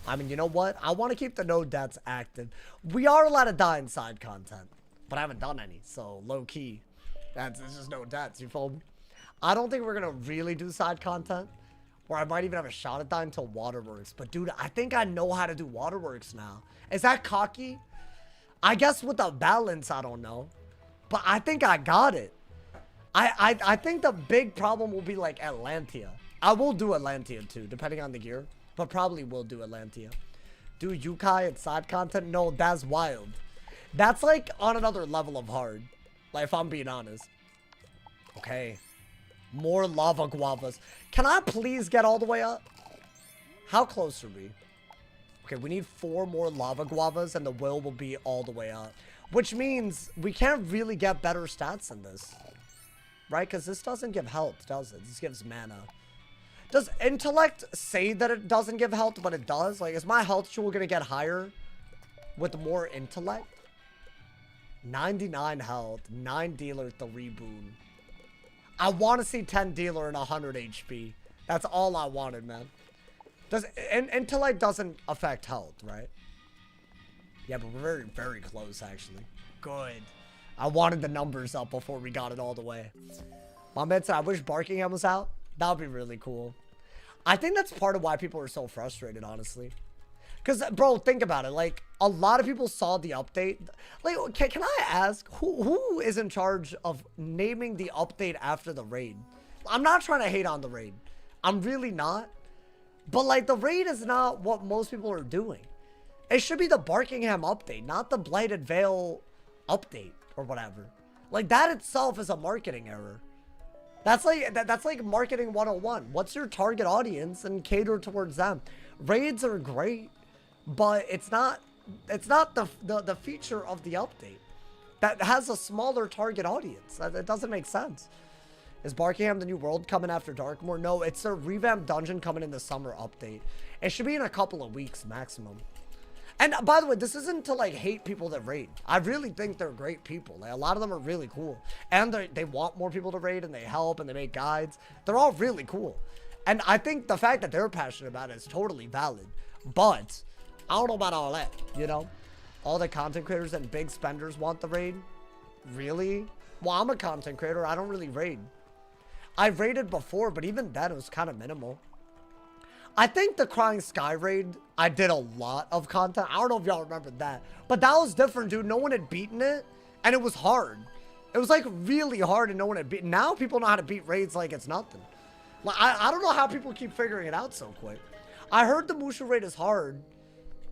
I mean, you know what? I want to keep the no deaths active. We are allowed to die in side content, but I haven't done any, so low key. It's just no deaths, you feel me? I don't think we're gonna really do side content, or I might even have a shot at that until Waterworks. But dude, I think I know how to do Waterworks now. Is that cocky? I guess with the balance, I don't know. But I think I got it. I think the big problem will be like Atlantia. I will do Atlantia too, depending on the gear. But probably will do Atlantia. Do Yukai and side content? No, that's wild. That's like on another level of hard. Like, if I'm being honest. Okay. More lava guavas. Can I please get all the way up? How close are we? Okay, we need 4 more lava guavas and the will be all the way up. Which means we can't really get better stats than this. Right? Because this doesn't give health, does it? This gives mana. Does intellect say that it doesn't give health, but it does? Like, is my health jewel going to get higher with more intellect? 99 health, 9 dealer, 3 boon. I want to see 10 dealer and 100 HP. That's all I wanted, man. Intellect doesn't affect health, right? Yeah, but we're very, very close, actually. Good. I wanted the numbers up before we got it all the way. My man said, I wish Barkingham was out. That would be really cool. I think that's part of why people are so frustrated, honestly. Because, bro, think about it. Like, a lot of people saw the update. Like, can I ask, who is in charge of naming the update after the raid? I'm not trying to hate on the raid. I'm really not. But, like, the raid is not what most people are doing. It should be the Barkingham update, not the Blighted Vale update or whatever. Like, that itself is a marketing error. That's like marketing 101. What's your target audience and cater towards them? Raids are great, but it's not the feature of the update that has a smaller target audience. That doesn't make sense. Is Barkingham the new world coming after Darkmoor? No, it's a revamped dungeon coming in the summer update. It should be in a couple of weeks maximum. And by the way, this isn't to like hate people that raid. I really think they're great people. Like, a lot of them are really cool. And they want more people to raid, and they help, and they make guides. They're all really cool. And I think the fact that they're passionate about it is totally valid. But I don't know about all that, you know? All the content creators and big spenders want the raid? Really? Well, I'm a content creator. I don't really raid. I've raided before, but even then it was kind of minimal. I think the Crying Sky raid, I did a lot of content. I don't know if y'all remember that. But that was different, dude. No one had beaten it, and it was hard. It was, like, really hard, and no one had beaten. Now people know how to beat raids like it's nothing. Like, I don't know how people keep figuring it out so quick. I heard the MOOSHU raid is hard,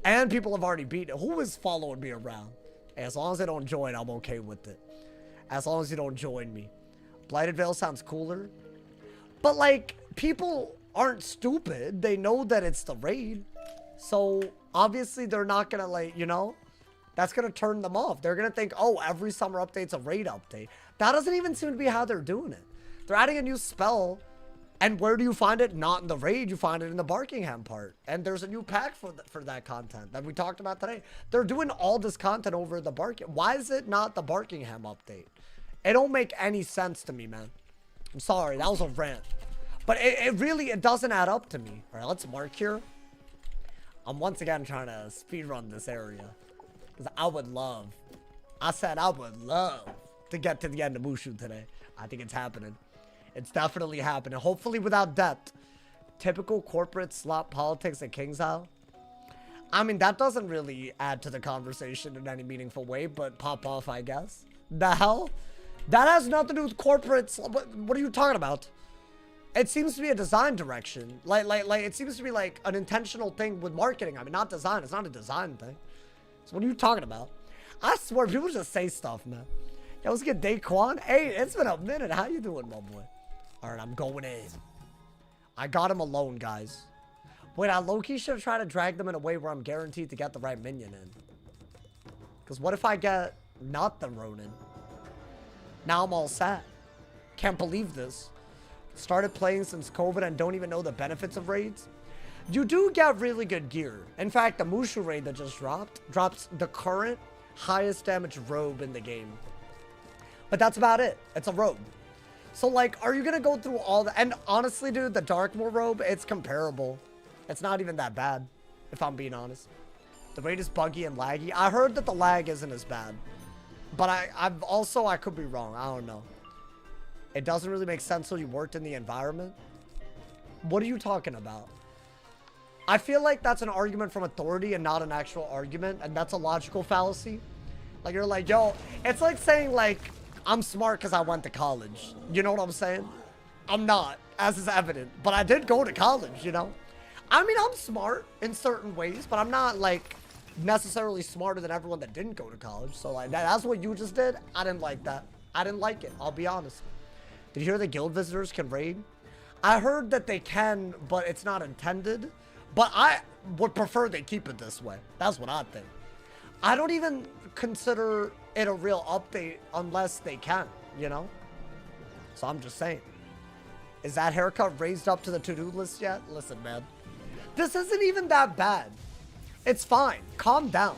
and people have already beaten it. Who is following me around? Hey, as long as they don't join, I'm okay with it. As long as you don't join me. Blighted Veil sounds cooler. But, like, people aren't stupid. They know that it's the raid. So, obviously, they're not gonna, like, you know? That's gonna turn them off. They're gonna think, oh, every summer update's a raid update. That doesn't even seem to be how they're doing it. They're adding a new spell. And where do you find it? Not in the raid. You find it in the Barkingham part. And there's a new pack for that content that we talked about today. They're doing all this content over the Barkingham. Why is it not the Barkingham update? It don't make any sense to me, man. I'm sorry. That was a rant. But it doesn't add up to me. All right, let's mark here. I'm once again trying to speedrun this area. Because I would love to get to the end of MOOSHU today. I think it's happening. It's definitely happening. Hopefully without debt. Typical corporate slot politics at King's Isle. I mean, that doesn't really add to the conversation in any meaningful way, but pop off, I guess. The hell? That has nothing to do with corporates. What are you talking about? It seems to be a design direction. Like, it seems to be like an intentional thing with marketing. I mean, not design. It's not a design thing. So what are you talking about? I swear, people just say stuff, man. Yo, let's get Daquan. Hey, it's been a minute. How you doing, my boy? All right, I'm going in. I got him alone, guys. Wait, I low-key should try to drag them in a way where I'm guaranteed to get the right minion in. Because what if I get not the Ronin? Now I'm all sad. Can't believe this. Started playing since COVID and don't even know the benefits of raids. You do get really good gear. In fact, the MOOSHU raid that just drops the current highest damage robe in the game. But that's about it. It's a robe. So, like, are you going to go through all the... And honestly, dude, the Darkmoor robe, it's comparable. It's not even that bad, if I'm being honest. The raid is buggy and laggy. I heard that the lag isn't as bad. But I could be wrong. I don't know. It doesn't really make sense till you worked in the environment. What are you talking about? I feel like that's an argument from authority and not an actual argument. And that's a logical fallacy. Like, you're like, yo, it's like saying, like, I'm smart because I went to college. You know what I'm saying? I'm not, as is evident. But I did go to college, you know? I mean, I'm smart in certain ways, but I'm not, like, necessarily smarter than everyone that didn't go to college. So, like, that's what you just did. I didn't like that. I didn't like it. I'll be honest. Did you hear the guild visitors can raid? I heard that they can, but it's not intended. But I would prefer they keep it this way. That's what I think. I don't even consider it a real update unless they can, you know? So I'm just saying. Is that haircut raised up to the to-do list yet? Listen, man. This isn't even that bad. It's fine. Calm down.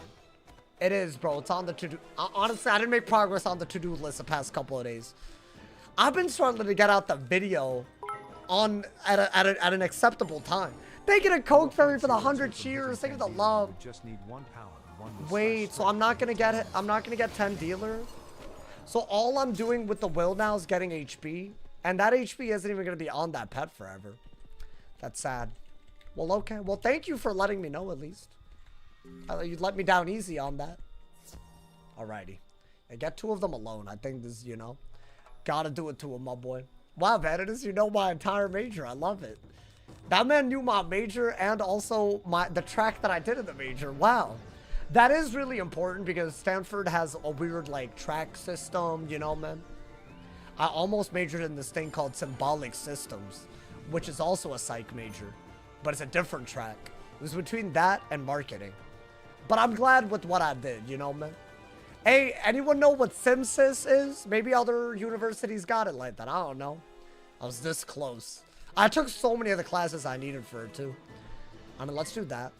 It is, bro. It's on the to-do. Honestly, I didn't make progress on the to-do list the past couple of days. I've been struggling to get out the video on at an acceptable time. They get a Coke Fairy for the 100 cheers. Think of the love. Just need 1 power and 1 Wait, so I'm not gonna get it. I'm not gonna get 10 dealer. So all I'm doing with the will now is getting HP, and that HP isn't even gonna be on that pet forever. That's sad. Well, okay. Well, thank you for letting me know at least. You let me down easy on that. Alrighty. I get 2 of them alone. I think this, you know, gotta do it to him, my boy. Wow, Vanidus, you know my entire major. I love it. That man knew my major and also the track that I did in the major. Wow. That is really important because Stanford has a weird, like, track system, you know, man. I almost majored in this thing called Symbolic Systems, which is also a psych major, but it's a different track. It was between that and marketing. But I'm glad with what I did, you know, man. Hey, anyone know what SimSys is? Maybe other universities got it like that. I don't know. I was this close. I took so many of the classes I needed for it, too. I mean, let's do that.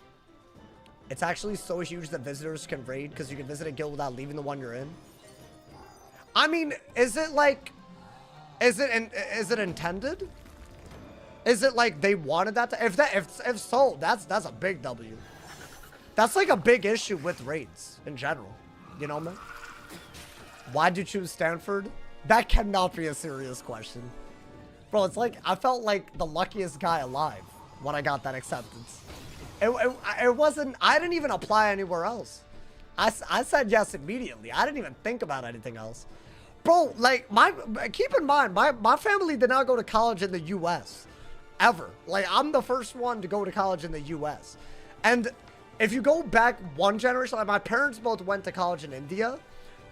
It's actually so huge that visitors can raid because you can visit a guild without leaving the one you're in. I mean, is it like, is it intended? Is it like they wanted that to, if so, that's a big W. That's like a big issue with raids in general. You know, man? Why'd you choose Stanford? That cannot be a serious question. Bro, it's like, I felt like the luckiest guy alive when I got that acceptance. It wasn't, I didn't even apply anywhere else. I said yes immediately. I didn't even think about anything else. Bro, like, keep in mind, my family did not go to college in the US. Ever. Like, I'm the first one to go to college in the US. And if you go back one generation, like, my parents both went to college in India.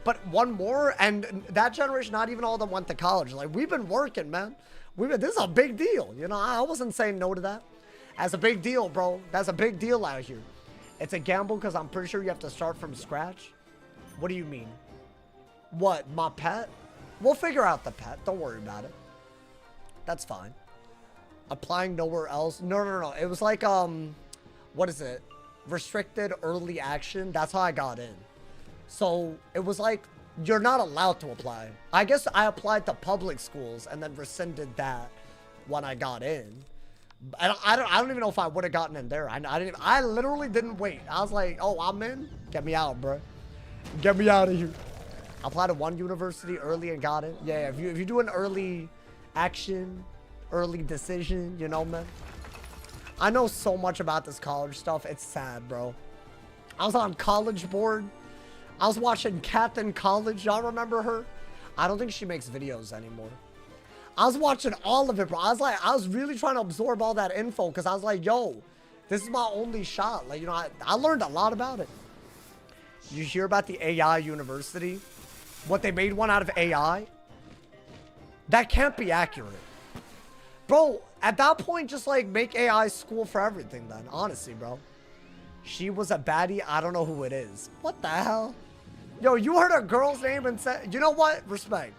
But one more, and that generation, not even all of them went to college. Like, we've been working, man. This is a big deal. You know, I wasn't saying no to that. That's a big deal, bro. That's a big deal out here. It's a gamble because I'm pretty sure you have to start from scratch. What do you mean? What, my pet? We'll figure out the pet. Don't worry about it. That's fine. Applying nowhere else? No. It was like, what is it? Restricted early action. That's how I got in. So it was like, you're not allowed to apply. I guess I applied to public schools and then rescinded that when I got in. I don't even know if I would have gotten in there. I literally didn't wait. I was like, oh, I'm in? Get me out, bro. Get me out of here. I applied to one university early and got in. Yeah, if you do an early action, early decision, you know, man. I know so much about this college stuff. It's sad, bro. I was on college board. I was watching Kath in college. Y'all remember her? I don't think she makes videos anymore. I was watching all of it, bro. I was really trying to absorb all that info because I was like, yo, this is my only shot. Like, you know, I learned a lot about it. You hear about the AI university? What, they made one out of AI? That can't be accurate. Bro, at that point, just like make AI school for everything then. Honestly, bro. She was a baddie. I don't know who it is. What the hell? Yo, you heard a girl's name and said, you know what? Respect.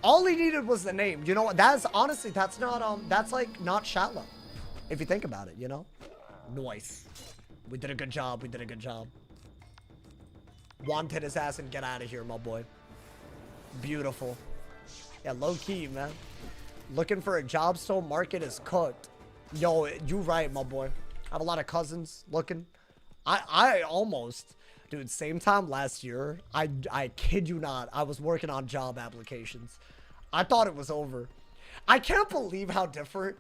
All he needed was the name. You know what? That's honestly, that's not, that's like not shallow. If you think about it, you know? Nice. We did a good job. We did a good job. Wanted his ass and get out of here, my boy. Beautiful. Yeah, low key, man. Looking for a job still. Market is cooked. Yo, you right, my boy. I have a lot of cousins looking. I almost, dude, same time last year, I kid you not, I was working on job applications. I thought it was over. I can't believe how different.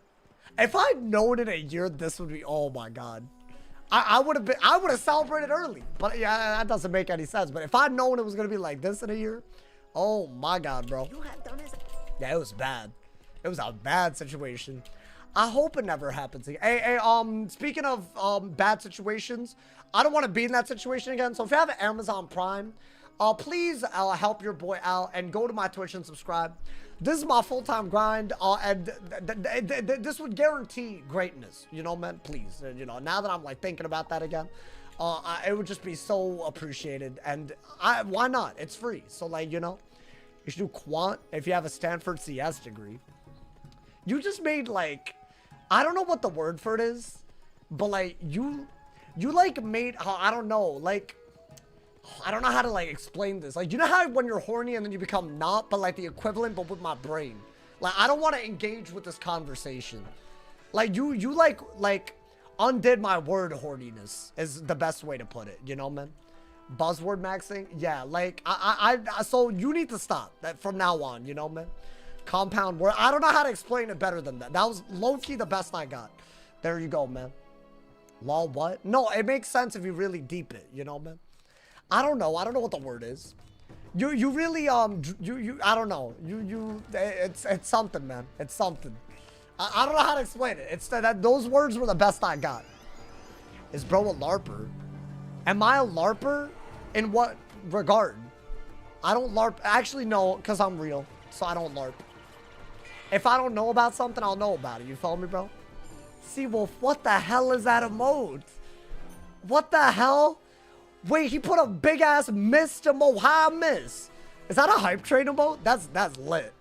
If I'd known in a year this would be, oh my God. I would have celebrated early. But yeah, that doesn't make any sense. But if I'd known it was gonna be like this in a year, oh my God, bro. Yeah, it was bad. It was a bad situation. I hope it never happens again. Hey, speaking of bad situations, I don't want to be in that situation again. So if you have Amazon Prime, please help your boy out and go to my Twitch and subscribe. This is my full-time grind, and this would guarantee greatness. You know, man, please. You know, now that I'm like thinking about that again, it would just be so appreciated. And why not? It's free. So like, you know, you should do quant if you have a Stanford CS degree. You just made like, I don't know what the word for it is, but like you like made, I don't know, like, I don't know how to like explain this. Like, you know how when you're horny and then you become not, but like the equivalent, but with my brain. Like, I don't want to engage with this conversation. Like you like undid my word horniness is the best way to put it. You know, man? Buzzword maxing. Yeah, like so you need to stop that from now on, you know, man? Compound word. I don't know how to explain it better than that. That was low-key the best I got. There you go, man. Lol, what? No, it makes sense if you really deep it, you know, man? I don't know. I don't know what the word is. You really, I don't know. It's something, man. It's something. I don't know how to explain it. It's that those words were the best I got. Is bro a LARPer? Am I a LARPer? In what regard? I don't LARP. Actually, no, because I'm real. So I don't LARP. If I don't know about something, I'll know about it. You follow me, bro? Seawolf, what the hell is that emote? What the hell? Wait, he put a big ass miss emote. How I miss? Is that a hype train emote? That's lit.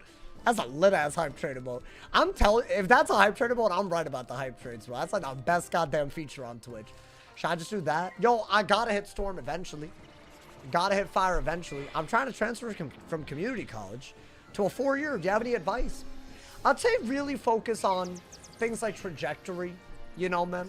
That's a lit ass hype train emote. I'm telling, if that's a hype train emote, I'm right about the hype trains, bro. That's like the best goddamn feature on Twitch. Should I just do that? Yo, I gotta hit Storm eventually. Gotta hit Fire eventually. I'm trying to transfer from community college to a 4-year. Do you have any advice? I'd say really focus on things like trajectory, you know, man.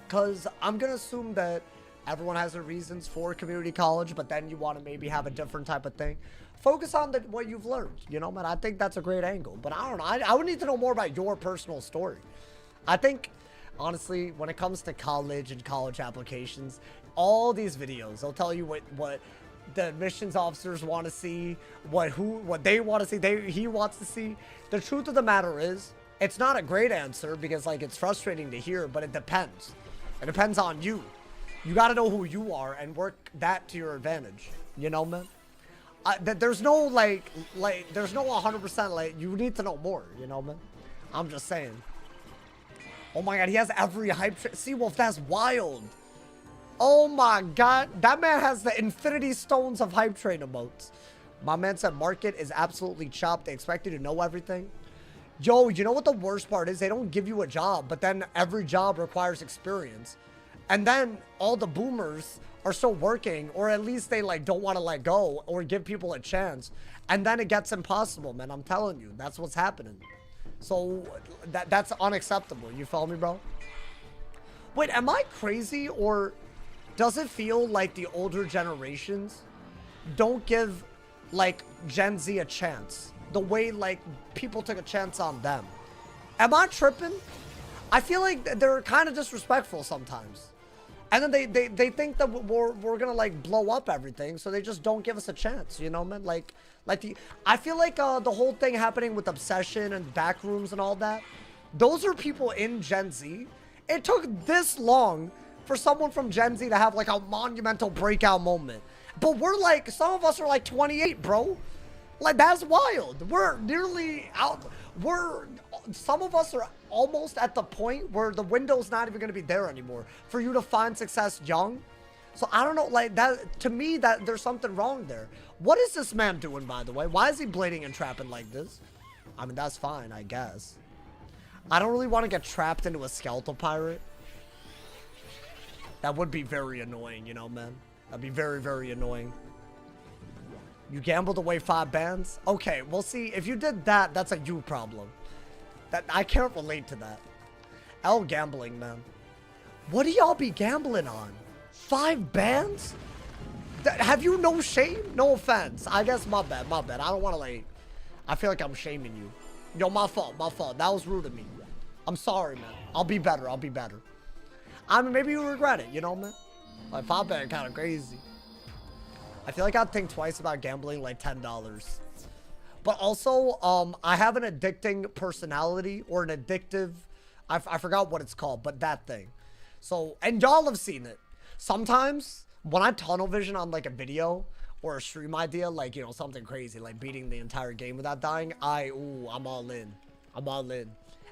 Because I'm going to assume that everyone has their reasons for community college, but then you want to maybe have a different type of thing. Focus on what you've learned, you know, man. I think that's a great angle. But I don't know. I would need to know more about your personal story. I think, honestly, when it comes to college and college applications, all these videos, they'll tell you what the admissions officers want to see, what they want to see, he wants to see. The truth of the matter is, it's not a great answer because, like, it's frustrating to hear, but it depends. It depends on you. You got to know who you are and work that to your advantage. You know, man? There's no, there's no 100%, like, you need to know more, you know, man? I'm just saying. Oh my god, he has every hype train. Seawolf, that's wild. Oh my god, that man has the infinity stones of hype train emotes. My man said market is absolutely chopped. They expect you to know everything. Yo, you know what the worst part is? They don't give you a job, but then every job requires experience. And then all the boomers are still working, or at least they like don't want to let go or give people a chance. And then it gets impossible, man. I'm telling you, that's what's happening. So that's unacceptable. You feel me, bro? Wait, am I crazy, or does it feel like the older generations don't give, like, Gen Z a chance? The way, like, people took a chance on them. Am I tripping? I feel like they're kind of disrespectful sometimes. And then they think that we're gonna, like, blow up everything, so they just don't give us a chance, you know, man? I feel like the whole thing happening with Obsession and Backrooms and all that, those are people in Gen Z. It took this long for someone from Gen Z to have, like, a monumental breakout moment. But we're, like, some of us are, like, 28, bro. Like, that's wild. We're nearly out. Some of us are almost at the point where the window's not even going to be there anymore for you to find success young. So, I don't know, like, that, to me, that there's something wrong there. What is this man doing, by the way? Why is he blading and trapping like this? I mean, that's fine, I guess. I don't really want to get trapped into a skeletal pirate. That would be very annoying, you know, man. That'd be very, very annoying. You gambled away 5 bands? Okay, well, see, if you did that, that's a you problem. I can't relate to that. L gambling, man. What do y'all be gambling on? 5 bands? Have you no shame? No offense. I guess my bad. I don't want to, like, I feel like I'm shaming you. Yo, my fault. That was rude of me. I'm sorry, man. I'll be better. I mean, maybe you regret it, you know, man? Like, 5 band kind of crazy. I feel like I'd think twice about gambling like $10. But also, I have an addicting personality, or an addictive, I forgot what it's called, but that thing. So, and y'all have seen it. Sometimes, when I tunnel vision on, like, a video or a stream idea, like, you know, something crazy, like beating the entire game without dying, I'm all in.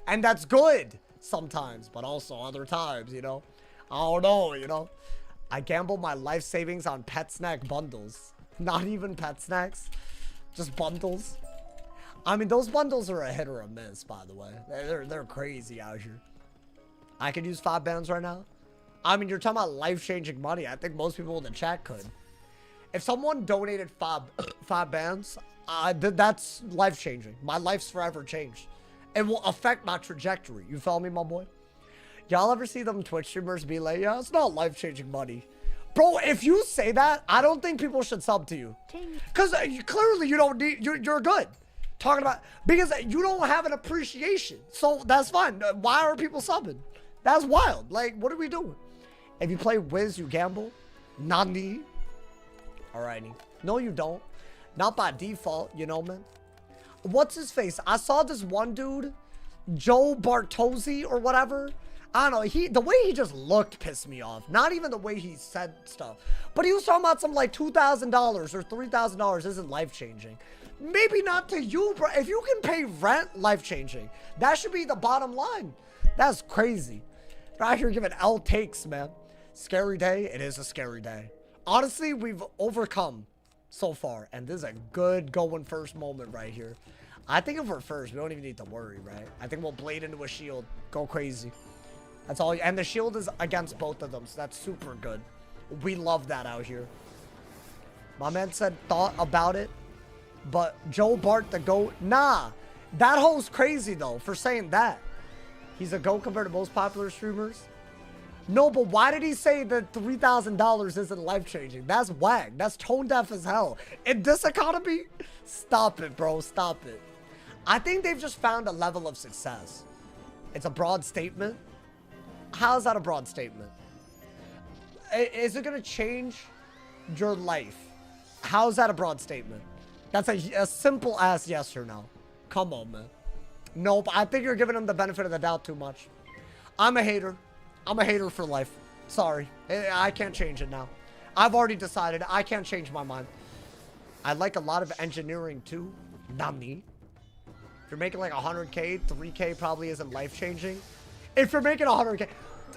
And that's good sometimes, but also other times, you know? I don't know, you know? I gamble my life savings on pet snack bundles. Not even pet snacks, just bundles. I mean, those bundles are a hit or a miss, by the way. They're crazy out here. I could use 5 bands right now. I mean, you're talking about life-changing money. I think most people in the chat could. If someone donated 5 bands, that's life-changing. My life's forever changed. It will affect my trajectory. You feel me, my boy? Y'all ever see them Twitch streamers be like, yeah, it's not life-changing money? Bro, if you say that, I don't think people should sub to you. Because clearly you don't need, you're good. Talking about, because you don't have an appreciation. So that's fine. Why are people subbing? That's wild. Like, what are we doing? If you play Wiz, you gamble? Nani? Alrighty. No, you don't. Not by default, you know, man. What's his face? I saw this one dude, Joe Bartozzi or whatever. I don't know. The way he just looked pissed me off. Not even the way he said stuff. But he was talking about some like $2,000 or $3,000 isn't life-changing. Maybe not to you, bro. If you can pay rent, life-changing. That should be the bottom line. That's crazy. They're out here giving L takes, man. Scary day. It is a scary day. Honestly, we've overcome so far. And this is a good going first moment right here. I think if we're first, we don't even need to worry, right? I think we'll blade into a shield. Go crazy. That's all. And the shield is against both of them, so that's super good. We love that out here. My man said thought about it, but Joe Bart the GOAT. Nah, that hole's crazy though for saying that. He's a GOAT compared to most popular streamers. No, but why did he say that $3,000 isn't life-changing? That's whack. That's tone deaf as hell. In this economy, stop it, bro. Stop it. I think they've just found a level of success. It's a broad statement. How is that a broad statement? Is it going to change your life? How is that a broad statement? That's a simple ass yes or no. Come on, man. Nope, I think you're giving him the benefit of the doubt too much. I'm a hater. I'm a hater for life. Sorry. I can't change it now. I've already decided. I can't change my mind. I like a lot of engineering too. Not me. If you're making like 100K, 3K probably isn't life-changing. If you're making 100K...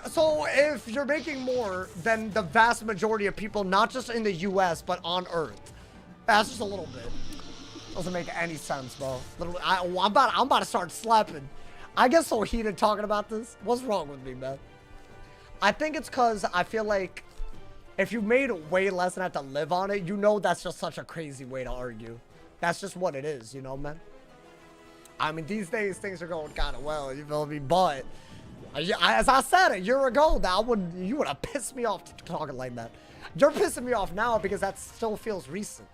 So if you're making more than the vast majority of people, not just in the US, but on Earth. That's just a little bit. Doesn't make any sense, bro. I'm about to start slapping. I get so heated talking about this. What's wrong with me, man? I think it's because I feel like if you made way less and have to live on it, you know that's just such a crazy way to argue. That's just what it is, you know, man? I mean, these days, things are going kind of well, you feel me? But, as I said a year ago, you would have pissed me off talking like that. You're pissing me off now because that still feels recent.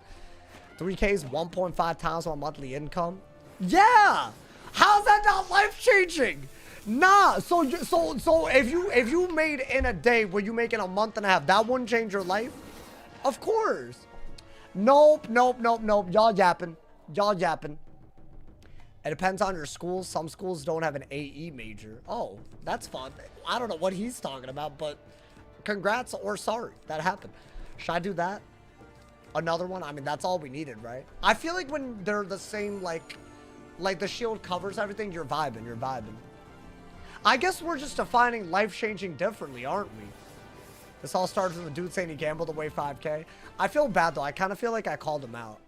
3K is 1.5 times my monthly income. Yeah! How's that not life-changing? Nah, so if you made in a day what you make in a month and a half, that wouldn't change your life? Of course. Nope. Y'all yapping. It depends on your school. Some schools don't have an AE major. Oh, that's fun. I don't know what he's talking about, but congrats or sorry that happened. Should I do that? Another one? I mean, that's all we needed, right? I feel like when they're the same, like the shield covers everything, you're vibing. I guess we're just defining life-changing differently, aren't we? This all started with the dude saying he gambled away 5K. I feel bad, though. I kind of feel like I called him out.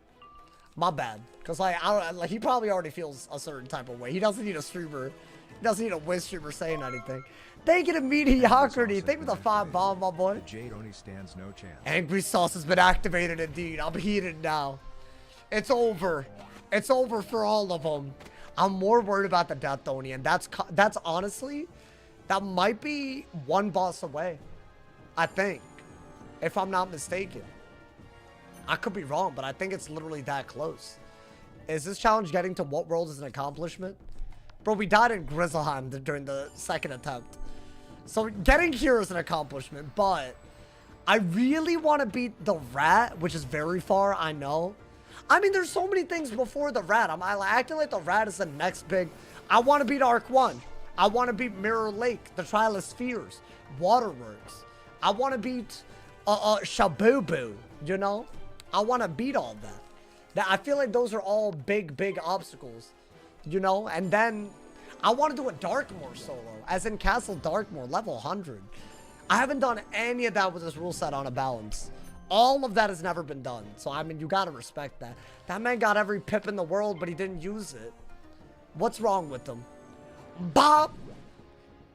My bad. Because, like, he probably already feels a certain type of way. He doesn't need a streamer. He doesn't need a Wiz streamer saying anything. Thank you to Mediocrity. Thank you for the 5 bomb, my boy. Jade only stands no chance. Angry Sauce has been activated, indeed. I'm heated now. It's over. It's over for all of them. I'm more worried about the death, Oni, and that's honestly, that might be one boss away. I think, if I'm not mistaken. I could be wrong, but I think it's literally that close. Is this challenge getting to what world is an accomplishment? Bro, we died in Grizzleheim during the second attempt. So getting here is an accomplishment, but I really want to beat the rat, which is very far, I know. I mean, there's so many things before the rat. I'm acting like the rat is the next big... I want to beat Arc 1. I want to beat Mirror Lake, the Trial of Spheres, Waterworks. I want to beat Shabubu, you know? I want to beat all that. I feel like those are all big obstacles, you know? And then I want to do a Darkmoor solo, as in Castle Darkmoor, level 100. I haven't done any of that with this rule set on a balance. All of that has never been done. So, I mean, you got to respect that. That man got every pip in the world, but he didn't use it. What's wrong with him? Bob!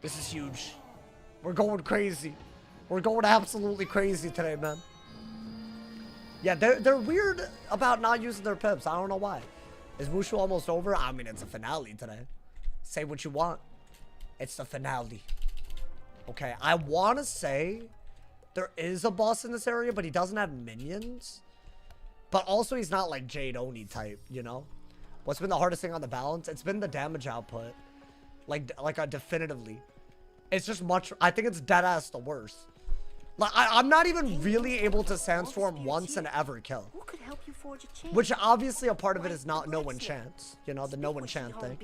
This is huge. We're going crazy. We're going absolutely crazy today, man. Yeah, they're weird about not using their pips. I don't know why. Is MOOSHU almost over? I mean, it's a finale today. Say what you want. It's the finale. Okay, I want to say there is a boss in this area, but he doesn't have minions. But also, he's not like Jade Oni type, you know? What's been the hardest thing on the balance? It's been the damage output. Like definitively. It's just much... I think it's deadass the worst. Like, I'm not even really able to Sandstorm once and ever kill. Which obviously a part of it is not no enchants. You know, the no enchant thing.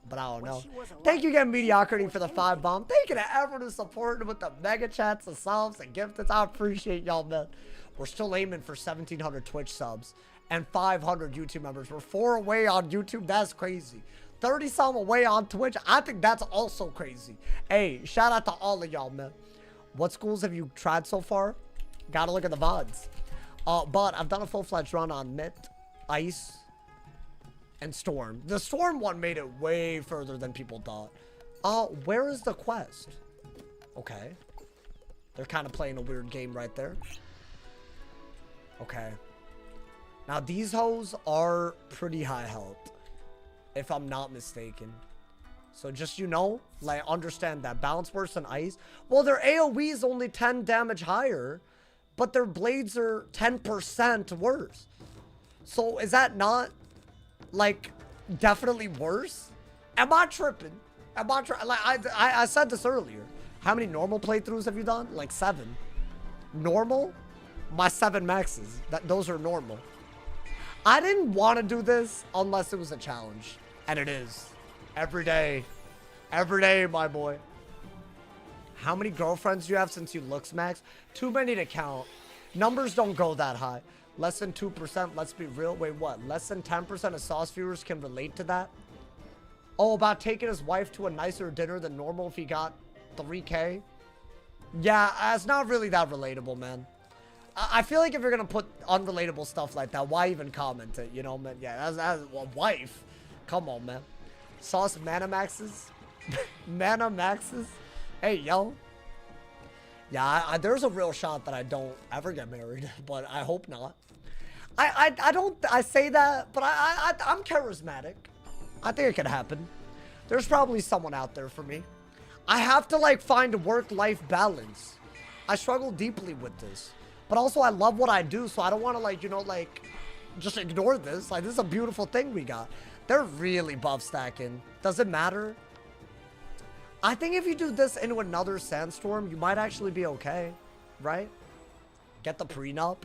But I don't know. Thank you again, Mediocrity, for the 5 bomb. Thank you to everyone who's supporting with the mega chats, the subs, and gifteds. I appreciate y'all, man. We're still aiming for 1,700 Twitch subs and 500 YouTube members. We're 4 away on YouTube. That's crazy. 30-some away on Twitch. I think that's also crazy. Hey, shout out to all of y'all, man. What schools have you tried so far? Gotta look at the VODs. But I've done a full-fledged run on Myth, Ice, and Storm. The Storm one made it way further than people thought. Where is the quest? Okay. They're kind of playing a weird game right there. Okay. Now, these hoes are pretty high health, if I'm not mistaken. So just, you know, like, understand that. Balance worse than ice. Well, their AoE is only 10 damage higher, but their blades are 10% worse. So is that not, like, definitely worse? Am I tripping? Am I like, I said this earlier. How many normal playthroughs have you done? Like 7. Normal? My 7 maxes. Those are normal. I didn't want to do this unless it was a challenge. And it is. Every day. Every day, my boy. How many girlfriends do you have since you looks max? Too many to count. Numbers don't go that high. Less than 2%, let's be real. Wait, what? Less than 10% of Sauce viewers can relate to that? Oh, about taking his wife to a nicer dinner than normal if he got 3K? Yeah, it's not really that relatable, man. I feel like if you're gonna put unrelatable stuff like that, why even comment it, you know, man? Yeah, that's a wife. Come on, man. Sauce mana maxes? Mana maxes? Hey, yo. Yeah, there's a real shot that I don't ever get married, but I hope not. I say that, but I'm charismatic. I think it could happen. There's probably someone out there for me. I have to, like, find work-life balance. I struggle deeply with this. But also, I love what I do, so I don't want to, like, you know, like, just ignore this. Like, this is a beautiful thing we got. They're really buff stacking. Does it matter? I think if you do this into another sandstorm, you might actually be okay, right? Get the prenup.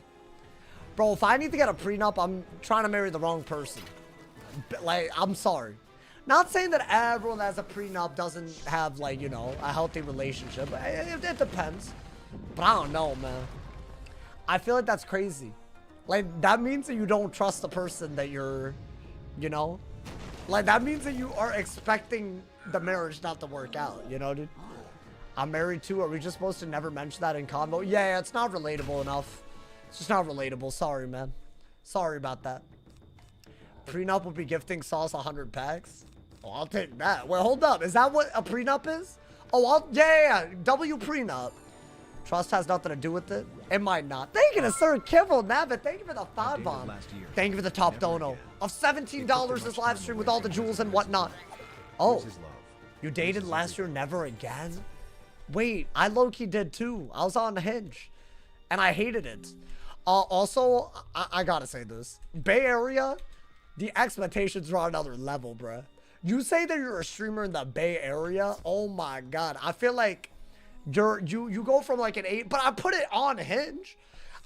Bro, if I need to get a prenup, I'm trying to marry the wrong person. Like, I'm sorry. Not saying that everyone that has a prenup doesn't have, like, you know, a healthy relationship. It depends. But I don't know, man. I feel like that's crazy. Like, that means that you don't trust the person that you're, you know? Like, that means that you are expecting the marriage not to work out, you know, dude? I'm married too. Are we just supposed to never mention that in convo? Yeah, it's not relatable enough. It's just not relatable. Sorry, man. Sorry about that. Prenup will be gifting Sauce 100 packs. Oh, I'll take that. Wait, hold up. Is that what a prenup is? Oh, yeah. W prenup. Trust has nothing to do with it. It might not. Thank you to Sir Kibble Nabbit. Thank you for the 5 bomb. Thank you for the top dono of $17 this live stream with all the jewels and whatnot. Oh, you dated last year, never again? Wait, I low-key did too. I was on Hinge, and I hated it. Also, I gotta say this. Bay Area, the expectations are on another level, bruh. You say that you're a streamer in the Bay Area? Oh my god. I feel like you go from like an 8, but I put it on Hinge.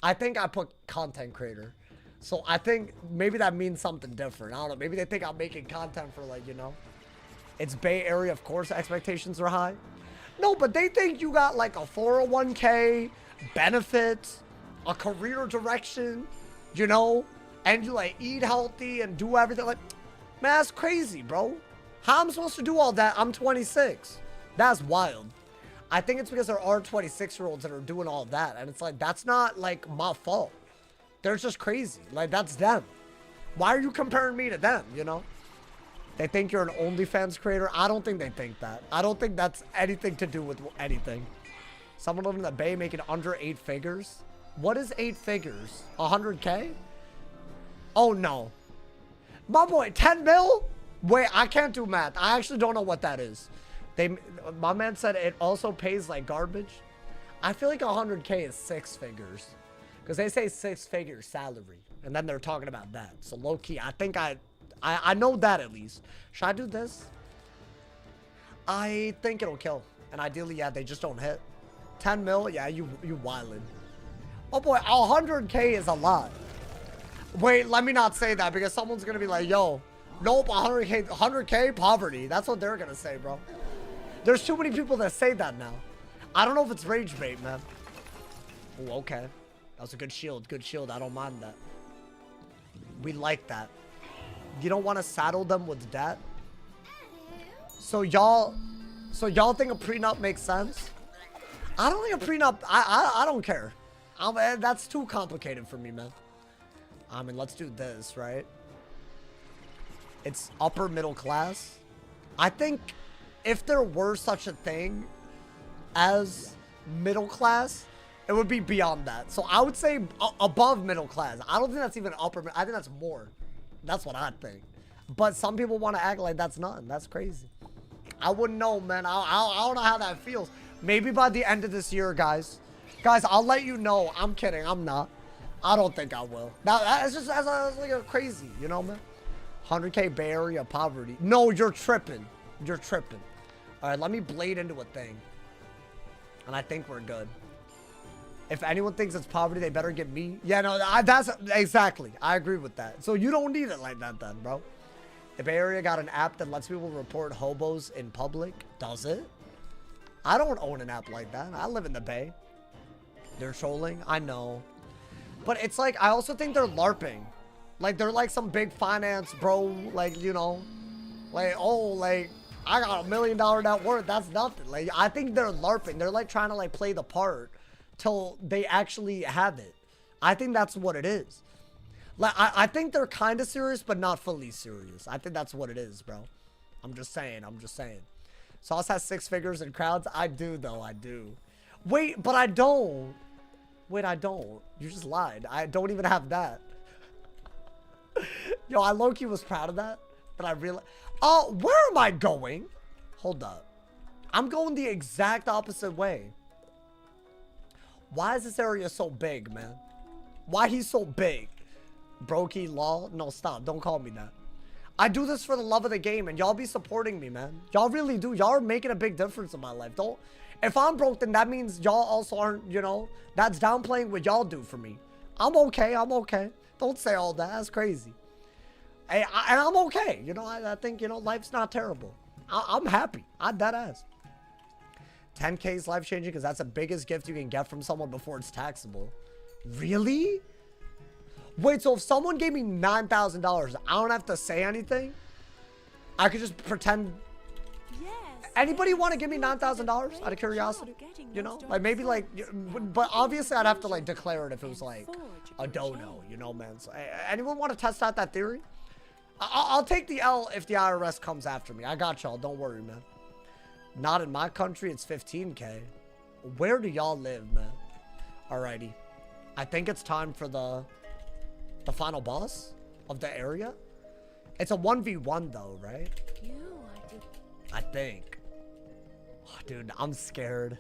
I think I put content creator. So I think maybe that means something different. I don't know. Maybe they think I'm making content for, like, you know. It's Bay Area, of course, expectations are high. No, but they think you got like a 401k, benefits, a career direction, you know, and you like eat healthy and do everything. Like, man, that's crazy, bro. How am I supposed to do all that? I'm 26. That's wild. I think it's because there are 26-year-olds that are doing all that. And it's like, that's not like my fault. They're just crazy. Like, that's them. Why are you comparing me to them, you know? They think you're an OnlyFans creator. I don't think they think that. I don't think that's anything to do with anything. Someone living in the Bay making under 8 figures. What is 8 figures? 100K? Oh, no. My boy, 10 mil? Wait, I can't do math. I actually don't know what that is. My man said it also pays like garbage. I feel like 100K is 6 figures. Because they say 6-figure salary. And then they're talking about that. So low-key, I think I know that at least. Should I do this? I think it'll kill. And ideally, yeah, they just don't hit. 10 mil? Yeah, you wildin'. Oh boy, 100K is a lot. Wait, let me not say that because someone's gonna be like, yo, nope, 100K poverty. That's what they're gonna say, bro. There's too many people that say that now. I don't know if it's rage bait, man. Oh, okay. That was a good shield. Good shield. I don't mind that. We like that. You don't want to saddle them with debt? So y'all think a prenup makes sense? I don't think a prenup, I don't care. That's too complicated for me, man. I mean, let's do this, right? It's upper middle class. I think if there were such a thing, as middle class, it would be beyond that. So I would say above middle class. I don't think that's even upper. I think that's more. That's what I think. But some people want to act like that's none. That's crazy. I wouldn't know, man. I don't know how that feels. Maybe by the end of this year, guys. Guys, I'll let you know. I'm kidding. I'm not. I don't think I will. Now, that's just that's like a crazy, you know, man? 100K Bay Area poverty. No, you're tripping. You're tripping. All right, let me blade into a thing. And I think we're good. If anyone thinks it's poverty, they better get me. Yeah, no, that's exactly. I agree with that. So you don't need it like that then, bro. The Bay Area got an app that lets people report hobos in public. Does it? I don't own an app like that. I live in the Bay. They're trolling. I know. But it's like, I also think they're LARPing. Like, they're like some big finance bro. Like, you know. Like, oh, like, I got $1 million net worth. That's nothing. Like, I think they're LARPing. They're like trying to like play the part till they actually have it. I think that's what it is. Like, I think they're kind of serious, but not fully serious. I think that's what it is, bro. I'm just saying. I'm just saying. Sauce has 6 figures in crowds. I do, though. I do. Wait, but I don't. Wait, I don't. You just lied. I don't even have that. Yo, I low-key was proud of that. But I realized... Oh, where am I going? Hold up. I'm going the exact opposite way. Why is this area so big, man? Why he's so big? Brokey, law? No, stop. Don't call me that. I do this for the love of the game, and y'all be supporting me, man. Y'all really do. Y'all are making a big difference in my life. Don't... If I'm broke, then that means y'all also aren't, you know... That's downplaying what y'all do for me. I'm okay. I'm okay. Don't say all that. That's crazy. And I'm okay. You know, I think, you know, life's not terrible. I'm happy. I'm dead ass. 10K is life-changing because that's the biggest gift you can get from someone before it's taxable. Really? Wait, so if someone gave me $9,000, I don't have to say anything? I could just pretend... Yes. Anybody want to give me $9,000 out of curiosity? You know? Like, maybe, like... But obviously, I'd have to, like, declare it if it was, like, a dono. You know, man? So, anyone want to test out that theory? I'll take the L if the IRS comes after me. I got y'all. Don't worry, man. Not in my country. It's 15K. Where do y'all live, man? Alrighty. I think it's time for the final boss of the area. It's a 1v1 though, right? I think. Oh, dude, I'm scared.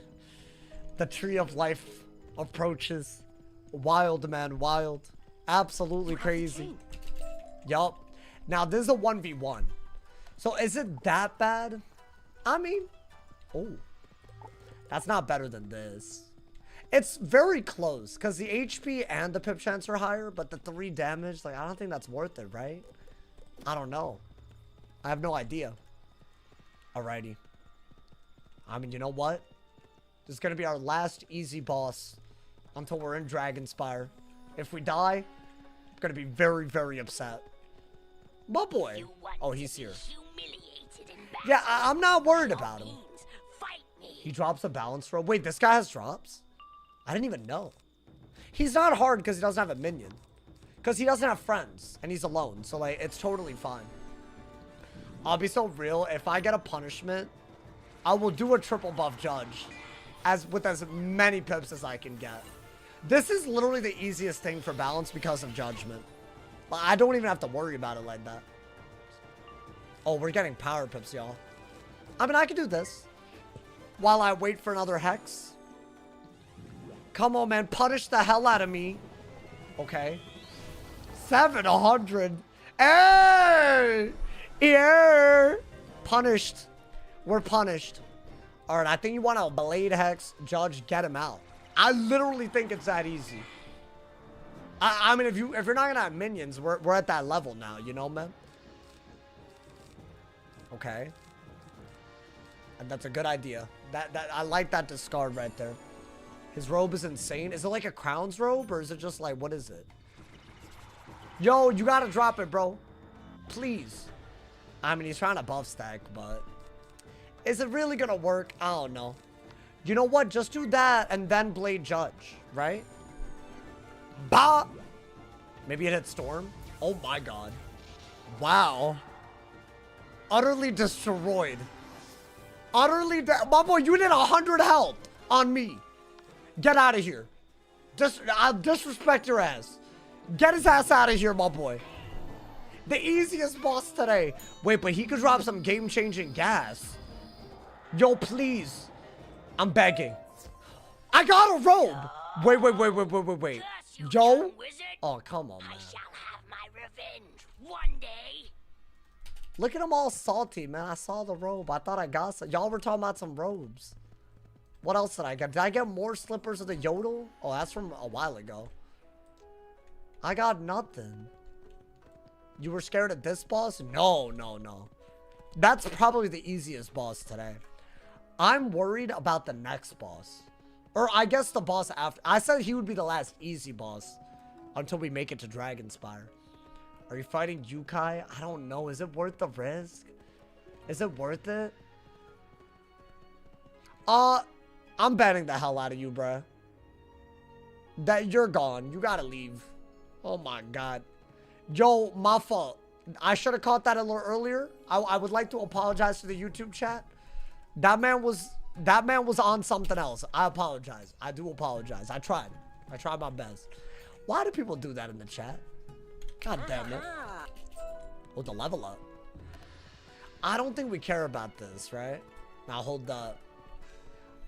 The tree of life approaches. Wild, man, wild. Absolutely crazy. Yup. Now, this is a 1v1. So, is it that bad? I mean, oh. That's not better than this. It's very close, because the HP and the pip chance are higher, but the 3 damage, like, I don't think that's worth it, right? I don't know. I have no idea. Alrighty. I mean, you know what? This is going to be our last easy boss until we're in Dragonspire. If we die, I'm going to be very, very upset. My boy. Oh, he's here. Yeah, I'm not worried about him. He drops a balance throw. Wait, this guy has drops? I didn't even know. He's not hard because he doesn't have a minion. Because he doesn't have friends. And he's alone. So, like, it's totally fine. I'll be so real. If I get a punishment, I will do a triple buff judge. With as many pips as I can get. This is literally the easiest thing for balance because of judgment. I don't even have to worry about it like that. Oh, we're getting power pips, y'all. I mean, I could do this. While I wait for another hex. Come on, man. Punish the hell out of me. Okay. 700. Hey! Yeah! Punished. We're punished. Alright, I think you want a blade hex. Judge, get him out. I literally think it's that easy. I mean, if you're not gonna have minions, we're at that level now, you know, man? Okay. And that's a good idea. I like that discard right there. His robe is insane. Is it like a crown's robe, or is it just like, what is it? Yo, you gotta drop it, bro. Please. I mean, he's trying to buff stack, but... Is it really gonna work? I don't know. You know what? Just do that and then Blade Judge, right? Bah! Maybe it hit Storm? Oh my god. Wow. Utterly destroyed. Utterly dead. My boy, you did 100 health on me. Get out of here. I'll disrespect your ass. Get his ass out of here, my boy. The easiest boss today. Wait, but he could drop some game-changing gas. Yo, please. I'm begging. I got a robe. Wait. Yo. Oh, come on, man. I shall have my revenge one day. Look at him all salty, man. I saw the robe. I thought I got some. Y'all were talking about some robes. What else did I get? Did I get more slippers of the yodel? Oh, that's from a while ago. I got nothing. You were scared of this boss? No. That's probably the easiest boss today. I'm worried about the next boss. Or I guess the boss after. I said he would be the last easy boss until we make it to Dragonspire. Are you fighting Yukai? I don't know. Is it worth the risk? Is it worth it? I'm banning the hell out of you, bruh. That you're gone. You gotta leave. Oh my god. Yo, my fault. I should have caught that a little earlier. I would like to apologize to the YouTube chat. That man was on something else. I apologize. I do apologize. I tried my best. Why do people do that in the chat? God damn it. Oh, the level up. I don't think we care about this, right? Now hold up.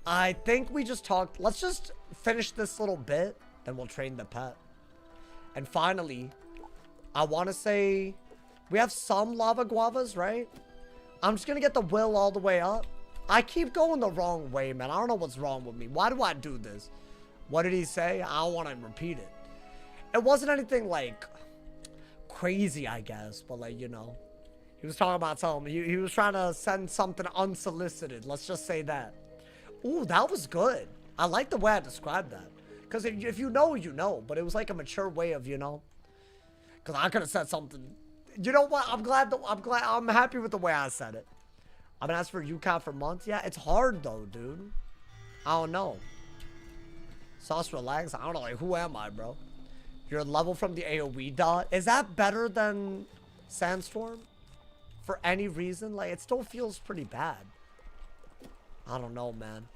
I think we just talked. Let's just finish this little bit, then we'll train the pet. And finally, I want to say we have some lava guavas, right? I'm just going to get the will all the way up. I keep going the wrong way, man. I don't know what's wrong with me. Why do I do this? What did he say? I don't want to repeat it. It wasn't anything like crazy, I guess, but like, you know, he was talking about something. He was trying to send something unsolicited. Let's just say that. Ooh, that was good. I like the way I described that. Because if you know, you know. But it was like a mature way of, you know. Because I could have said something. You know what? I'm happy with the way I said it. I've been asking for Yukon for months. Yeah, it's hard though, dude. I don't know. Sauce relax. I don't know. Like, who am I, bro? Your level from the AoE dot. Is that better than Sandstorm? For any reason? Like, it still feels pretty bad. I don't know, man.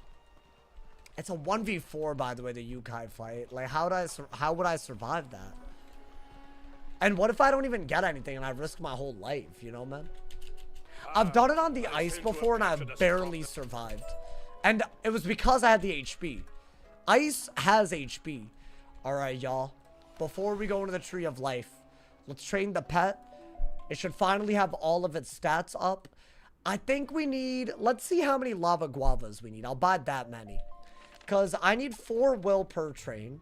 It's a 1v4, by the way, the Yukai fight. Like, how would I survive that? And what if I don't even get anything and I risk my whole life, you know, man? I've done it on the ice before and I've barely survived. And it was because I had the HP. Ice has HP. Alright, y'all. Before we go into the Tree of Life, let's train the pet. It should finally have all of its stats up. I think we need... Let's see how many lava guavas we need. I'll buy that many. Because I need 4 will per train.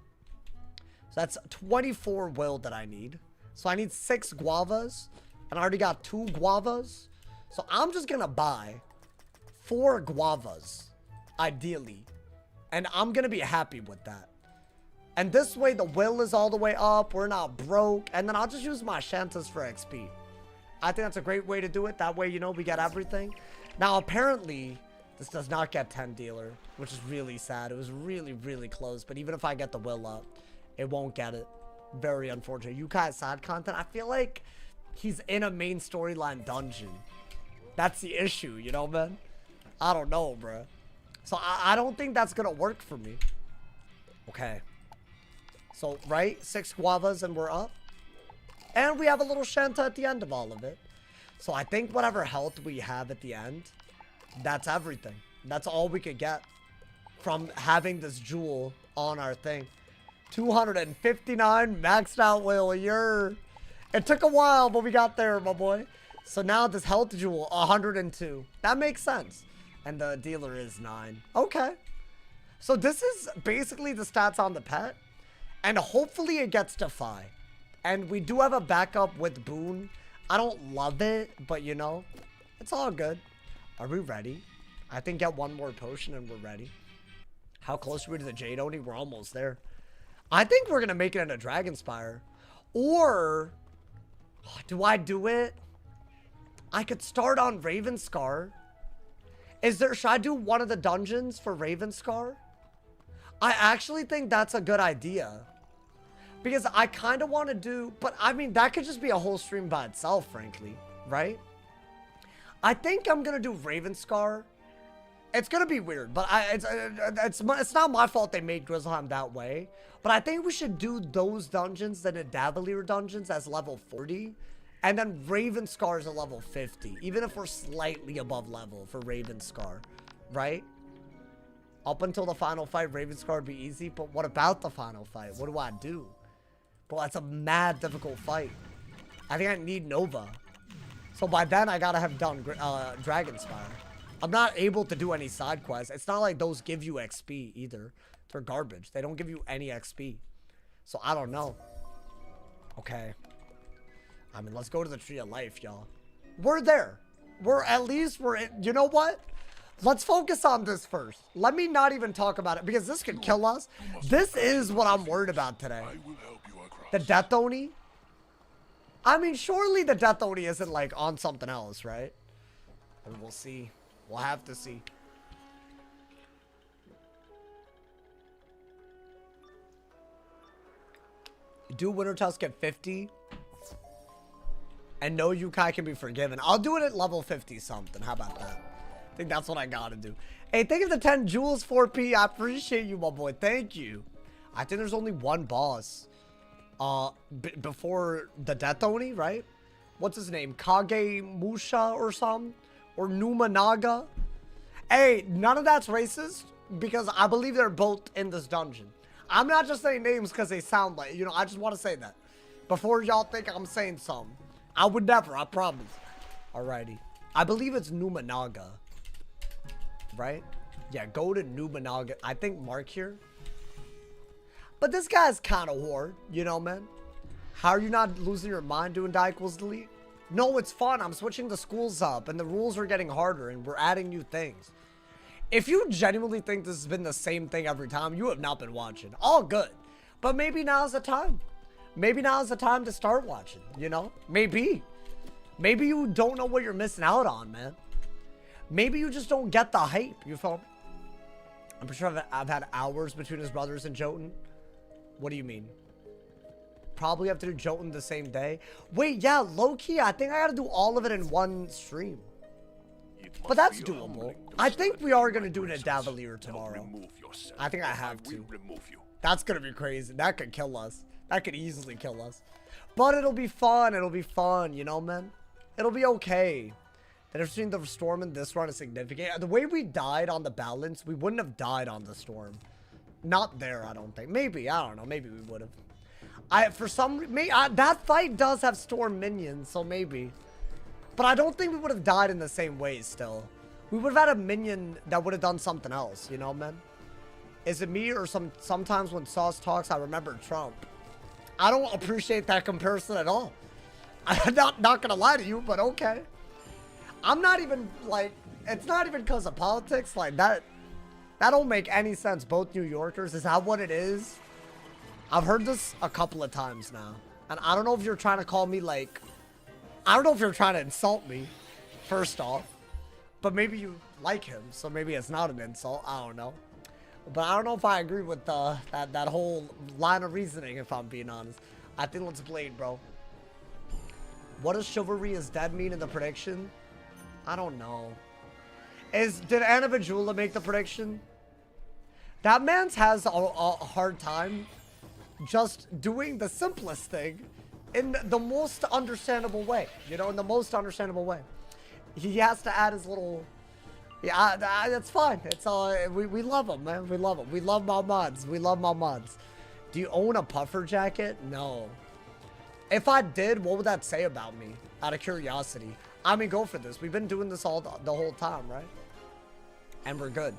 So that's 24 will that I need. So I need 6 guavas. And I already got 2 guavas. So I'm just going to buy 4 guavas. Ideally. And I'm going to be happy with that. And this way the will is all the way up. We're not broke. And then I'll just use my Shantas for XP. I think that's a great way to do it. That way, you know, we get everything. Now, apparently, this does not get 10 dealer, which is really sad. It was really, really close. But even if I get the will up, it won't get it. Very unfortunate. Yukai side content. I feel like he's in a main storyline dungeon. That's the issue, you know, man? I don't know, bro. So I don't think that's going to work for me. Okay. So, right? 6 guavas and we're up. And we have a little Shanta at the end of all of it. So I think whatever health we have at the end, that's everything. That's all we could get from having this jewel on our thing. 259 maxed out will. It took a while, but we got there, my boy. So now this health jewel, 102. That makes sense. And the dealer is 9. Okay. So this is basically the stats on the pet. And hopefully it gets to 5. And we do have a backup with Boon. I don't love it, but you know, it's all good. Are we ready? I think get 1 more potion and we're ready. How close are we to the Jade Oni? We're almost there. I think we're going to make it into Dragonspire. Or, do I do it? I could start on Ravenscar. Should I do one of the dungeons for Ravenscar? I actually think that's a good idea. Because I kind of want to do... But, I mean, that could just be a whole stream by itself, frankly. Right? I think I'm going to do Ravenscar It's gonna be weird, but it's not my fault they made Grizzleheim that way. But I think we should do those dungeons, then the Davalier dungeons as level 40, and then Ravenscar's at level 50, even if we're slightly above level for Ravenscar, right? Up until the final fight, Ravenscar would be easy, but what about the final fight? What do I do? Bro, that's a mad difficult fight. I think I need Nova. So by then, I gotta have done Dragonspire. I'm not able to do any side quests. It's not like those give you XP either. They're garbage. They don't give you any XP. So I don't know. Okay. I mean, let's go to the Tree of Life, y'all. We're there. You know what? Let's focus on this first. Let me not even talk about it because this could kill us. This is what I'm worried about today. The Death Oni. I mean, surely the Death Oni isn't like on something else, right? And we'll see. We'll have to see. Do Winter Tusk at 50? And no Yukai can be forgiven. I'll do it at level 50 something. How about that? I think that's what I gotta do. Hey, thank you for the 10 jewels 4P. I appreciate you, my boy. Thank you. I think there's only one boss. Before the Death Oni, right? What's his name? Kage Musha or something? Or Numanaga? Hey, none of that's racist because I believe they're both in this dungeon. I'm not just saying names because they sound like, you know, I just want to say that. Before y'all think I'm saying something. I would never, I promise. Alrighty. I believe it's Numanaga. Right? Yeah, go to Numanaga. I think Mark here. But this guy's kind of hard, you know, man. How are you not losing your mind doing die equals delete? No, it's fun. I'm switching the schools up and the rules are getting harder and we're adding new things. If you genuinely think this has been the same thing every time, you have not been watching. All good. But maybe now's the time. Maybe now's the time to start watching, you know? Maybe. Maybe you don't know what you're missing out on, man. Maybe you just don't get the hype, you feel me? I'm pretty sure I've had hours between his brothers and Jotun. What do you mean? Probably have to do Jotun the same day. Wait, yeah, low-key, I think I gotta do all of it in one stream. But that's doable. I think we are gonna do it at Davalier tomorrow. I think I have to. That's gonna be crazy. That could kill us. That could easily kill us. But it'll be fun. It'll be fun, you know, man? It'll be okay. The difference between the storm and this run is significant. The way we died on the balance, we wouldn't have died on the storm. Not there, I don't think. Maybe, I don't know. Maybe we would have. That fight does have storm minions, so maybe. But I don't think we would have died in the same way still. We would have had a minion that would have done something else, you know, man? Is it me or sometimes when Sauce talks, I remember Trump? I don't appreciate that comparison at all. I'm not gonna lie to you, but okay. I'm not even, like, it's not even because of politics. Like, that don't make any sense. Both New Yorkers, is that what it is? I've heard this a couple of times now. And I don't know if you're trying to call me, like, I don't know if you're trying to insult me, first off. But maybe you like him, so maybe it's not an insult. I don't know. But I don't know if I agree with that whole line of reasoning, if I'm being honest. I think let's blade, bro. What does chivalry is dead mean in the prediction? I don't know. Did Anna Vajula make the prediction? That man's has a hard time just doing the simplest thing in the most understandable way. You know, in the most understandable way. He has to add his little... Yeah, that's fine. It's we love him, man. We love him. We love my mods. We love my mods. Do you own a puffer jacket? No. If I did, what would that say about me? Out of curiosity. I mean, go for this. We've been doing this all the whole time, right? And we're good.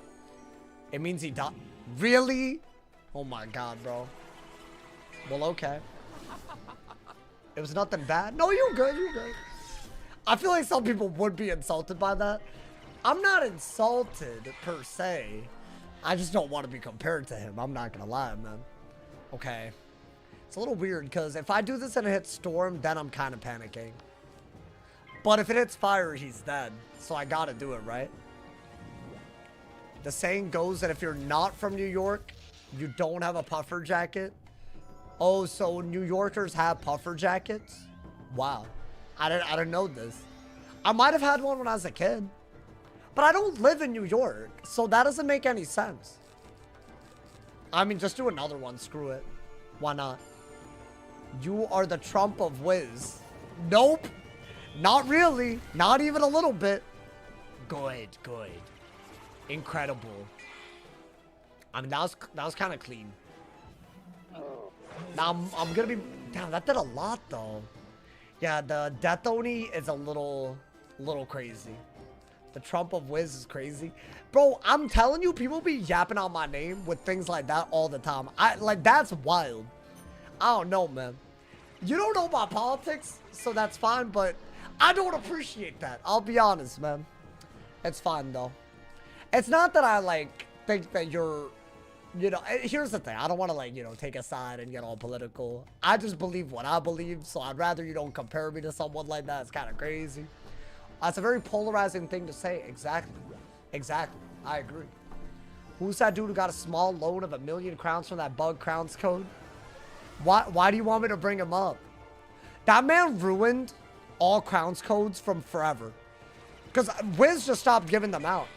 It means he died. Really? Oh my god, bro. Well, okay. It was nothing bad. No, you're good. You're good. I feel like some people would be insulted by that. I'm not insulted, per se. I just don't want to be compared to him. I'm not going to lie, man. Okay. It's a little weird, because if I do this and it hits Storm, then I'm kind of panicking. But if it hits Fire, he's dead. So I got to do it, right? The saying goes that if you're not from New York, you don't have a puffer jacket. Oh, so New Yorkers have puffer jackets? Wow. I didn't know this. I might have had one when I was a kid. But I don't live in New York, so that doesn't make any sense. I mean, just do another one. Screw it. Why not? You are the Trump of Wiz. Nope. Not really. Not even a little bit. Good, good. Incredible. I mean, that was kind of clean. Now, I'm going to be... Damn, that did a lot, though. Yeah, the Death Oni is a little crazy. The Trump of Wiz is crazy. Bro, I'm telling you, people be yapping on my name with things like that all the time. Like, that's wild. I don't know, man. You don't know my politics, so that's fine, but I don't appreciate that. I'll be honest, man. It's fine, though. It's not that I, like, think that you're... You know, here's the thing. I don't want to, like, you know, take a side and get all political. I just believe what I believe, so I'd rather you don't compare me to someone like that. It's kind of crazy. That's a very polarizing thing to say. Exactly. Exactly. I agree. Who's that dude who got a small loan of 1 million crowns from that bug crowns code? Why do you want me to bring him up? That man ruined all crowns codes from forever. Because Wiz just stopped giving them out.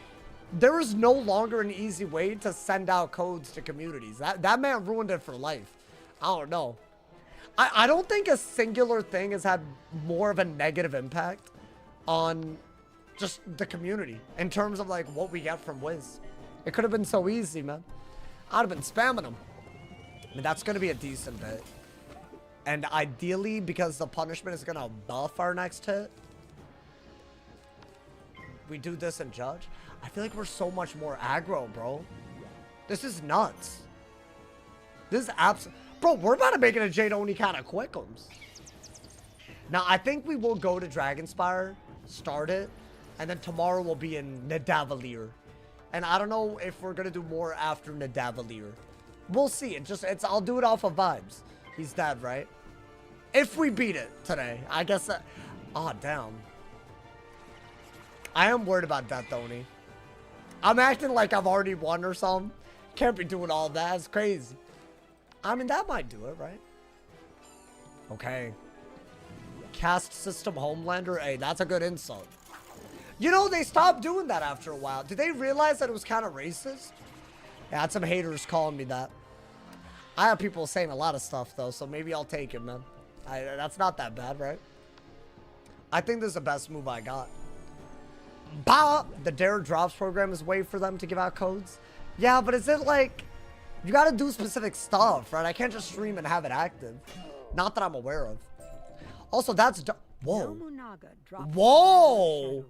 There is no longer an easy way to send out codes to communities. That man ruined it for life. I don't know. I don't think a singular thing has had more of a negative impact on just the community in terms of like what we get from Wiz. It could have been so easy, man. I'd have been spamming them. I mean, that's going to be a decent bit. And ideally, because the punishment is going to buff our next hit, we do this and judge. I feel like we're so much more aggro, bro. This is nuts. This is absolutely... Bro, we're about to make it a Jade Oni kind of quickums. Now, I think we will go to Dragonspire, start it, and then tomorrow we'll be in Nidavellir. And I don't know if we're going to do more after Nidavellir. We'll see. I'll do it off of vibes. He's dead, right? If we beat it today. I guess that... Oh, damn. I am worried about Death Oni. I'm acting like I've already won or something. Can't be doing all that. It's crazy. I mean, that might do it, right? Okay. Caste system Homelander. Hey, that's a good insult. You know, they stopped doing that after a while. Did they realize that it was kind of racist? Yeah, I had some haters calling me that. I have people saying a lot of stuff, though, so maybe I'll take it, man. That's not that bad, right? I think this is the best move I got. Bah! The Dare Drops program is a way for them to give out codes. Yeah, but is it like... You gotta do specific stuff, right? I can't just stream and have it active. Not that I'm aware of. Also, that's... Whoa. Whoa!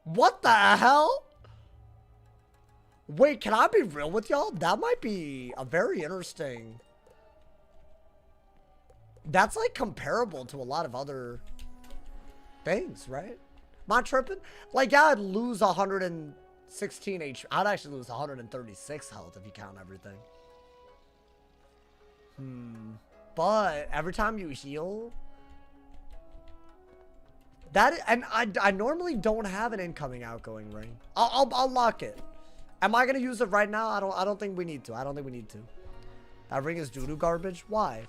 What the hell? Wait, can I be real with y'all? That might be a very interesting... That's like comparable to a lot of other things, right? Am I tripping? Like, yeah, I'd lose 116 HP. I'd actually lose 136 health if you count everything. But every time you heal... And I normally don't have an incoming outgoing ring. I'll lock it. Am I gonna use it right now? I don't think we need to. I don't think we need to. That ring is doo-doo garbage. Why?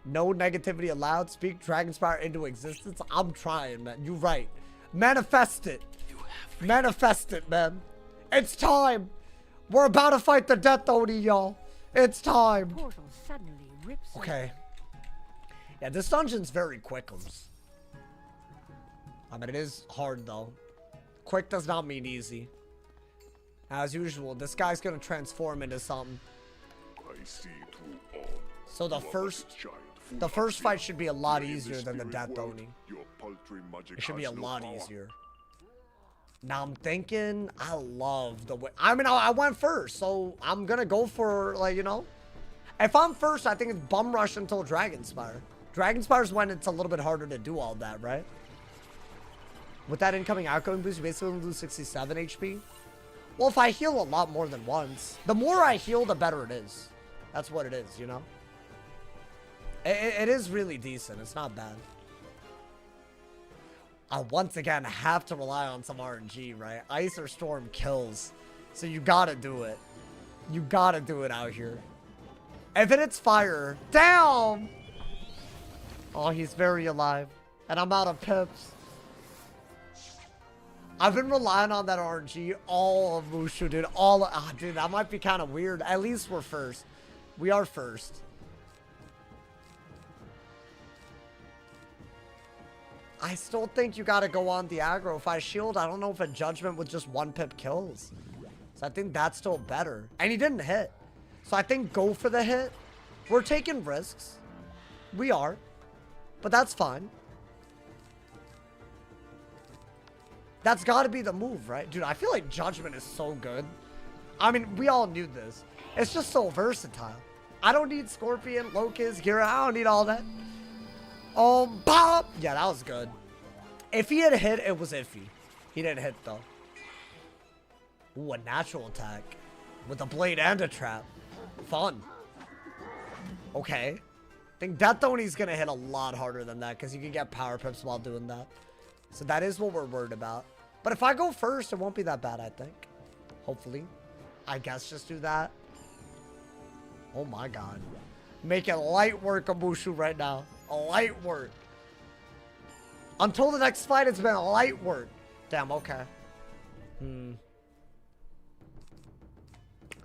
No negativity allowed. Speak Dragonspire into existence. I'm trying, man. You're right. Manifest it. Manifest it, man. It's time. We're about to fight the Death Oni, y'all. It's time. Okay. Yeah, this dungeon's very quickums. I mean, it is hard, though. Quick does not mean easy. As usual, this guy's gonna transform into something. So the first fight should be a lot easier than the Death Oni. It should be a lot easier. Now I'm thinking, I love the way... I mean, I went first, so I'm gonna go for, like, you know... If I'm first, I think it's bum rush until Dragonspire. Dragonspire's when it's a little bit harder to do all that, right? With that incoming outgoing boost, you basically lose 67 HP. Well, if I heal a lot more than once, the more I heal, the better it is. That's what it is, you know? It is really decent. It's not bad. I once again have to rely on some RNG, right? Ice or Storm kills. So you gotta do it. You gotta do it out here. If it hits fire, damn! Oh, he's very alive. And I'm out of pips. I've been relying on that RNG all of MOOSHU, dude. Dude, that might be kind of weird. At least we're first. We are first. I still think you gotta go on the aggro. If I shield, I don't know if a judgment with just 1 pip kills. So I think that's still better. And he didn't hit. So I think go for the hit. We're taking risks. We are. But that's fine. That's gotta be the move, right? Dude, I feel like judgment is so good. I mean, we all knew this. It's just so versatile. I don't need Scorpion, Locust, Gira. I don't need all that. Pop! Yeah, that was good. If he had hit, it was iffy. He didn't hit, though. Ooh, a natural attack. With a blade and a trap. Fun. Okay. I think Death Oni's gonna hit a lot harder than that, because you can get power pips while doing that. So that is what we're worried about. But if I go first, it won't be that bad, I think. Hopefully. I guess just do that. Oh my god. Making light work of MOOSHU right now. Light work. Until the next fight, it's been light work. Damn, okay.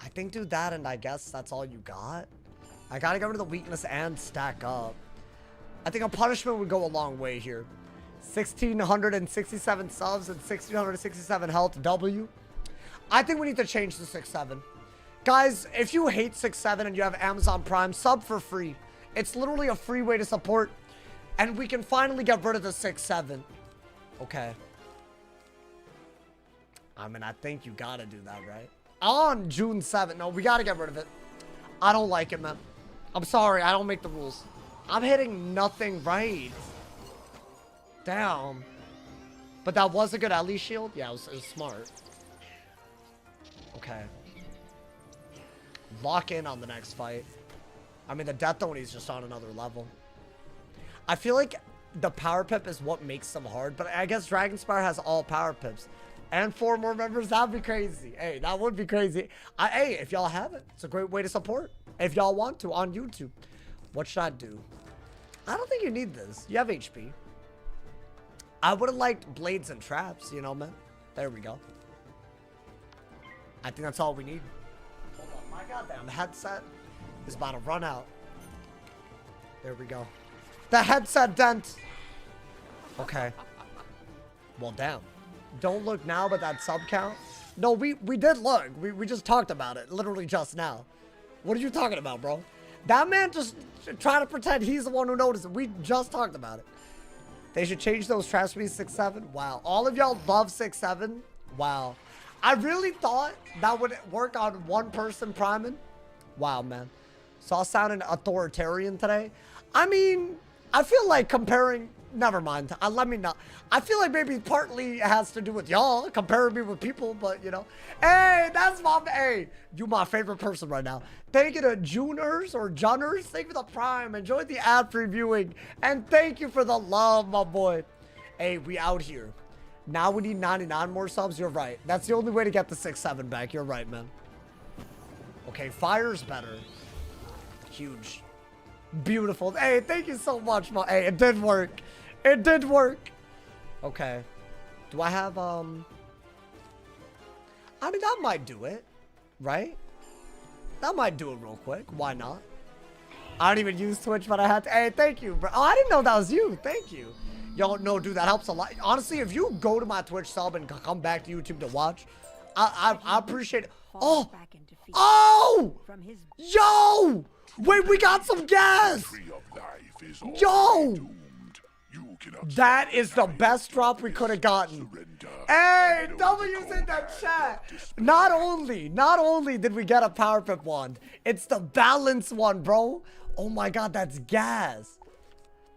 I think do that, and I guess that's all you got. I gotta get rid of the weakness and stack up. I think a punishment would go a long way here. 1,667 subs and 1,667 health W. I think we need to change the 6-7. Guys, if you hate 6-7 and you have Amazon Prime, sub for free. It's literally a free way to support. And we can finally get rid of the 6-7. Okay. I mean, I think you gotta do that, right? On June 7th. No, we gotta get rid of it. I don't like it, man. I'm sorry, I don't make the rules. I'm hitting nothing right. Damn. But that was a good ally shield? Yeah, it was smart. Okay. Lock in on the next fight. I mean, the Death Oni is just on another level. I feel like the power pip is what makes them hard, but I guess Dragonspire has all power pips. And 4 more members, that'd be crazy. Hey, that would be crazy. Hey, if y'all have it, it's a great way to support. If y'all want to, on YouTube. What should I do? I don't think you need this. You have HP. I would have liked blades and traps, you know, man. There we go. I think that's all we need. Hold on, my goddamn headset is about to run out. There we go. The headset dent. Okay. Well, damn. Don't look now, but that sub count. No, we did look. We just talked about it, literally just now. What are you talking about, bro? That man just trying to pretend he's the one who noticed it. We just talked about it. They should change those traps to be 6-7. Wow. All of y'all love 6-7. Wow. I really thought that would work on one person priming. Wow, man. So I sounded authoritarian today. I mean, I feel like comparing... Never mind. Let me not. I feel like maybe partly it has to do with y'all comparing me with people, but you know. Hey, that's my... Hey, you my favorite person right now. Thank you to Juners or Junners. Thank you for the prime. Enjoy the ad previewing. And thank you for the love, my boy. Hey, we out here. Now we need 99 more subs. You're right. That's the only way to get the 6-7 back. You're right, man. Okay, fire's better. Huge. Beautiful. Hey, thank you so much, my... Hey, it did work. It did work. Okay. Do I have, I mean, that might do it. Right? That might do it real quick. Why not? I don't even use Twitch, but I had to... Hey, thank you, bro. Oh, I didn't know that was you. Thank you. Y'all know, dude, that helps a lot. Honestly, if you go to my Twitch sub and come back to YouTube to watch, I appreciate it. Oh! Oh! Yo! Wait, we got some gas! Yo! That is the best drop we could have gotten. Hey, W's in the chat. Not only did we get a power pip wand, it's the balance one, bro. Oh my god, that's gas.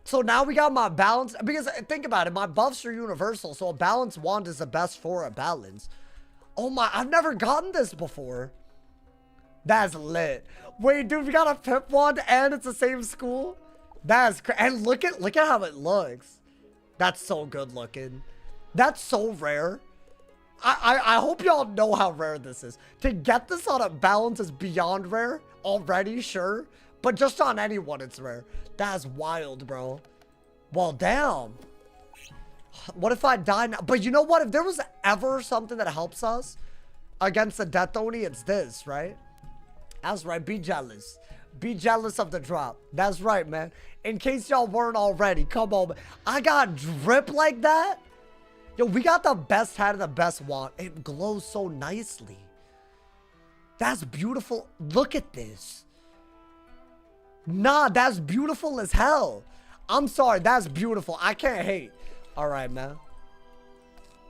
So now we got my balance, because think about it, my buffs are universal, so a balance wand is the best for a balance. Oh my, I've never gotten this before. That's lit. Wait, dude, we got a pip wand and it's the same school? That's crazy. And look at how it looks. That's so good looking. That's so rare. I hope y'all know how rare this is. To get this on a balance is beyond rare already, sure. But just on anyone, it's rare. That's wild, bro. Well, damn. What if I die now? But you know what? If there was ever something that helps us against the Death Oni, it's this, right? That's right. Be jealous. Be jealous of the drop. That's right, man. In case y'all weren't already. Come on, man. I got drip like that. Yo, we got the best hat and the best wand. It glows so nicely. That's beautiful. Look at this. Nah, that's beautiful as hell. I'm sorry. That's beautiful. I can't hate. All right, man.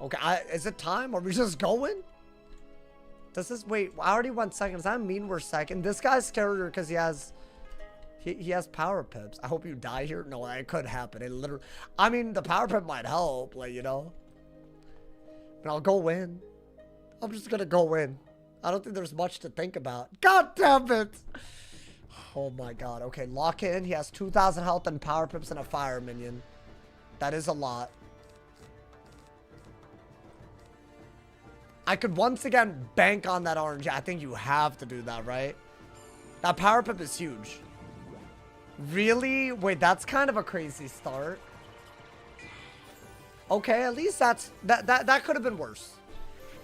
Okay, is it time? Are we just going? Does this... Wait, I already went second. Does that mean we're second? This guy's scarier because he has... He has power pips. I hope you die here. No, that could happen. It literally... I mean, the power pip might help. Like, you know. But I'll go in. I'm just gonna go in. I don't think there's much to think about. God damn it! Oh my god. Okay, lock in. He has 2,000 health and power pips and a fire minion. That is a lot. I could once again bank on that orange. I think you have to do that, right? That power pip is huge. Really? Wait, that's kind of a crazy start. Okay, at least that could have been worse.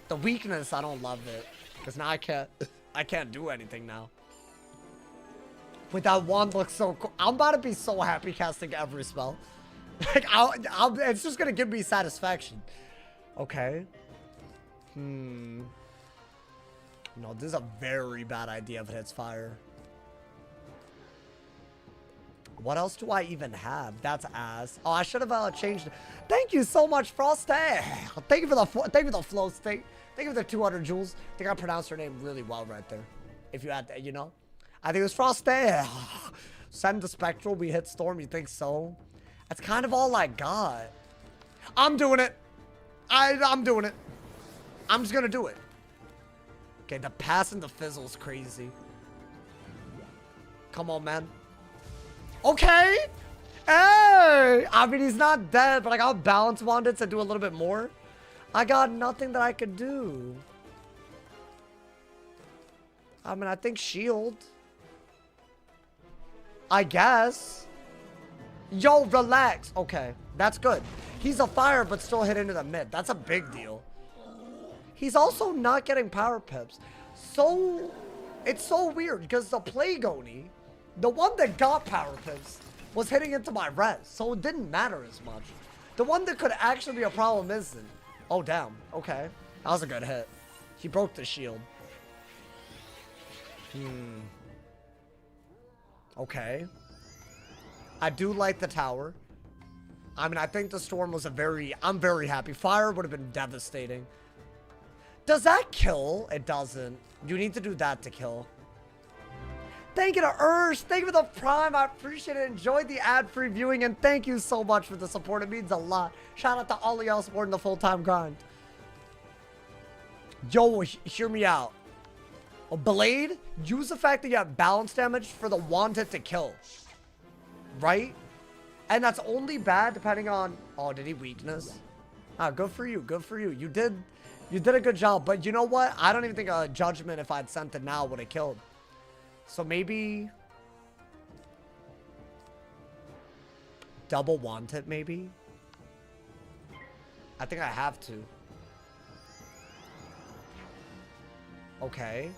The weakness, I don't love it. Because now I can't do anything now. Wait, that wand looks so cool. I'm about to be so happy casting every spell. Like, it's just gonna give me satisfaction. Okay. No, this is a very bad idea if it hits fire. What else do I even have? That's ass. Oh, I should have changed it. Thank you so much, Frosty. Thank you for the flow state. Thank you for the 200 jewels. I think I pronounced her name really well right there. If you had, you know, I think it was Frosty. Send the spectral. We hit storm. You think so? That's kind of all I got. I'm doing it. I'm doing it. I'm just gonna do it. Okay, the pass and the fizzle's crazy. Come on, man. Okay. Hey! I mean, he's not dead, but I got balance wanded to do a little bit more. I got nothing that I could do. I mean, I think shield. I guess. Yo, relax. Okay, that's good. He's a fire, but still hit into the mid. That's a big deal. He's also not getting power pips. So, it's so weird because the Plague Oni, the one that got power pips, was hitting into my res. So it didn't matter as much. The one that could actually be a problem isn't. Oh, damn. Okay. That was a good hit. He broke the shield. Okay. I do like the tower. I mean, I think the storm was I'm very happy. Fire would have been devastating. Does that kill? It doesn't. You need to do that to kill. Thank you to Ursh. Thank you for the prime. I appreciate it. Enjoyed the ad-free viewing, and thank you so much for the support. It means a lot. Shout out to all of y'all supporting the full-time grind. Yo, hear me out. A Blade, use the fact that you have balance damage for the wanted to kill. Right? And that's only bad depending on... Oh, did he weakness? Ah, good for you. Good for you. You did a good job. But you know what? I don't even think a judgment if I'd sent it now would have killed. So maybe... double wanted, maybe? I think I have to. Okay.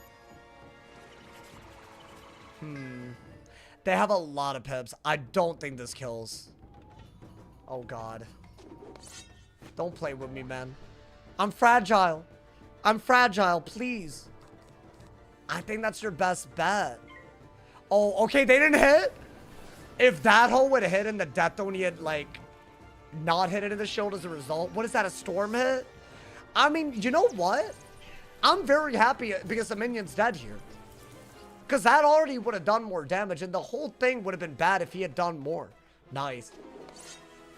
They have a lot of pips. I don't think this kills. Oh, God. Don't play with me, man. I'm fragile. I'm fragile, please. I think that's your best bet. Oh, okay, they didn't hit? If that hole would have hit and the Death Oni had, like, not hit into the shield as a result. What is that, a storm hit? I mean, you know what? I'm very happy because the minion's dead here. Because that already would have done more damage, and the whole thing would have been bad if he had done more. Nice.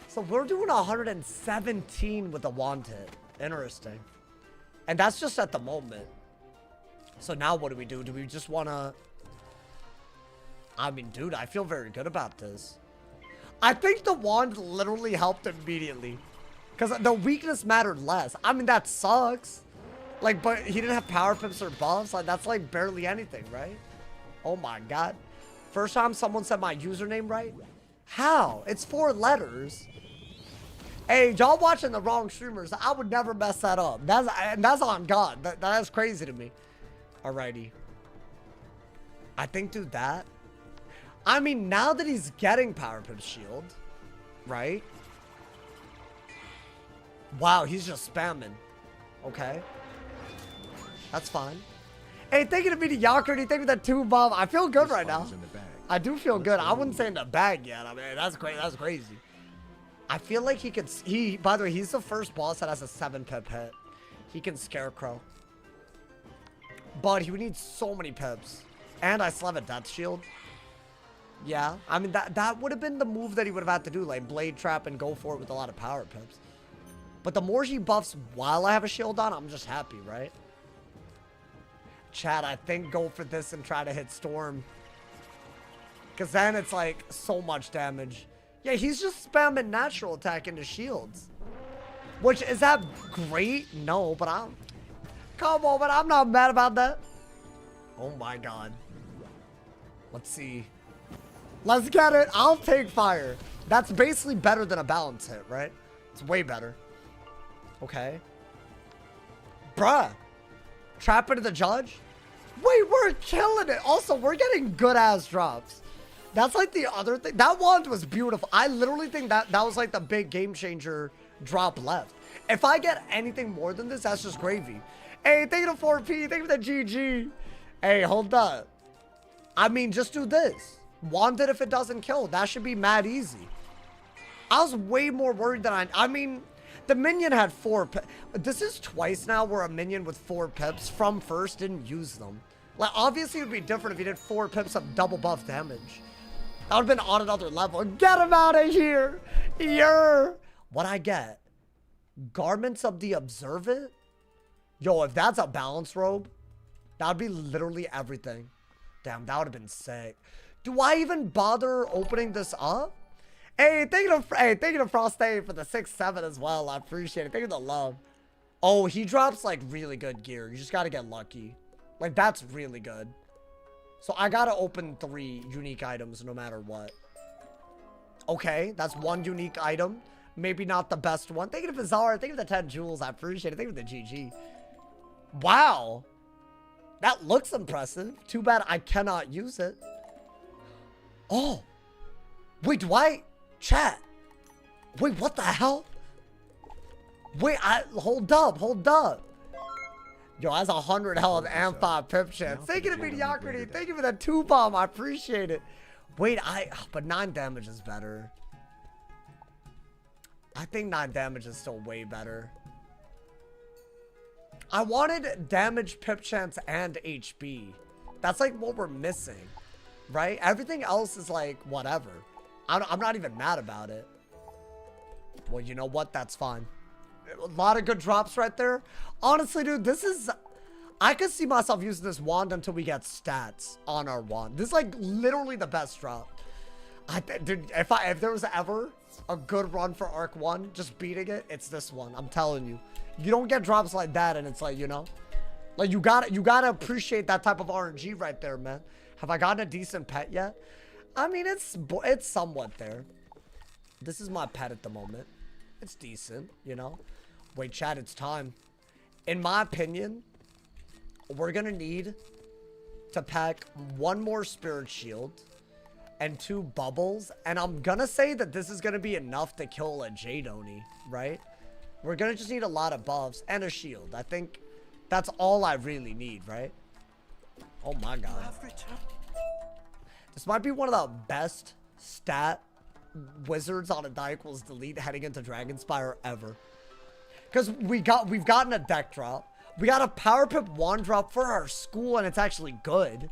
So we're doing 117 with the wand hit. Interesting. And that's just at the moment. So now what do we do? Do we just want to... I mean, dude, I feel very good about this. I think the wand literally helped immediately. Because the weakness mattered less. I mean, that sucks. Like, but he didn't have power pips or buffs. Like, that's like barely anything, right? Oh my God. First time someone said my username right? How? It's 4 letters. Hey, y'all watching the wrong streamers. I would never mess that up. That's on God. That's crazy to me. Alrighty. I think do that. I mean, now that he's getting Power Pip Shield, right? Wow, he's just spamming. Okay. That's fine. Hey, thank you to Mediocrity. Thank you for that 2 bomb. I feel good right now. I do feel good. I wouldn't say in the bag yet. I mean, that's crazy. That's crazy. I feel like he could. By the way, he's the first boss that has a 7 pip hit. He can Scarecrow. But he would need so many pips. And I still have a Death Shield. Yeah. I mean, that would have been the move that he would have had to do. Like, Blade Trap and go for it with a lot of power pips. But the more he buffs while I have a shield on, I'm just happy, right? Chat, I think go for this and try to hit Storm. Because then it's like so much damage. Yeah, he's just spamming natural attack into shields. Which, is that great? No, but come on, but I'm not mad about that. Oh my god. Let's see. Let's get it. I'll take fire. That's basically better than a balance hit, right? It's way better. Okay. Bruh. Trap into the judge? Wait, we're killing it. Also, we're getting good ass drops. That's like the other thing. That wand was beautiful. I literally think that was like the big game changer drop left. If I get anything more than this, that's just gravy. Hey, thank you to 4P. Thank you for the GG. Hey, hold up. I mean, just do this. Wand it if it doesn't kill. That should be mad easy. I was way more worried than I mean, the minion had 4 pips. This is twice now where a minion with 4 pips from first didn't use them. Like, obviously it would be different if you did 4 pips of double buff damage. That would have been on another level. Get him out of here. What'd I get? Garments of the Observant? Yo, if that's a balance robe, that would be literally everything. Damn, that would have been sick. Do I even bother opening this up? Hey, thank you to Frosty for the 6-7 as well. I appreciate it. Thank you to the love. Oh, he drops like really good gear. You just gotta get lucky. Like, that's really good. So I gotta open 3 unique items no matter what. Okay, that's 1 unique item. Maybe not the best one. Thank you to Bazaar. Thank you for the 10 jewels. I appreciate it. Thank you for the GG. Wow. That looks impressive. Too bad I cannot use it. Oh. Wait, do I... Chat. Wait, what the hell? Wait, hold up. Yo, that's 100 health and 5 pip chance. Thank you to Mediocrity. Thank you for that 2 bomb. I appreciate it. Wait, but 9 damage is better. I think 9 damage is still way better. I wanted damage, pip chance, and HP. That's like what we're missing, right? Everything else is like whatever. I'm not even mad about it. Well, you know what? That's fine. A lot of good drops right there. Honestly, dude, this is... I could see myself using this wand until we get stats on our wand. This is like literally the best drop. Dude, if there was ever a good run for Arc 1, just beating it, it's this one. I'm telling you. You don't get drops like that, and it's like, you know, like you gotta appreciate that type of RNG right there, man. Have I gotten a decent pet yet? I mean, it's somewhat there. This is my pet at the moment. It's decent, you know. Wait, chat, it's time. In my opinion, we're gonna need to pack 1 more Spirit Shield and 2 bubbles, and I'm gonna say that this is gonna be enough to kill a Jade Oni, right? We're gonna just need a lot of buffs and a shield. I think that's all I really need, right? Oh my god. This might be one of the best stat wizards on a die equals delete heading into Dragonspire ever. Because we've gotten a deck drop. We got a power pip wand drop for our school, and it's actually good.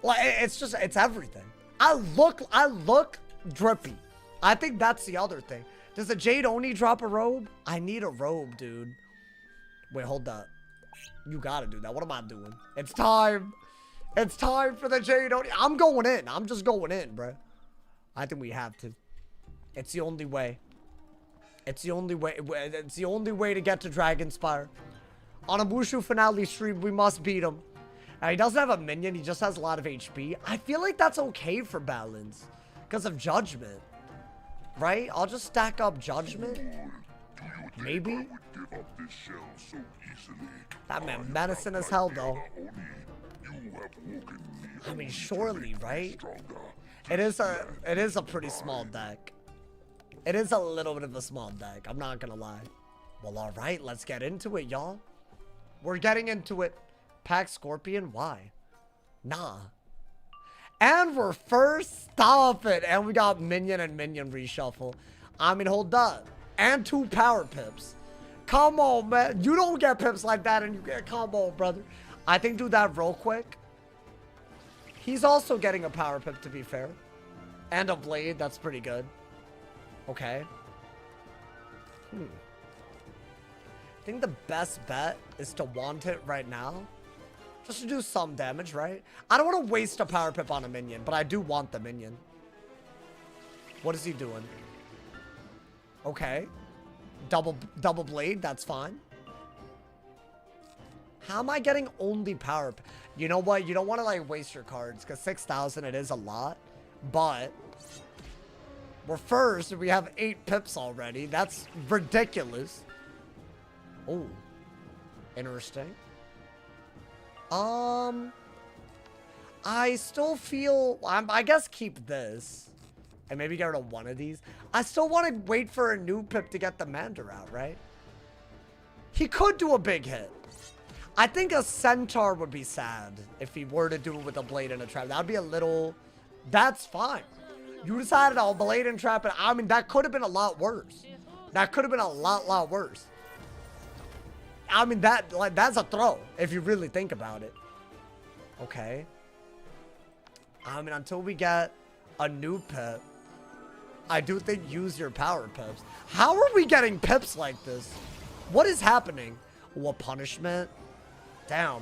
Like, it's everything. I look drippy. I think that's the other thing. Does the Jade Oni drop a robe? I need a robe, dude. Wait, hold up. You gotta do that. What am I doing? It's time. It's time for the Jade Oni. I'm going in. I'm just going in, bro. I think we have to. It's the only way. It's the only way. It's the only way to get to Dragonspire. On a MOOSHU finale stream, we must beat him. He doesn't have a minion. He just has a lot of HP. I feel like that's okay for balance because of Judgment. Right? I'll just stack up Judgment. Maybe? Give up this shell so easily. That man medicine as hell, though. You have woken me. I mean, surely, right? Stronger. It is a pretty small deck. It is a little bit of a small deck. I'm not gonna lie. Well, all right, let's get into it, y'all. We're getting into it. Pack Scorpion, why? Nah. And we're first. Stop it. And we got Minion and Minion reshuffle. I mean, hold up. And 2 power pips. Come on, man. You don't get pips like that and you get... Come on, brother. I think do that real quick. He's also getting a power pip, to be fair. And a blade. That's pretty good. Okay. I think the best bet is to want it right now. Just to do some damage, right? I don't want to waste a power pip on a minion, but I do want the minion. What is he doing? Okay. Double blade, that's fine. How am I getting only power pip? You know what? You don't want to like waste your cards because 6,000 it is a lot, but we're first and we have 8 pips already. That's ridiculous. Oh, interesting. I still feel, I guess keep this. And maybe get rid of one of these. I still want to wait for a new pip to get the Mander out, right? He could do a big hit. I think a Centaur would be sad if he were to do it with a Blade and a Trap. That would be a little, that's fine. You decided I'll Blade and Trap it. I mean, that could have been a lot worse. That could have been a lot worse. I mean, that's a throw, if you really think about it. Okay. I mean, until we get a new pip, I do think use your power pips. How are we getting pips like this? What is happening? What punishment? Damn.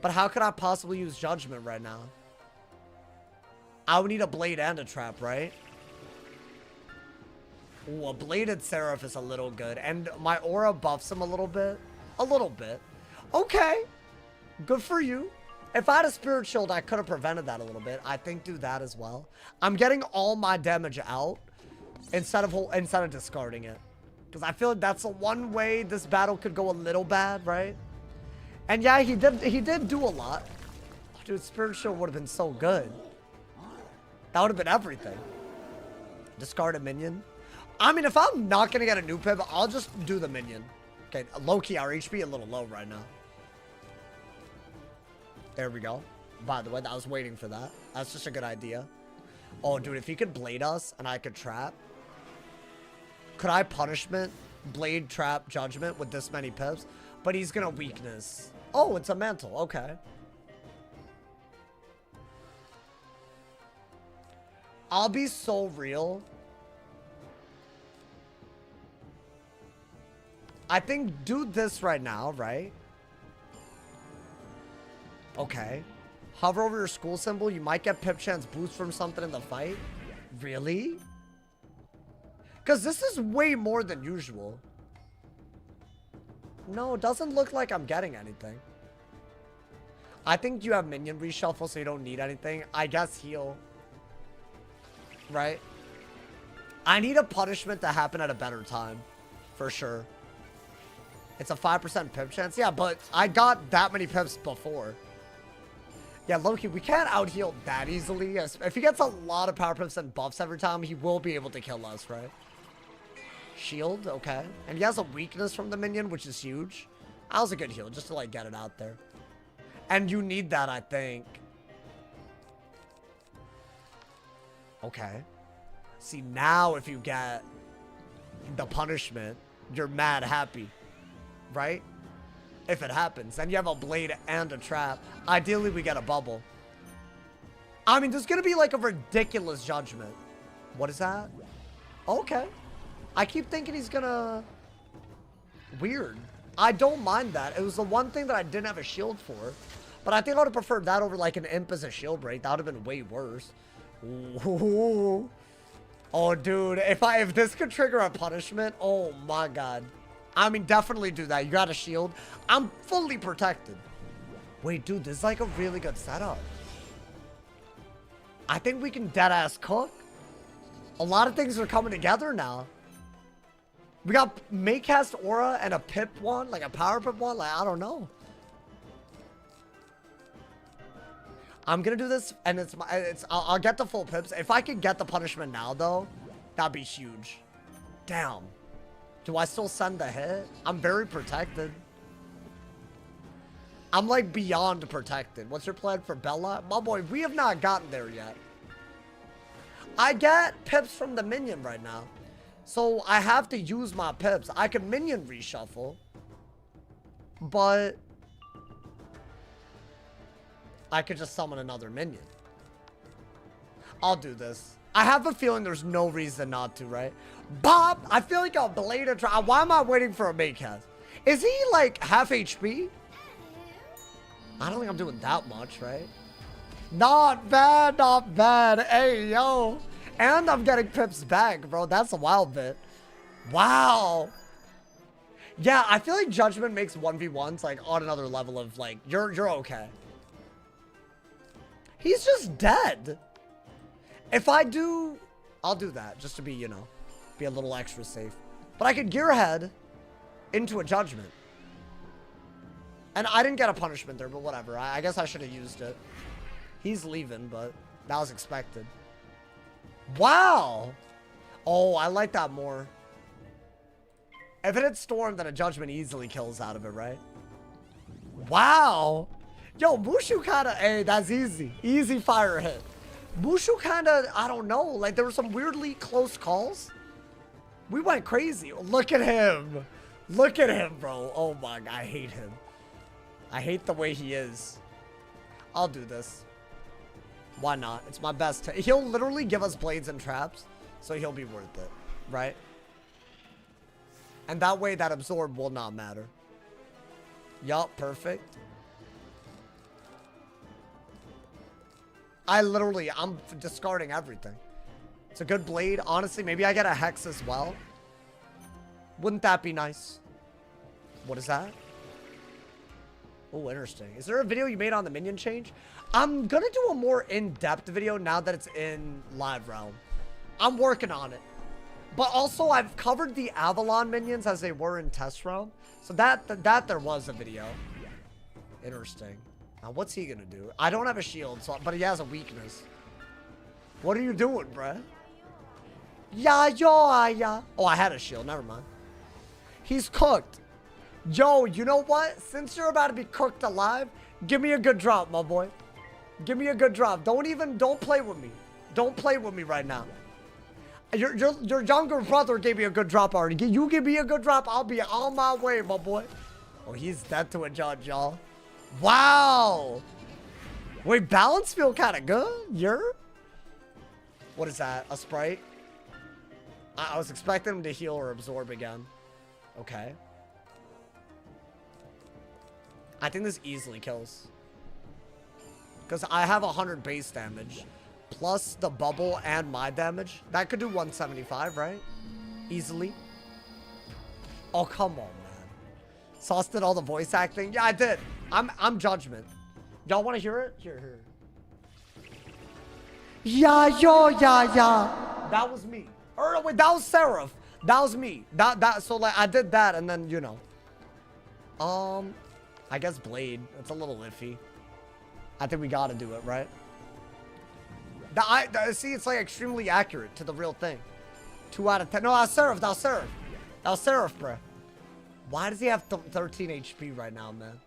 But how could I possibly use Judgment right now? I would need a Blade and a Trap, right? Ooh, a Bladed Seraph is a little good. And my aura buffs him a little bit. A little bit. Okay. Good for you. If I had a Spirit Shield, I could have prevented that a little bit. I think do that as well. I'm getting all my damage out instead of discarding it. Because I feel like that's the one way this battle could go a little bad, right? And yeah, he did do a lot. Dude, Spirit Shield would have been so good. That would have been everything. Discard a minion. I mean, if I'm not going to get a new pip, I'll just do the minion. Okay, low-key, our HP a little low right now. There we go. By the way, I was waiting for that. That's just a good idea. Oh, dude, if he could Blade us and I could Trap. Could I Punishment, Blade, Trap, Judgment with this many pips? But he's going to Weakness. Oh, it's a Mantle. Okay. I'll be so real. I think do this right now, right? Okay. Hover over your school symbol. You might get pip chance boost from something in the fight. Really? Because this is way more than usual. No, it doesn't look like I'm getting anything. I think you have minion reshuffle, so you don't need anything. I guess heal. Right? I need a punishment to happen at a better time. For sure. It's a 5% pip chance. Yeah, but I got that many pips before. Yeah, Loki, we can't out-heal that easily. Yes, if he gets a lot of power pips and buffs every time, he will be able to kill us, right? Shield, okay. And he has a weakness from the minion, which is huge. That was a good heal, just to, like, get it out there. And you need that, I think. Okay. See, now if you get the punishment, you're mad happy. Right? If it happens. Then you have a Blade and a Trap. Ideally, we get a bubble. I mean, there's going to be like a ridiculous Judgment. What is that? Okay. I keep thinking he's going to... Weird. I don't mind that. It was the one thing that I didn't have a shield for. But I think I would have preferred that over like an Imp as a shield break. That would have been way worse. Ooh. Oh, dude. If this could trigger a punishment, oh my god. I mean, definitely do that. You got a shield. I'm fully protected. Wait, dude, this is like a really good setup. I think we can deadass cook. A lot of things are coming together now. We got Maycast Aura and a Pip one, like a Power Pip one. Like, I don't know. I'm gonna do this, and I'll get the full pips. If I could get the punishment now, though, that'd be huge. Damn. Do I still send the hit? I'm very protected. I'm like beyond protected. What's your plan for Bella? My boy, we have not gotten there yet. I get pips from the minion right now. So I have to use my pips. I can minion reshuffle. But I could just summon another minion. I'll do this. I have a feeling there's no reason not to, right? Bob, I feel like a belated try. Why am I waiting for a Maycast? Is he like half HP? I don't think I'm doing that much, right? Not bad, not bad. Hey, yo. And I'm getting pips back, bro. That's a wild bit. Wow. Yeah, I feel like Judgment makes 1v1s like on another level of like, you're okay. He's just dead. If I do, I'll do that just to be, you know, be a little extra safe. But I could Gearhead into a Judgment. And I didn't get a punishment there, but whatever. I guess I should have used it. He's leaving, but that was expected. Wow. Oh, I like that more. If it had Storm, then a Judgment easily kills out of it, right? Wow. Yo, MOOSHU kind of, hey, that's easy. Easy fire hit. MOOSHU kind of, I don't know. Like, there were some weirdly close calls. We went crazy. Look at him. Look at him, bro. Oh, my God. I hate him. I hate the way he is. I'll do this. Why not? It's my best. He'll literally give us blades and traps, so he'll be worth it, right? And that way, that absorb will not matter. Yup, perfect. I'm discarding everything. It's a good blade. Honestly, maybe I get a Hex as well. Wouldn't that be nice? What is that? Oh, interesting. Is there a video you made on the minion change? I'm gonna do a more in-depth video now that it's in live realm. I'm working on it. But also, I've covered the Avalon minions as they were in test realm. So that there was a video. Interesting. Now, what's he gonna do? I don't have a shield, so, but he has a weakness. What are you doing, bruh? Yeah. Oh, I had a shield. Never mind. He's cooked. Yo, you know what? Since you're about to be cooked alive, give me a good drop, my boy. Give me a good drop. Don't play with me. Don't play with me right now. Your younger brother gave me a good drop already. You give me a good drop, I'll be on my way, my boy. Oh, he's dead to a judge, y'all. Wow. Wait, balance feel kind of good. What is that? A Sprite? I was expecting him to heal or absorb again. Okay. I think this easily kills. Because I have 100 base damage. Plus the bubble and my damage. That could do 175, right? Easily. Oh, come on, man. Sauce did all the voice acting? Yeah, I did. I'm Judgment. Y'all want to hear it? Here. Yeah. That was me. Or wait, that was Seraph. That was me. So like I did that and then, you know. I guess Blade. It's a little iffy. I think we gotta do it, right? See, it's like extremely accurate to the real thing. 2 out of 10. No, that was Seraph. That was Seraph, bruh. Why does he have 13 HP right now, man?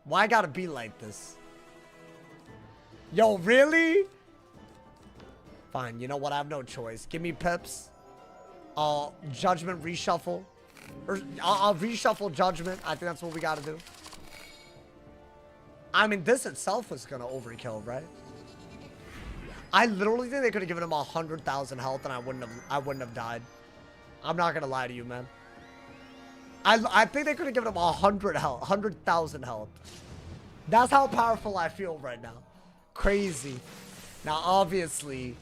Why I gotta be like this? Yo, really? Fine, you know what? I have no choice. Give me pips. Judgment reshuffle. Or I'll reshuffle Judgment. I think that's what we gotta do. I mean, this itself was gonna overkill, right? I literally think they could have given him 100,000 health and I wouldn't have died. I'm not gonna lie to you, man. I think they could have given him 100,000 health. That's how powerful I feel right now. Crazy. Now, obviously,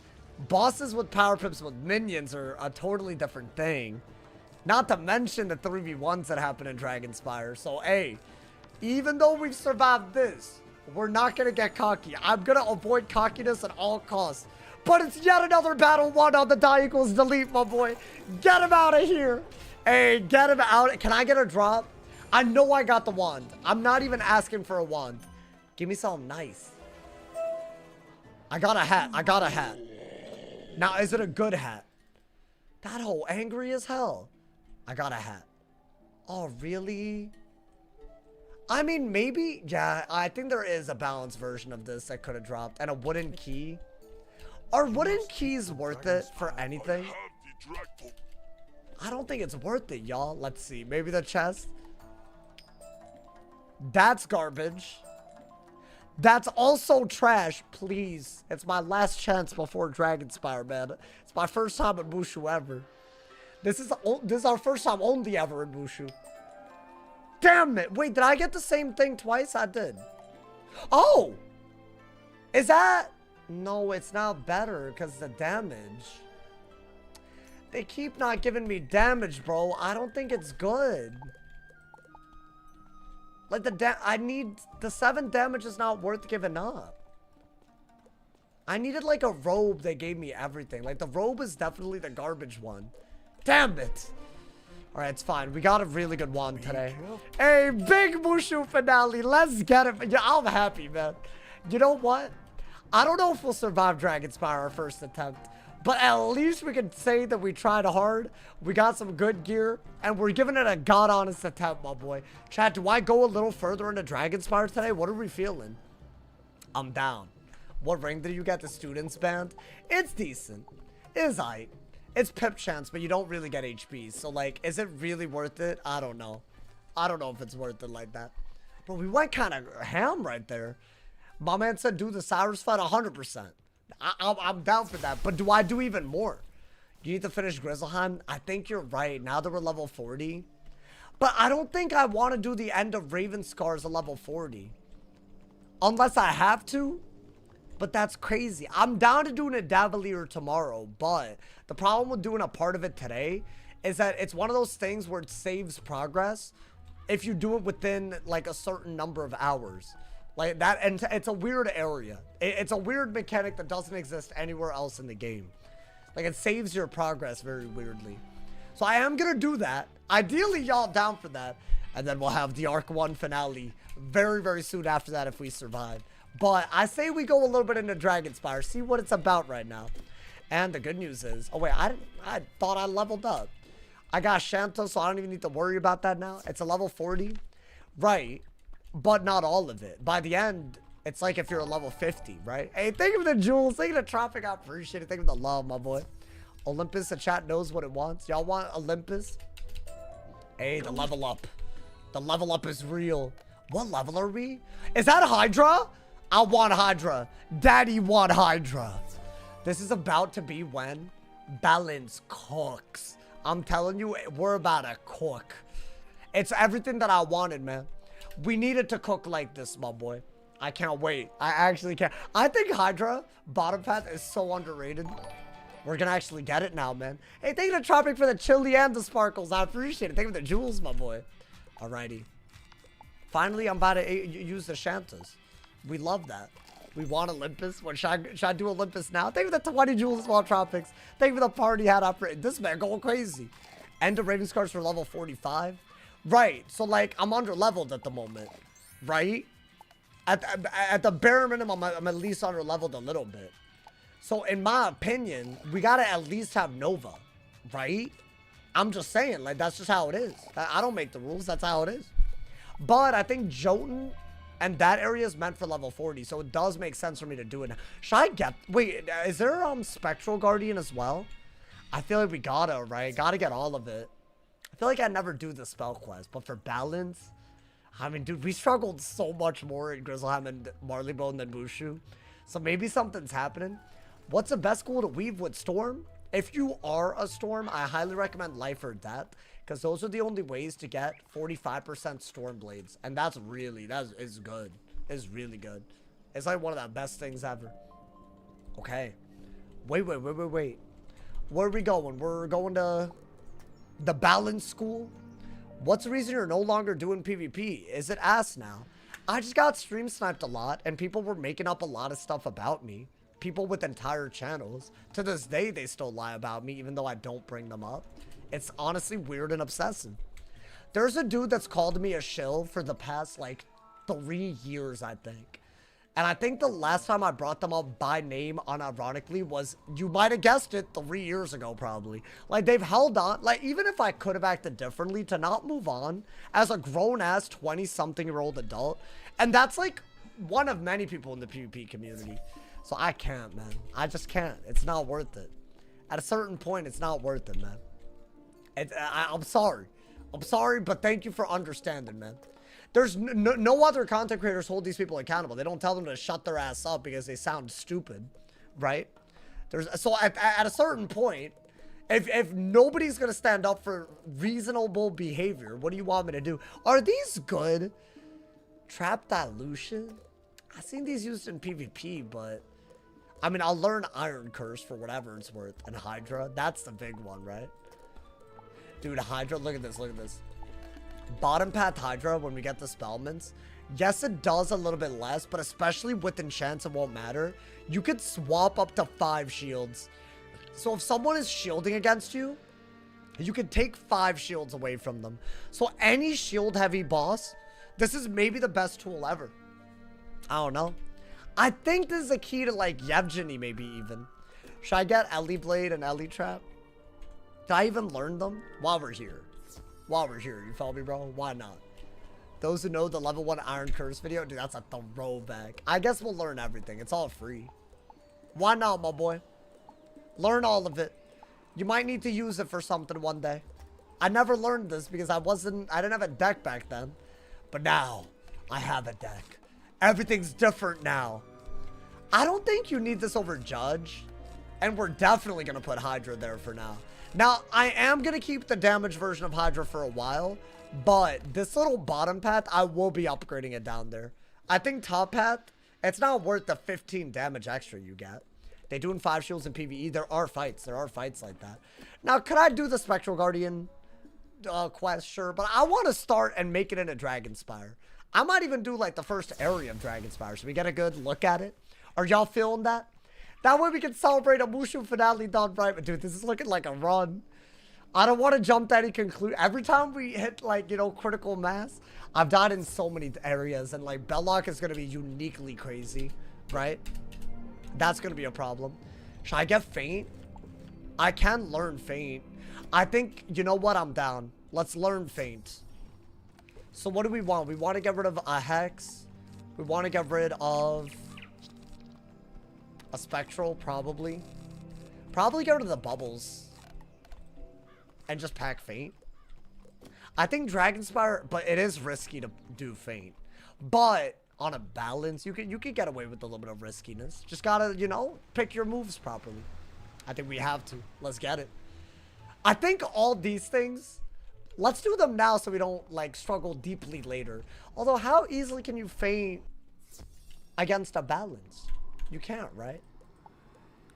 bosses with power pips with minions are a totally different thing. Not to mention the 3v1s that happen in Dragonspire. So, hey, even though we've survived this, we're not going to get cocky. I'm going to avoid cockiness at all costs. But it's yet another battle won on the die equals delete, my boy. Get him out of here. Hey, get him out. Can I get a drop? I know I got the wand. I'm not even asking for a wand. Give me something nice. I got a hat. I got a hat. Now, is it a good hat? That whole angry as hell. I got a hat. Oh, really? I mean, maybe. Yeah, I think there is a balanced version of this that could have dropped. And a wooden key. Are wooden keys worth it for anything? I don't think it's worth it, y'all. Let's see. Maybe the chest. That's garbage. That's also trash. Please. It's my last chance before Dragonspire, man. It's my first time at MOOSHU ever. This is our first time only ever in MOOSHU. Damn it. Wait, did I get the same thing twice? I did. Oh! Is that... No, it's not better because the damage. They keep not giving me damage, bro. I don't think it's good. Like I need the 7 damage is not worth giving up. I needed like a robe that gave me everything. Like the robe is definitely the garbage one. Damn it. All right, it's fine. We got a really good wand today. Hey, big MOOSHU finale. Let's get it. Yeah, I'm happy, man. You know what? I don't know if we'll survive Dragonspire our first attempt, but at least we can say that we tried hard. We got some good gear, and we're giving it a god-honest attempt, my boy. Chat, do I go a little further into Dragonspire today? What are we feeling? I'm down. What rank did you get? The students band? It's decent. It's aight. It's pip chance, but you don't really get HP. So, like, is it really worth it? I don't know. I don't know if it's worth it like that. But we went kind of ham right there. My man said do the Cyrus fight 100%. I'm down for that. But do I do even more? You need to finish Grizzleheim? I think you're right. Now that we're level 40. But I don't think I want to do the end of Ravenscar's at level 40. Unless I have to. But that's crazy. I'm down to doing a Davalier tomorrow. But the problem with doing a part of it today is that it's one of those things where it saves progress if you do it within like a certain number of hours. Like that, and it's a weird area. It's a weird mechanic that doesn't exist anywhere else in the game. Like it saves your progress very weirdly. So I am gonna do that. Ideally, y'all down for that. And then we'll have the Arc 1 finale very, very soon after that if we survive. But I say we go a little bit into Dragonspire, see what it's about right now. And the good news is, oh wait, I thought I leveled up. I got Shanta, so I don't even need to worry about that now. It's a level 40. Right. But not all of it. By the end, it's like if you're a level 50, right? Hey, think of the jewels. Think of the Tropic. I appreciate it. Think of the love, my boy. Olympus, the chat knows what it wants. Y'all want Olympus? Hey, the level up. The level up is real. What level are we? Is that Hydra? I want Hydra. Daddy want Hydra. This is about to be when balance cooks. I'm telling you, we're about to cook. It's everything that I wanted, man. We needed to cook like this, my boy. I can't wait. I actually can't. I think Hydra bottom path is so underrated. We're gonna actually get it now, man. Hey, thank you to Tropic for the chili and the sparkles. I appreciate it. Thank you for the jewels, my boy. Alrighty. Finally, I'm about to use the Shantas. We love that. We want Olympus. What, should I do Olympus now? Thank you for the 20 jewels, small tropics. Thank you for the party hat operating. This man going crazy. End of Raven Scars for level 45. Right. So, like, I'm under-leveled at the moment. Right? At the bare minimum, I'm at least under-leveled a little bit. So, in my opinion, we gotta at least have Nova. Right? I'm just saying. Like, that's just how it is. I don't make the rules. That's how it is. But I think Jotun and that area is meant for level 40. So, it does make sense for me to do it. Should I get... Wait, is there Spectral Guardian as well? I feel like we gotta, right? Gotta get all of it. I feel like I never do the spell quest, but for balance, I mean, dude, we struggled so much more in Grizzleheim and Marleybone than MOOSHU. So maybe something's happening. What's the best school to weave with Storm? If you are a Storm, I highly recommend Life or Death, because those are the only ways to get 45% Storm Blades. And that is good. It's really good. It's like one of the best things ever. Okay. Wait. Where are we going? We're going to the balance school. What's the reason you're no longer doing PvP? Is it ass now? I just got stream sniped a lot and people were making up a lot of stuff about me. people with entire channels. To this day, they still lie about me, even though I don't bring them up. It's honestly weird and obsessive. There's a dude that's called me a shill for the past, like, 3 years, I think. And I think the last time I brought them up by name unironically was, you might have guessed it, 3 years ago, probably. Like, they've held on. Like, even if I could have acted differently, to not move on as a grown-ass 20-something-year-old adult. And that's, like, one of many people in the PvP community. So I can't, man. I just can't. It's not worth it. At a certain point, it's not worth it, man. I'm sorry. I'm sorry, but thank you for understanding, man. There's no other content creators hold these people accountable. They don't tell them to shut their ass up because they sound stupid, right? So at a certain point, if nobody's gonna stand up for reasonable behavior, what do you want me to do? Are these good? Trap dilution? I've seen these used in PvP, but I mean, I'll learn Iron Curse for whatever it's worth. And Hydra, that's the big one, right? Dude, Hydra, look at this, look at this. Bottom path Hydra, when we get the spellements, yes, it does a little bit less, but especially with enchants, it won't matter. You could swap up to 5 shields. So if someone is shielding against you, you can take 5 shields away from them. So any shield heavy boss, this is maybe the best tool ever. I don't know. I think this is a key to, like, Yevgeny, maybe even. Should I get Ellie Blade and Ellie Trap? Did I even learn them? While we're here. While we're here, you follow me, bro? Why not? Those who know the level 1 Iron Curse video, dude, that's a throwback. I guess we'll learn everything. It's all free. Why not, my boy? Learn all of it. You might need to use it for something one day. I never learned this because I didn't have a deck back then. But now, I have a deck. Everything's different now. I don't think you need this over Judge. And we're definitely going to put Hydra there for now. Now, I am going to keep the damage version of Hydra for a while, but this little bottom path, I will be upgrading it down there. I think top path, it's not worth the 15 damage extra you get. They doing 5 shields in PvE. There are fights like that. Now, could I do the Spectral Guardian quest? Sure, but I want to start and make it into Dragonspire. I might even do, like, the first area of Dragonspire, so we get a good look at it. Are y'all feeling that? That way we can celebrate a MOOSHU finale done right. But dude, this is looking like a run. I don't want to jump to any conclusion. Every time we hit, like, you know, critical mass, I've died in so many areas. And, like, Belloc is going to be uniquely crazy, right? That's going to be a problem. Should I get Feint? I can learn Feint. I think, you know what? I'm down. Let's learn Feint. So what do we want? We want to get rid of a Hex. We want to get rid of a Spectral, probably. Probably get rid of the bubbles. And just pack Feint. I think Dragonspire, but it is risky to do Feint. But on a balance, you can get away with a little bit of riskiness. Just gotta, you know, pick your moves properly. I think we have to. Let's get it. I think all these things, let's do them now so we don't, like, struggle deeply later. Although, how easily can you Feint against a balance? You can't, right?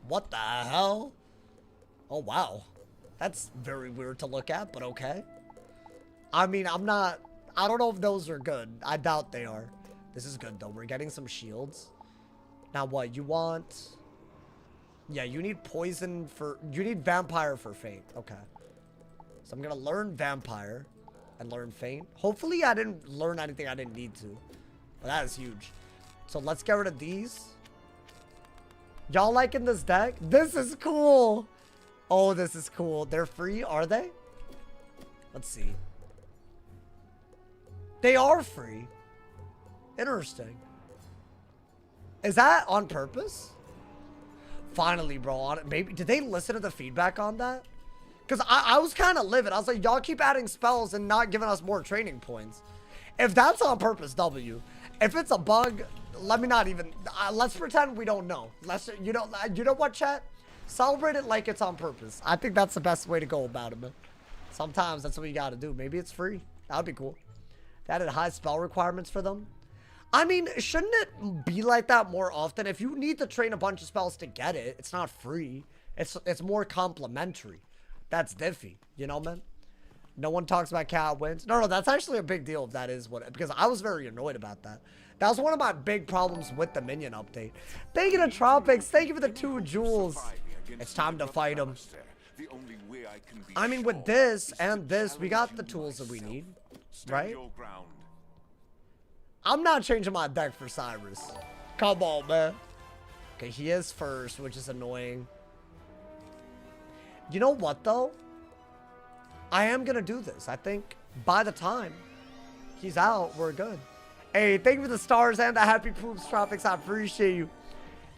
What the hell? Oh, wow. That's very weird to look at, but okay. I mean, I don't know if those are good. I doubt they are. This is good, though. We're getting some shields. Now, what? You want... Yeah, you need poison for... You need vampire for Feint. Okay. So I'm going to learn vampire and learn Feint. Hopefully, I didn't learn anything I didn't need to. But that is huge. So let's get rid of these. Y'all liking this deck? This is cool. Oh, this is cool. They're free, are they? Let's see. They are free. Interesting. Is that on purpose? Finally, bro. Maybe did they listen to the feedback on that? Because I was kind of livid. I was like, y'all keep adding spells and not giving us more training points. If that's on purpose, W. If it's a bug, let me not even. Let's pretend we don't know. You know what, chat? Celebrate it like it's on purpose. I think that's the best way to go about it, man. Sometimes that's what you got to do. Maybe it's free. That would be cool. They added high spell requirements for them. I mean, shouldn't it be like that more often? If you need to train a bunch of spells to get it, it's not free. It's more complimentary. That's diffy. You know, man? No one talks about cat wins. No, that's actually a big deal if that is what... Because I was very annoyed about that. That was one of my big problems with the minion update. Thank you to Tropics. Thank you for the 2 jewels. It's time to fight them. I mean, with this and this, we got the tools that we need, right? I'm not changing my deck for Cyrus. Come on, man. Okay, he is first, which is annoying. You know what, though? I am going to do this. I think by the time he's out, we're good. Hey, thank you for the stars and the happy poops, Tropics. I appreciate you.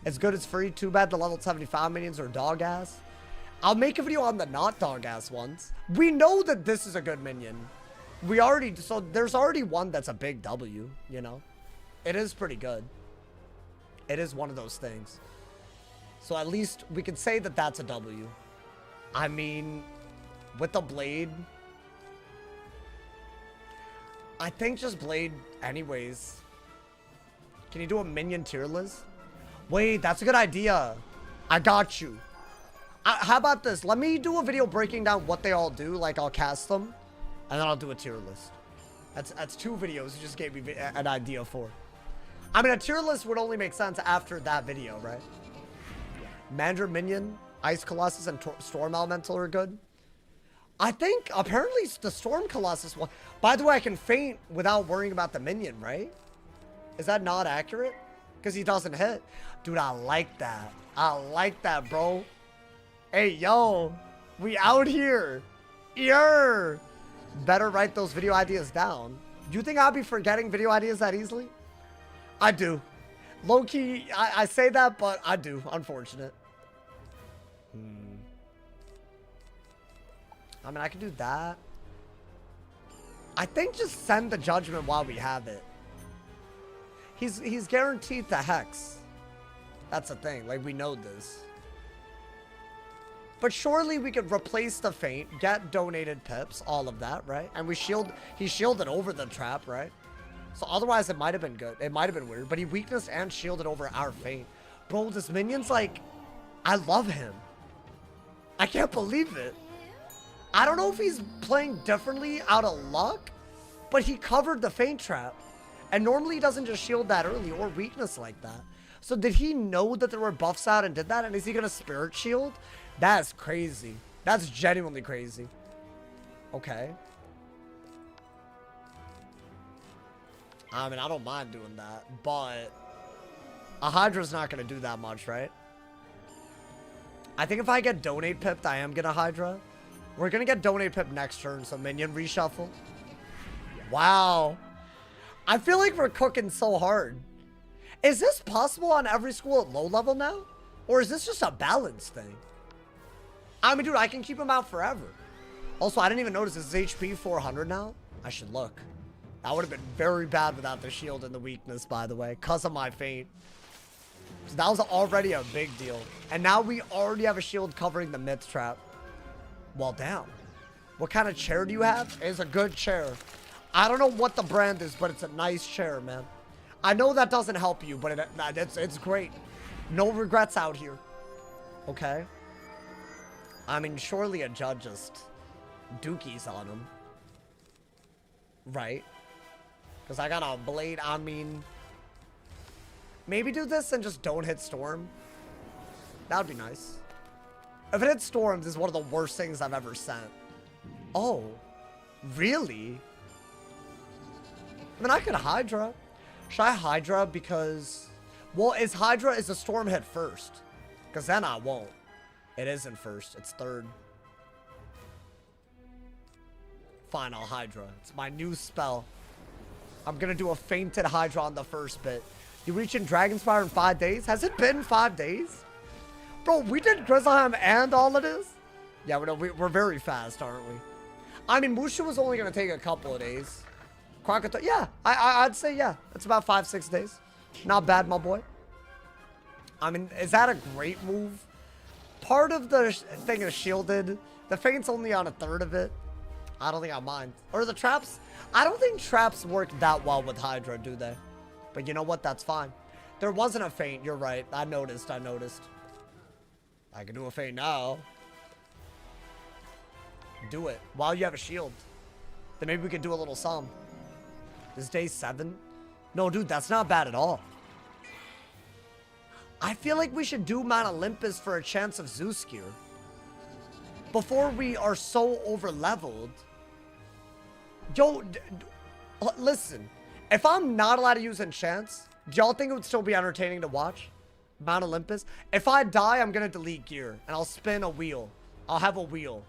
It's good it's free. Too bad the level 75 minions are dog ass. I'll make a video on the not dog ass ones. We know that this is a good minion. So there's already one that's a big W, you know? It is pretty good. It is one of those things. So at least we can say that that's a W. I mean, with the blade, I think just blade anyways. Can you do a minion tier list? Wait, that's a good idea. I got you. How about this? Let me do a video breaking down what they all do. Like, I'll cast them, and then I'll do a tier list. That's 2 videos you just gave me an idea for. I mean, a tier list would only make sense after that video, right? Mandra Minion, Ice Colossus, and Storm Elemental are good. I think, apparently, the Storm Colossus one... By the way, I can feint without worrying about the minion, right? Is that not accurate? Because he doesn't hit. Dude, I like that. I like that, bro. Hey, yo. We out here. Yer. Better write those video ideas down. Do you think I'll be forgetting video ideas that easily? I do. Low-key, I say that, but I do. Unfortunate. I mean, I can do that. I think just send the judgment while we have it. He's guaranteed the hex. That's the thing. Like, we know this. But surely we could replace the feint, get donated pips, all of that, right? And he shielded over the trap, right? So otherwise it might have been good. It might have been weird. But he weakness and shielded over our feint. Bro, this minion's like, I love him. I can't believe it. I don't know if he's playing differently out of luck, but he covered the feint trap. And normally he doesn't just shield that early or weakness like that. So did he know that there were buffs out and did that? And is he going to spirit shield? That's crazy. That's genuinely crazy. Okay. I mean, I don't mind doing that, but a Hydra's not going to do that much, right? I think if I get donate pipped, I am going to Hydra. We're going to get donate pipped next turn, so minion reshuffle. Wow. I feel like we're cooking so hard. Is this possible on every school at low level now? Or is this just a balance thing? I mean, dude, I can keep him out forever. Also, I didn't even notice this is HP 400 now. I should look. That would have been very bad without the shield and the weakness, by the way, because of my feint. So that was already a big deal. And now we already have a shield covering the myth trap. Well, damn. What kind of chair do you have? It's a good chair. I don't know what the brand is, but it's a nice chair, man. I know that doesn't help you, but it's great. No regrets out here. Okay? I mean, surely a judge just dookies on him. Right? Because I got a blade, I mean... Maybe do this and just don't hit Storm. That would be nice. If it hits Storm, this is one of the worst things I've ever sent. Oh. Really? I mean, I could Hydra. Should I Hydra because... Well, is the Storm hit first? Because then I won't. It isn't first. It's third. Fine, I'll Hydra. It's my new spell. I'm going to do a fainted Hydra on the first bit. You reach in Dragonspire in 5 days? Has it been 5 days? Bro, we did Grizzleheim and all of this? Yeah, we're very fast, aren't we? I mean, MOOSHU was only going to take a couple of days. Crocodile, yeah. I'd say, yeah. It's about 5-6 days. Not bad, my boy. I mean, is that a great move? Part of the thing is shielded. The feint's only on a third of it. I don't think I mind. Or the traps. I don't think traps work that well with Hydra, do they? But you know what? That's fine. There wasn't a feint. You're right. I noticed. I can do a feint now. Do it. While you have a shield. Then maybe we could do a little sum. This is day 7. No, dude, that's not bad at all. I feel like we should do Mount Olympus for a chance of Zeus gear. Before we are so over-leveled. Yo, listen. If I'm not allowed to use enchants, do y'all think it would still be entertaining to watch? Mount Olympus? If I die, I'm gonna delete gear. And I'll spin a wheel. I'll have a wheel.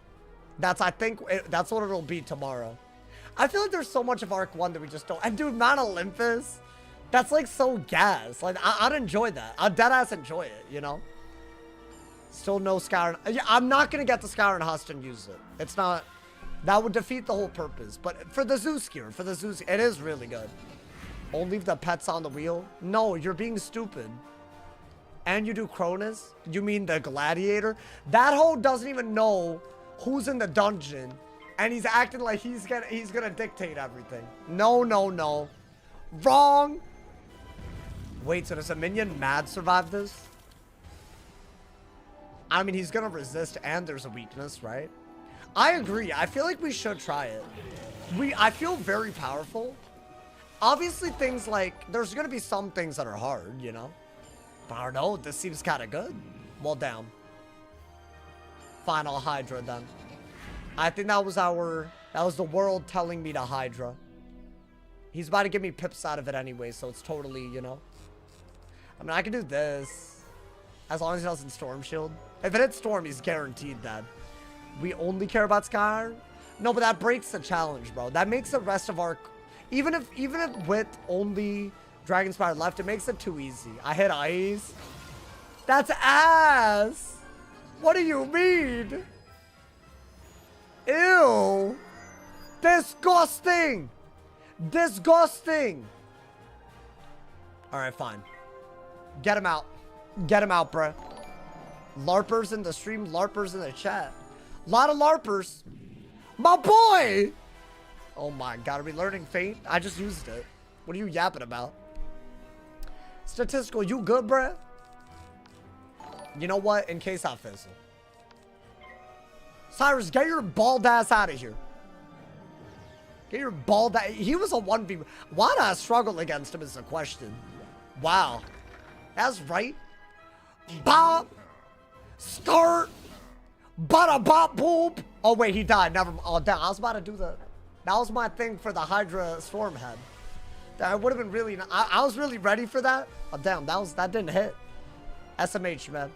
I think, that's what it'll be tomorrow. I feel like there's so much of Arc 1 that we just don't. And dude, Mount Olympus, that's like so gas. Like, I'd enjoy that. I'd deadass enjoy it, you know? Still no Skyrim. Yeah, I'm not gonna get the Skyrim Hust and use it. It's not, that would defeat the whole purpose. But for the Zeus gear, it is really good. Only leave the pets on the wheel? No, you're being stupid. And you do Cronus? You mean the gladiator? That hoe doesn't even know who's in the dungeon. And he's acting like he's gonna dictate everything. No, no, no. Wrong. Wait, so does a minion mad survive this? I mean, he's gonna resist and there's a weakness, right? I agree. I feel like we should try it. I feel very powerful. Obviously, things like, there's gonna be some things that are hard, you know? But I don't know, this seems kind of good. Well, down. Final Hydra then. I think that was the world telling me to Hydra. He's about to give me pips out of it anyway, so it's totally, you know. I mean, I can do this. As long as he doesn't Storm Shield. If it hits Storm, he's guaranteed dead. We only care about Skyr? No, but that breaks the challenge, bro. That makes the rest of our... Even if with only Dragonspire left, it makes it too easy. I hit ice. That's ass. What do you mean? Ew. Disgusting. Disgusting. All right, fine. Get him out. Get him out, bruh. LARPers in the stream, LARPers in the chat. A lot of LARPers. My boy. Oh my god, are we learning Feint? I just used it. What are you yapping about? Statistical, you good, bruh? You know what? In case I fizzle. Cyrus, get your bald ass out of here. Get your bald ass. He was a 1v. Why did I struggle against him is the question. Wow. That's right. Bop. Start. Bada bop boop. Oh wait, he died. Never. Oh damn, I was about to do the. That was my thing for the Hydra Stormhead. That would have been really. I was really ready for that. Oh damn, that didn't hit. SMH, man.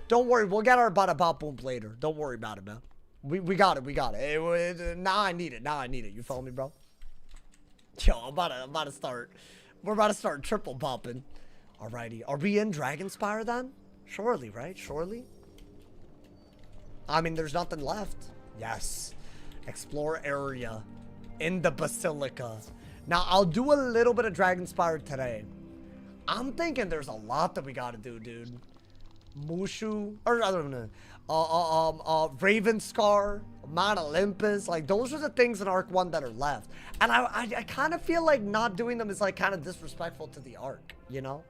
Don't worry, we'll get our bada bop boom later. Don't worry about it, man. We got it. We got it. Now I need it. Now I need it. You feel me, bro? Yo, I'm about to start. We're about to start triple popping. Alrighty. Are we in Dragonspire then? Surely, right? Surely. I mean, there's nothing left. Yes. Explore area in the Basilica. Now, I'll do a little bit of Dragonspire today. I'm thinking there's a lot that we gotta do, dude. MOOSHU, or I don't know. Ravenscar, Mount Olympus, like those are the things in Arc 1 that are left. And I kind of feel like not doing them is like kind of disrespectful to the arc, you know?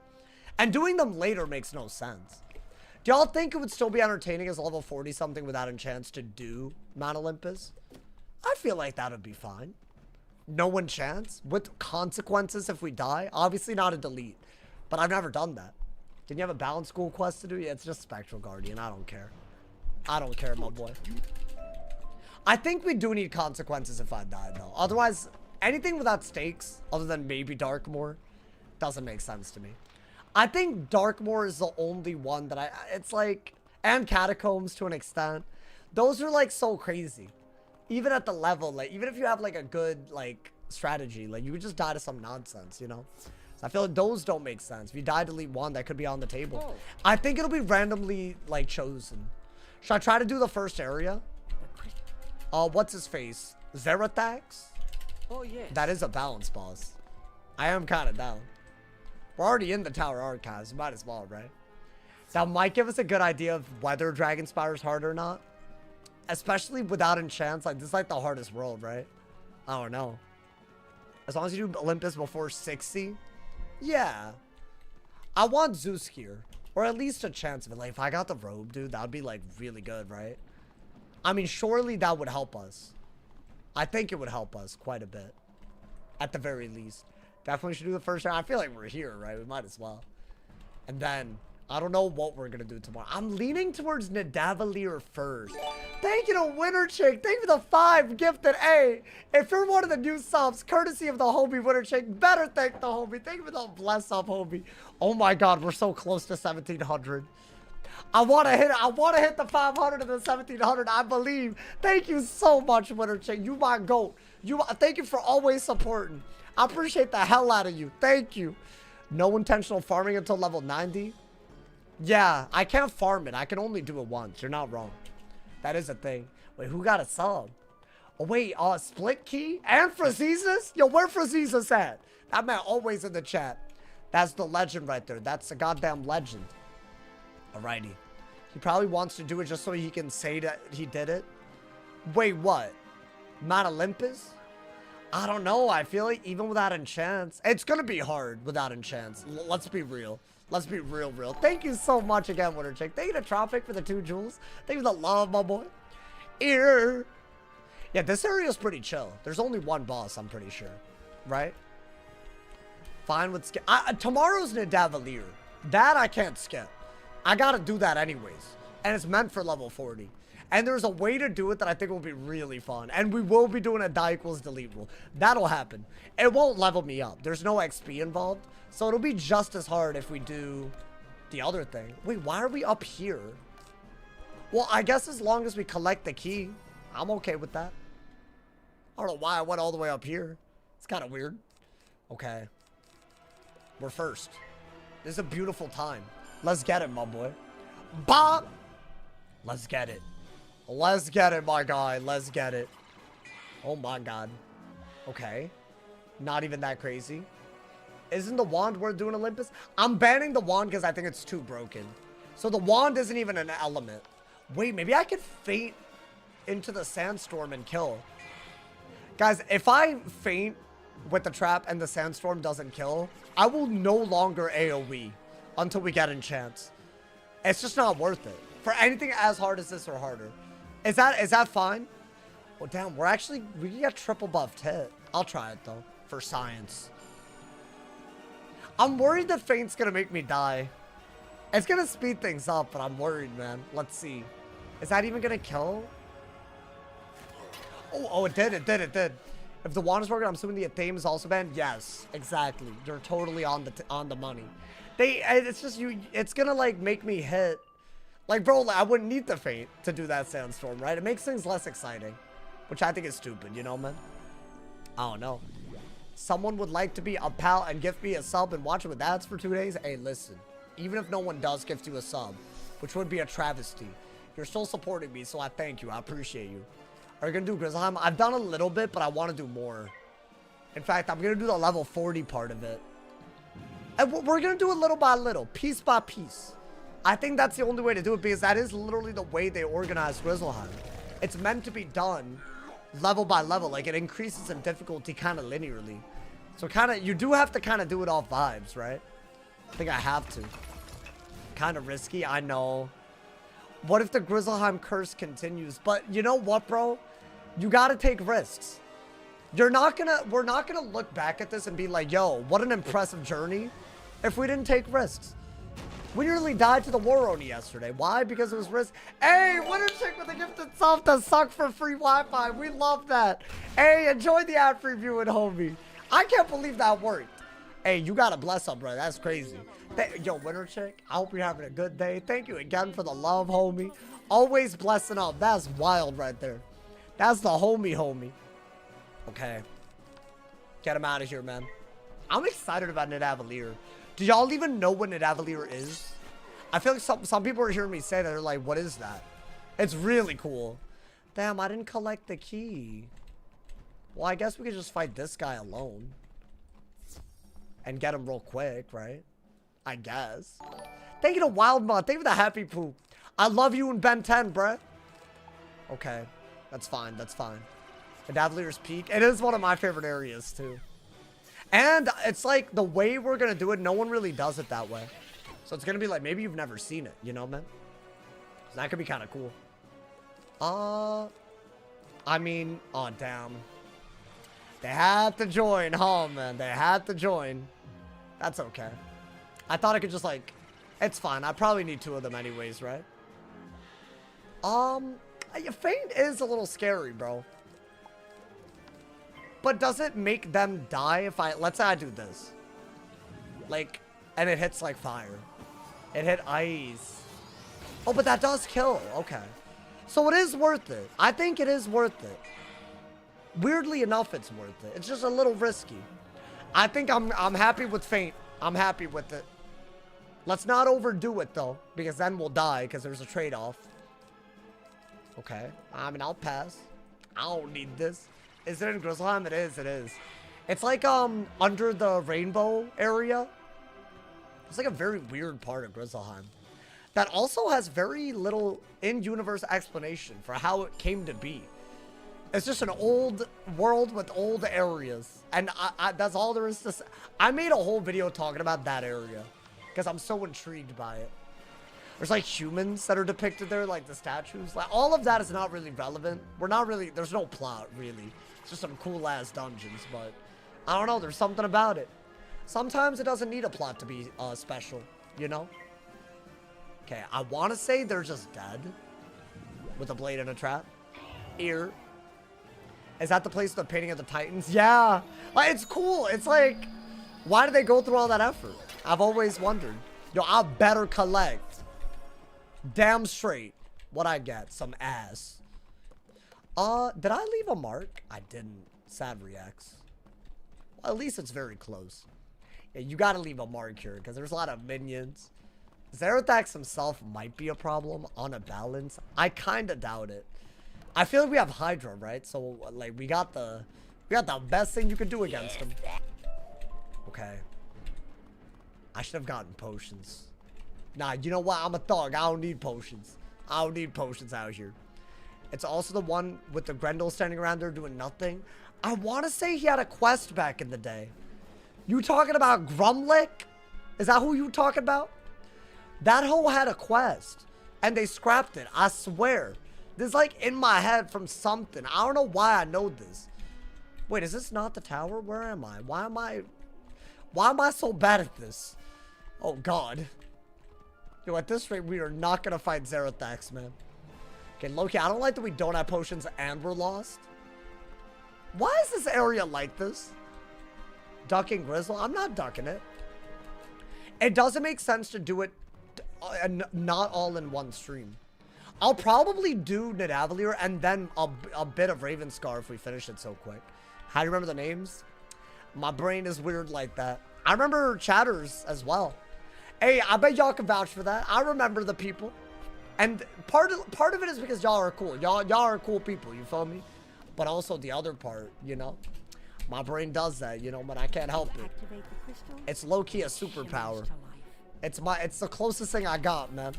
And doing them later makes no sense. Do y'all think it would still be entertaining as level 40 something without a chance to do Mount Olympus? I feel like that would be fine. No one chance with consequences if we die. Obviously not a delete, but I've never done that. Didn't you have a balance school quest to do? Yeah, it's just Spectral Guardian. I don't care. I don't care, my boy. I think we do need consequences if I die, though. Otherwise, anything without stakes, other than maybe Darkmoor, doesn't make sense to me. I think Darkmoor is the only one that it's like, and Catacombs to an extent. Those are like so crazy. Even at the level, like, even if you have like a good, like, strategy, like, you would just die to some nonsense, you know? I feel like those don't make sense. If you die to delete one, that could be on the table. Oh. I think it'll be randomly, like, chosen. Should I try to do the first area? What's his face? Zerathax? Oh, yeah. That is a balance boss. I am kind of down. We're already in the Tower Archives. Might as well, right? That might give us a good idea of whether Dragonspire is hard or not. Especially without enchants. Like, this is like the hardest world, right? I don't know. As long as you do Olympus before 60. Yeah. I want Zeus here. Or at least a chance of it. Like, if I got the robe, dude, that would be, like, really good, right? I mean, surely that would help us. I think it would help us quite a bit. At the very least. Definitely should do the first round. I feel like we're here, right? We might as well. And then, I don't know what we're going to do tomorrow. I'm leaning towards Nidavellir first. Thank you to Winter Chick. Thank you for the 5 gifted. Hey, if you're one of the new subs, courtesy of the homie Winter Chick, better thank the homie. Thank you for the bless up, homie. Oh my God, we're so close to 1,700. I want to hit the 500 and the 1,700. I believe. Thank you so much, Winter Chick. You my goat. Thank you for always supporting. I appreciate the hell out of you. Thank you. No intentional farming until level 90. Yeah, I can't farm it. I can only do it once. You're not wrong. That is a thing. Wait, who got a sub? Oh, wait, Split Key and Frazesis? Yo, where Frazesis at? That man always in the chat. That's the legend right there. That's a goddamn legend. Alrighty. He probably wants to do it just so he can say that he did it. Wait, what? Mount Olympus? I don't know. I feel like even without enchants, it's going to be hard without enchants. Let's be real. Let's be real. Thank you so much again, Winter Chick. Thank you to Tropic for the 2 jewels. Thank you for the love, my boy. Ear. Yeah, this area is pretty chill. There's only one boss, I'm pretty sure. Right? Fine with skip. Tomorrow's Nidavellir. That I can't skip. I gotta do that anyways. And it's meant for level 40. And there's a way to do it that I think will be really fun. And we will be doing a die equals delete rule. That'll happen. It won't level me up. There's no XP involved. So it'll be just as hard if we do the other thing. Wait, why are we up here? Well, I guess as long as we collect the key, I'm okay with that. I don't know why I went all the way up here. It's kind of weird. Okay. We're first. This is a beautiful time. Let's get it, my boy. Bob! Let's get it. Let's get it, my guy. Let's get it. Oh, my God. Okay. Not even that crazy. Isn't the wand worth doing Olympus? I'm banning the wand because I think it's too broken. So the wand isn't even an element. Wait, maybe I could faint into the sandstorm and kill. Guys, if I faint with the trap and the sandstorm doesn't kill, I will no longer AoE until we get enchants. It's just not worth it. For anything as hard as this or harder. Is that fine? Well, damn, we got triple buffed hit. I'll try it though, for science. I'm worried the faint's gonna make me die. It's gonna speed things up, but I'm worried, man. Let's see. Is that even gonna kill? Oh, it did. If the wand is working, I'm assuming the theme is also banned. Yes, exactly. You're totally on the money. It's just you. It's gonna like make me hit. Like, bro, I wouldn't need the faint to do that sandstorm, right? It makes things less exciting, which I think is stupid. You know, man. I don't know. Someone would like to be a pal and gift me a sub and watch it with ads for 2 days. Hey, listen. Even if no one does gift you a sub, which would be a travesty, you're still supporting me, so I thank you. I appreciate you. Are you gonna do Grizzleheim? I've done a little bit, but I want to do more. In fact, I'm gonna do the level 40 part of it. And we're gonna do it little by little, piece by piece. I think that's the only way to do it because that is literally the way they organize Grizzleheim. It's meant to be done level by level. Like, it increases in difficulty kind of linearly. So you do have to kind of do it off vibes, right? I think I have to. Kind of risky, I know. What if the Grizzleheim curse continues? But you know what, bro? You gotta take risks. We're not gonna look back at this and be like, yo, what an impressive journey if we didn't take risks. We nearly died to the war ONI yesterday. Why? Because it was risk. Hey, Winter Chick with a gifted sub to suck for free Wi-Fi. We love that. Hey, enjoy the ad-free viewing, homie. I can't believe that worked. Hey, you gotta bless up, bro. That's crazy. Yo, Winter Chick, I hope you're having a good day. Thank you again for the love, homie. Always blessing up. That's wild right there. That's the homie. Okay. Get him out of here, man. I'm excited about Nidavellir. Do y'all even know what Nidavellir is? I feel like some people are hearing me say that. They're like, what is that? It's really cool. Damn, I didn't collect the key. Well, I guess we could just fight this guy alone. And get him real quick, right? I guess. Thank you to Wildmod. Thank you for the happy poop. I love you in Ben 10, bruh. Okay. That's fine. That's fine. Nidavellir's Peak. It is one of my favorite areas, too. And it's like the way we're going to do it, no one really does it that way. So it's going to be like, maybe you've never seen it, you know, man? So that could be kind of cool. I mean, oh, damn. They had to join, huh, man? They had to join. That's okay. I thought I could just, like... It's fine. I probably need 2 of them anyways, right? Feint is a little scary, bro. But does it make them die if I... Let's say I do this. Like, and it hits, like, fire. It hit ice. Oh, but that does kill. Okay. So it is worth it. I think it is worth it. Weirdly enough, it's worth it. It's just a little risky. I think I'm happy with Feint. I'm happy with it. Let's not overdo it, though, because then we'll die, because there's a trade-off. Okay. I mean, I'll pass. I don't need this. Is it in Grizzleheim? It is, it is. It's like, under the rainbow area. It's like a very weird part of Grizzleheim. That also has very little in-universe explanation for how it came to be. It's just an old world with old areas. And that's all there is to say. I made a whole video talking about that area. Because I'm so intrigued by it. There's like humans that are depicted there, like the statues. Like all of that is not really relevant. We're not really, there's no plot really. It's just some cool ass dungeons, but I don't know, there's something about it. Sometimes it doesn't need a plot to be special, you know? Okay, I want to say they're just dead. With a blade and a trap. Ear. Is that the place of the painting of the Titans? Yeah. Like, it's cool. It's like, why did they go through all that effort? I've always wondered. Yo, I better collect. Damn straight. What I get? Some ass. Did I leave a mark? I didn't. Sad reacts. Well, at least it's very close. Yeah, you gotta leave a mark here, because there's a lot of minions. Zerathax himself might be a problem on a balance. I kinda doubt it. I feel like we have Hydra, right? So, like, we got the best thing you could do against him. Okay. I should have gotten potions. Nah, you know what? I'm a thug. I don't need potions. I don't need potions out here. It's also the one with the Grendel standing around there doing nothing. I want to say he had a quest back in the day. You talking about Grumlick? Is that who you talking about? That hoe had a quest. And they scrapped it. I swear. This is like in my head from something. I don't know why I know this. Wait, is this not the tower? Where am I? Why am I so bad at this? Oh, God. Yo, at this rate, we are not going to fight Zerathax, man. Okay, Loki, I don't like that we don't have potions and we're lost. Why is this area like this? Ducking Grizzle? I'm not ducking it. It doesn't make sense to do it not all in one stream. I'll probably do Nidavellir and then a bit of Ravenscar if we finish it so quick. How do you remember the names? My brain is weird like that. I remember Chatters as well. Hey, I bet y'all can vouch for that. I remember the people. And part of it is because y'all are cool. Y'all are cool people, you feel me? But also the other part, you know? My brain does that, you know, but I can't help it. It's low-key a superpower. It's the closest thing I got, man.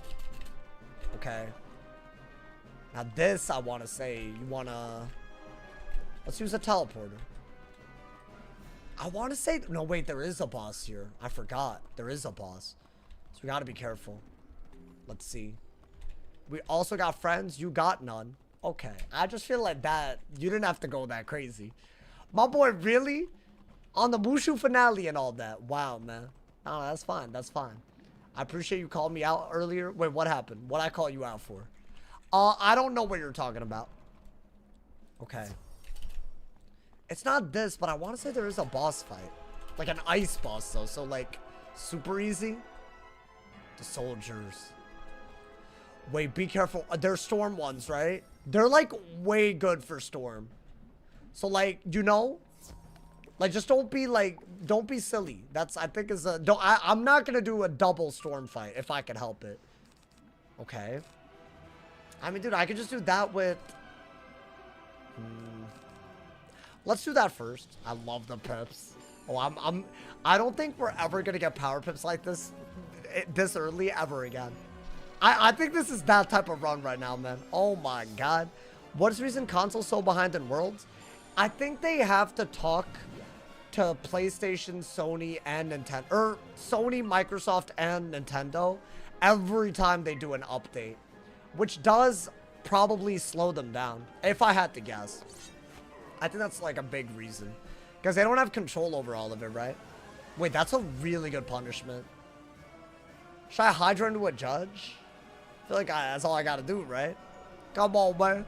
Okay. Now this, I want to say, you want to... Let's use a teleporter. I want to say... No, wait, there is a boss here. I forgot. There is a boss. So we got to be careful. Let's see. We also got friends. You got none. Okay. I just feel like that... You didn't have to go that crazy. My boy, really? On the MOOSHU finale and all that. Wow, man. No, that's fine. That's fine. I appreciate you calling me out earlier. Wait, what happened? What'd I call you out for? I don't know what you're talking about. Okay. It's not this, but I want to say there is a boss fight. Like an ice boss, though. So, like, super easy. The soldiers. Wait, be careful. They're storm ones, right? They're, like, way good for storm. So, like, you know? Like, just don't be, like, don't be silly. That's, I think, is a... I'm not going to do a double storm fight if I can help it. Okay. I mean, dude, I could just do that with... Let's do that first. I love the pips. Oh, I don't think we're ever going to get power pips like this early ever again. I think this is that type of run right now, man. Oh, my God. What is the reason console's so behind in Worlds? I think they have to talk to PlayStation, Sony, and Nintendo. Or Sony, Microsoft, and Nintendo every time they do an update. Which does probably slow them down, if I had to guess. I think that's like a big reason. Because they don't have control over all of it, right? Wait, that's a really good punishment. Should I Hydra into a judge? I feel like that's all I gotta do, right? Come on, man.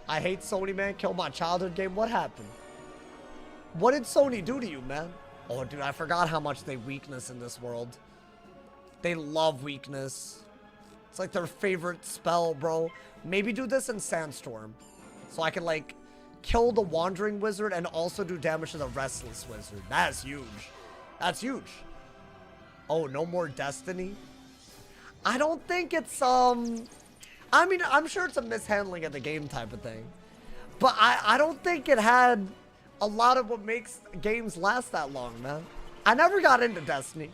I hate Sony, man. Killed my childhood game. What happened? What did Sony do to you, man? Oh, dude, I forgot how much they weakness in this world. They love weakness. It's like their favorite spell, bro. Maybe do this in Sandstorm. So I can, like, kill the Wandering Wizard and also do damage to the Restless Wizard. That's huge. That's huge. Oh, no more Destiny? I don't think it's, I mean, I'm sure it's a mishandling of the game type of thing. But I don't think it had a lot of what makes games last that long, man. I never got into Destiny.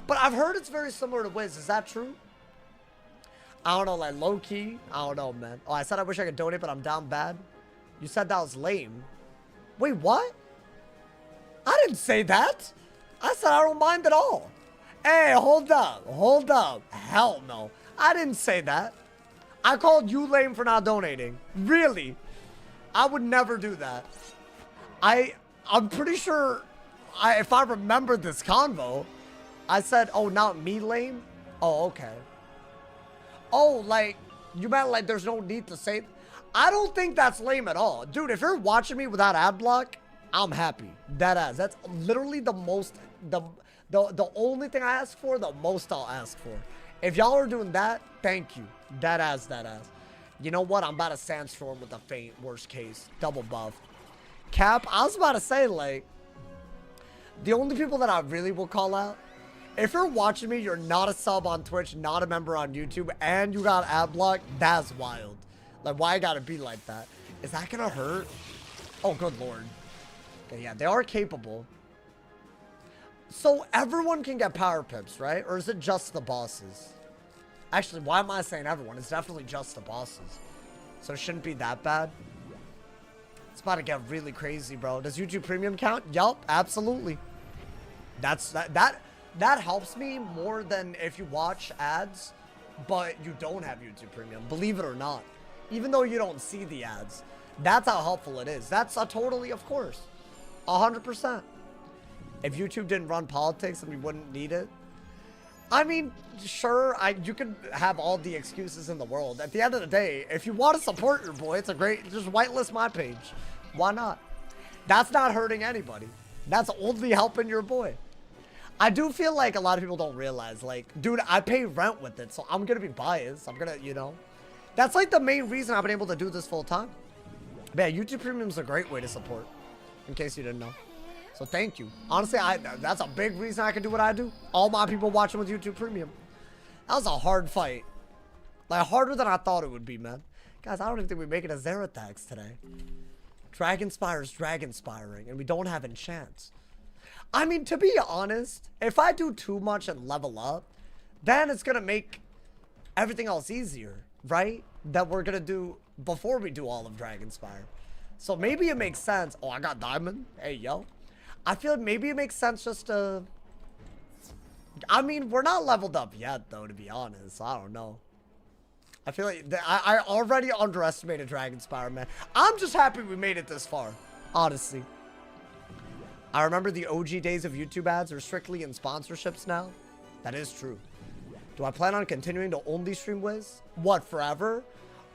But I've heard it's very similar to Wiz. Is that true? I don't know, like low-key. I don't know, man. Oh, I said I wish I could donate, but I'm down bad. You said that was lame. Wait, what? I didn't say that. I said I don't mind at all. Hey, hold up. Hold up. Hell no. I didn't say that. I called you lame for not donating. Really? I would never do that. I'm pretty sure if I remember this convo, I said, oh, not me lame? Oh, okay. Oh, like, you meant like there's no need to say... I don't think that's lame at all. Dude, if you're watching me without ad block, I'm happy. Deadass. That's literally the most... The only thing I ask for, the most I'll ask for. If y'all are doing that, thank you. Deadass, deadass. You know what? I'm about to Sandstorm with a faint, worst case. Double buff. Cap, I was about to say, like... The only people that I really will call out... If you're watching me, you're not a sub on Twitch, not a member on YouTube, and you got ad block, that's wild. Like, why I gotta be like that? Is that gonna hurt? Oh, good lord. Okay, yeah, they are capable. So everyone can get power pips, right? Or is it just the bosses? Actually, why am I saying everyone? It's definitely just the bosses. So it shouldn't be that bad. It's about to get really crazy, bro. Does YouTube Premium count? Yup, absolutely. That helps me more than if you watch ads, but you don't have YouTube Premium. Believe it or not. Even though you don't see the ads. That's how helpful it is. That's a totally, of course. 100%. If YouTube didn't run politics, then we wouldn't need it. I mean, sure, you can have all the excuses in the world. At the end of the day, if you want to support your boy, it's a great, just whitelist my page. Why not? That's not hurting anybody. That's only helping your boy. I do feel like a lot of people don't realize, like, dude, I pay rent with it, so I'm going to be biased. I'm going to, you know. That's like the main reason I've been able to do this full time. Man, YouTube Premium is a great way to support, in case you didn't know. So thank you. Honestly, that's a big reason I can do what I do. All my people watching with YouTube Premium. That was a hard fight. Like, harder than I thought it would be, man. Guys, I don't even think we make it as Zero attacks today. Dragonspire's Dragonspiring, and we don't have enchants. I mean, to be honest, if I do too much and level up, then it's going to make everything else easier, right? That we're going to do before we do all of Dragonspire. So maybe it makes sense. Oh, I got Diamond. Hey, yo. I feel like maybe it makes sense just to... I mean, we're not leveled up yet, though, to be honest. I don't know. I feel like I already underestimated Dragonspire, man. I'm just happy we made it this far, honestly. I remember the OG days of YouTube ads are strictly in sponsorships now. That is true. Do I plan on continuing to only stream Wiz? What, forever?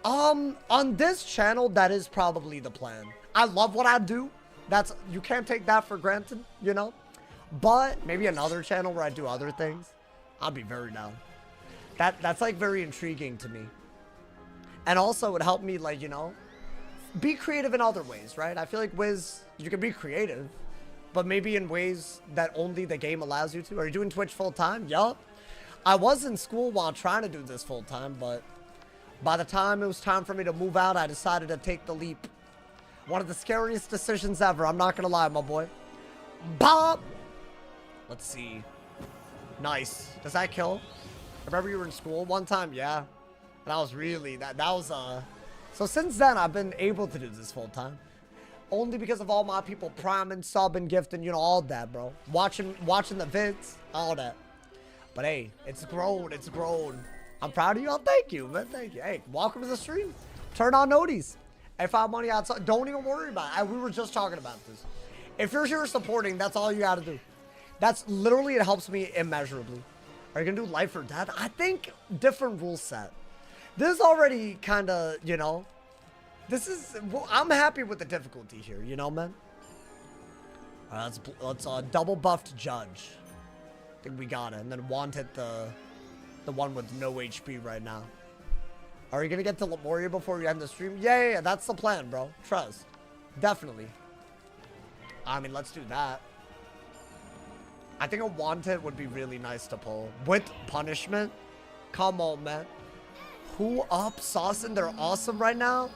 On this channel, that is probably the plan. I love what I do. You can't take that for granted, you know? But maybe another channel where I do other things. I'll be very down. That's like very intriguing to me. And also it would help me, like, you know, be creative in other ways, right? I feel like Wiz, you can be creative, but maybe in ways that only the game allows you to. Are you doing Twitch full time? Yup. I was in school while trying to do this full time, but by the time it was time for me to move out, I decided to take the leap. One of the scariest decisions ever. I'm not gonna lie, my boy. Bop! Let's see. Nice. Does that kill? Remember you were in school one time? Yeah. And I was really, that was, so since then, I've been able to do this full time. Only because of all my people priming, subbing, gifting, you know, all that, bro. Watching the vids, all that. But hey, it's grown, it's grown. I'm proud of you all. Thank you, man. Thank you. Hey, welcome to the stream. Turn on noties. If I have money outside, don't even worry about it. We were just talking about this. If you're here supporting, that's all you gotta do. That's literally, it helps me immeasurably. Are you gonna do life or death? I think different rule set. This is already kind of, you know, this is, well, I'm happy with the difficulty here, you know, man? All right, let's double buffed judge. I think we got it. And then wanted the one with no HP right now. Are you gonna get to Lemuria before you end the stream? Yeah, that's the plan, bro. Trust. Definitely. I mean, let's do that. I think a wanted would be really nice to pull. With punishment? Come on, man. Who up, Saucin? They're awesome right now.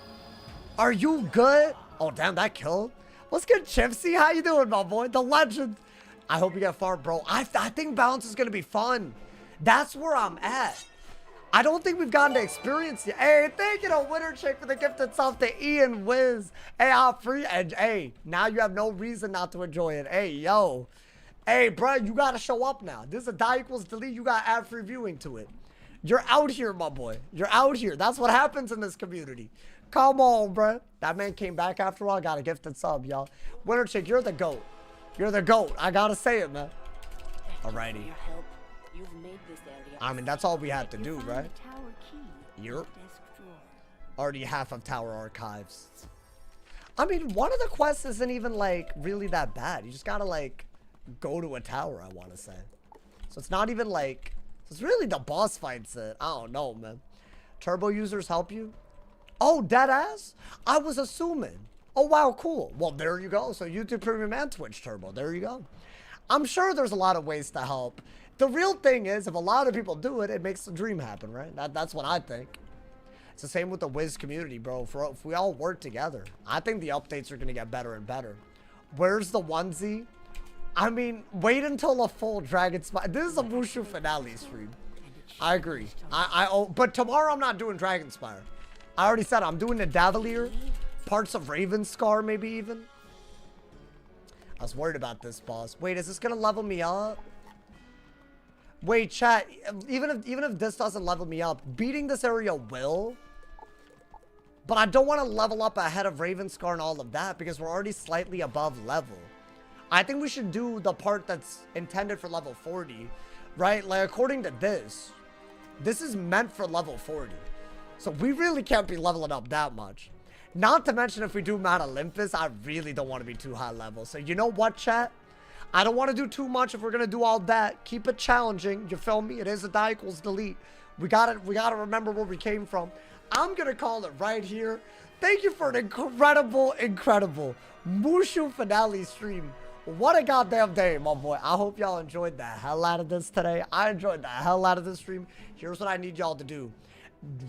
Are you good? Oh, damn, that killed. What's good, Chipsy? How you doing, my boy? The legend. I hope you get far, bro. I think balance is gonna be fun. That's where I'm at. I don't think we've gotten to experience it. Hey, thank you to Winter Chick for the gifted sub to Ian Wiz. Hey, I'm free. And hey, now you have no reason not to enjoy it. Hey, yo. Hey, bro, you gotta show up now. This is a die equals delete. You got ad-free viewing to it. You're out here, my boy. You're out here. That's what happens in this community. Come on, bro. That man came back after all. Got a gifted sub, y'all. Winter Chick, you're the GOAT. You're the GOAT. I gotta say it, man. Alrighty. I mean, that's all we had to do, right? Yep. Already half of Tower Archives. I mean, one of the quests isn't even, like, really that bad. You just gotta, like, go to a tower, I want to say. So it's not even, like... It's really the boss fights it. I don't know, man. Turbo users help you? Oh, deadass? I was assuming. Oh, wow, cool. Well, there you go. So YouTube Premium and Twitch Turbo. There you go. I'm sure there's a lot of ways to help. The real thing is, if a lot of people do it, it makes the dream happen, right? That's what I think. It's the same with the Wiz community, bro. If we all work together, I think the updates are going to get better and better. Where's the onesie? I mean, wait until a full Dragon Spire. This is a MOOSHU finale stream. I agree. But tomorrow I'm not doing Dragon Spire. I already said I'm doing the Davalier, parts of Raven Scar, maybe even. I was worried about this boss. Wait, is this gonna level me up? Wait, chat. Even if this doesn't level me up, beating this area will. But I don't want to level up ahead of Raven Scar and all of that because we're already slightly above level. I think we should do the part that's intended for level 40, right? Like, according to this is meant for level 40. So we really can't be leveling up that much. Not to mention, if we do Mount Olympus, I really don't want to be too high level. So you know what, chat? I don't want to do too much if we're going to do all that. Keep it challenging. You feel me? It is a die equals delete. We got to remember where we came from. I'm going to call it right here. Thank you for an incredible MOOSHU finale stream. What a goddamn day, my boy. I hope y'all enjoyed the hell out of this today. I enjoyed the hell out of this stream. Here's what I need y'all to do.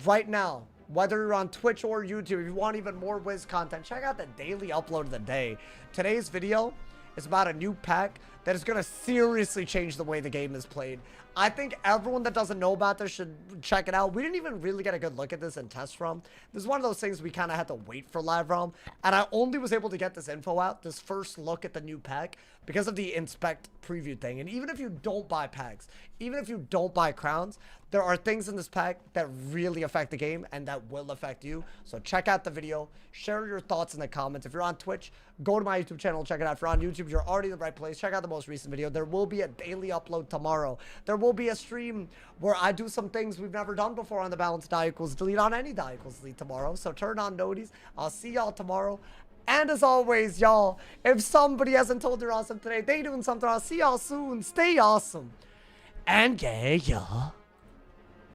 Right now, whether you're on Twitch or YouTube, if you want even more Wiz content, check out the daily upload of the day. Today's video is about a new pack that is going to seriously change the way the game is played. I think everyone that doesn't know about this should check it out. We didn't even really get a good look at this in test ROM. This is one of those things we kind of had to wait for live ROM. And I only was able to get this info out, this first look at the new pack, because of the inspect preview thing. And even if you don't buy packs, even if you don't buy crowns, there are things in this pack that really affect the game and that will affect you. So check out the video, share your thoughts in the comments. If you're on Twitch, go to my YouTube channel, check it out. If you're on YouTube, you're already in the right place. Check out the most recent video. There will be a daily upload tomorrow. There will be a stream where I do some things we've never done before on the Balance Die Equals Delete, on any Die Equals Delete tomorrow. So turn on noties. I'll see y'all tomorrow. And as always, y'all, if somebody hasn't told they're awesome today, they doing something. I'll see y'all soon. Stay awesome. And yeah, y'all.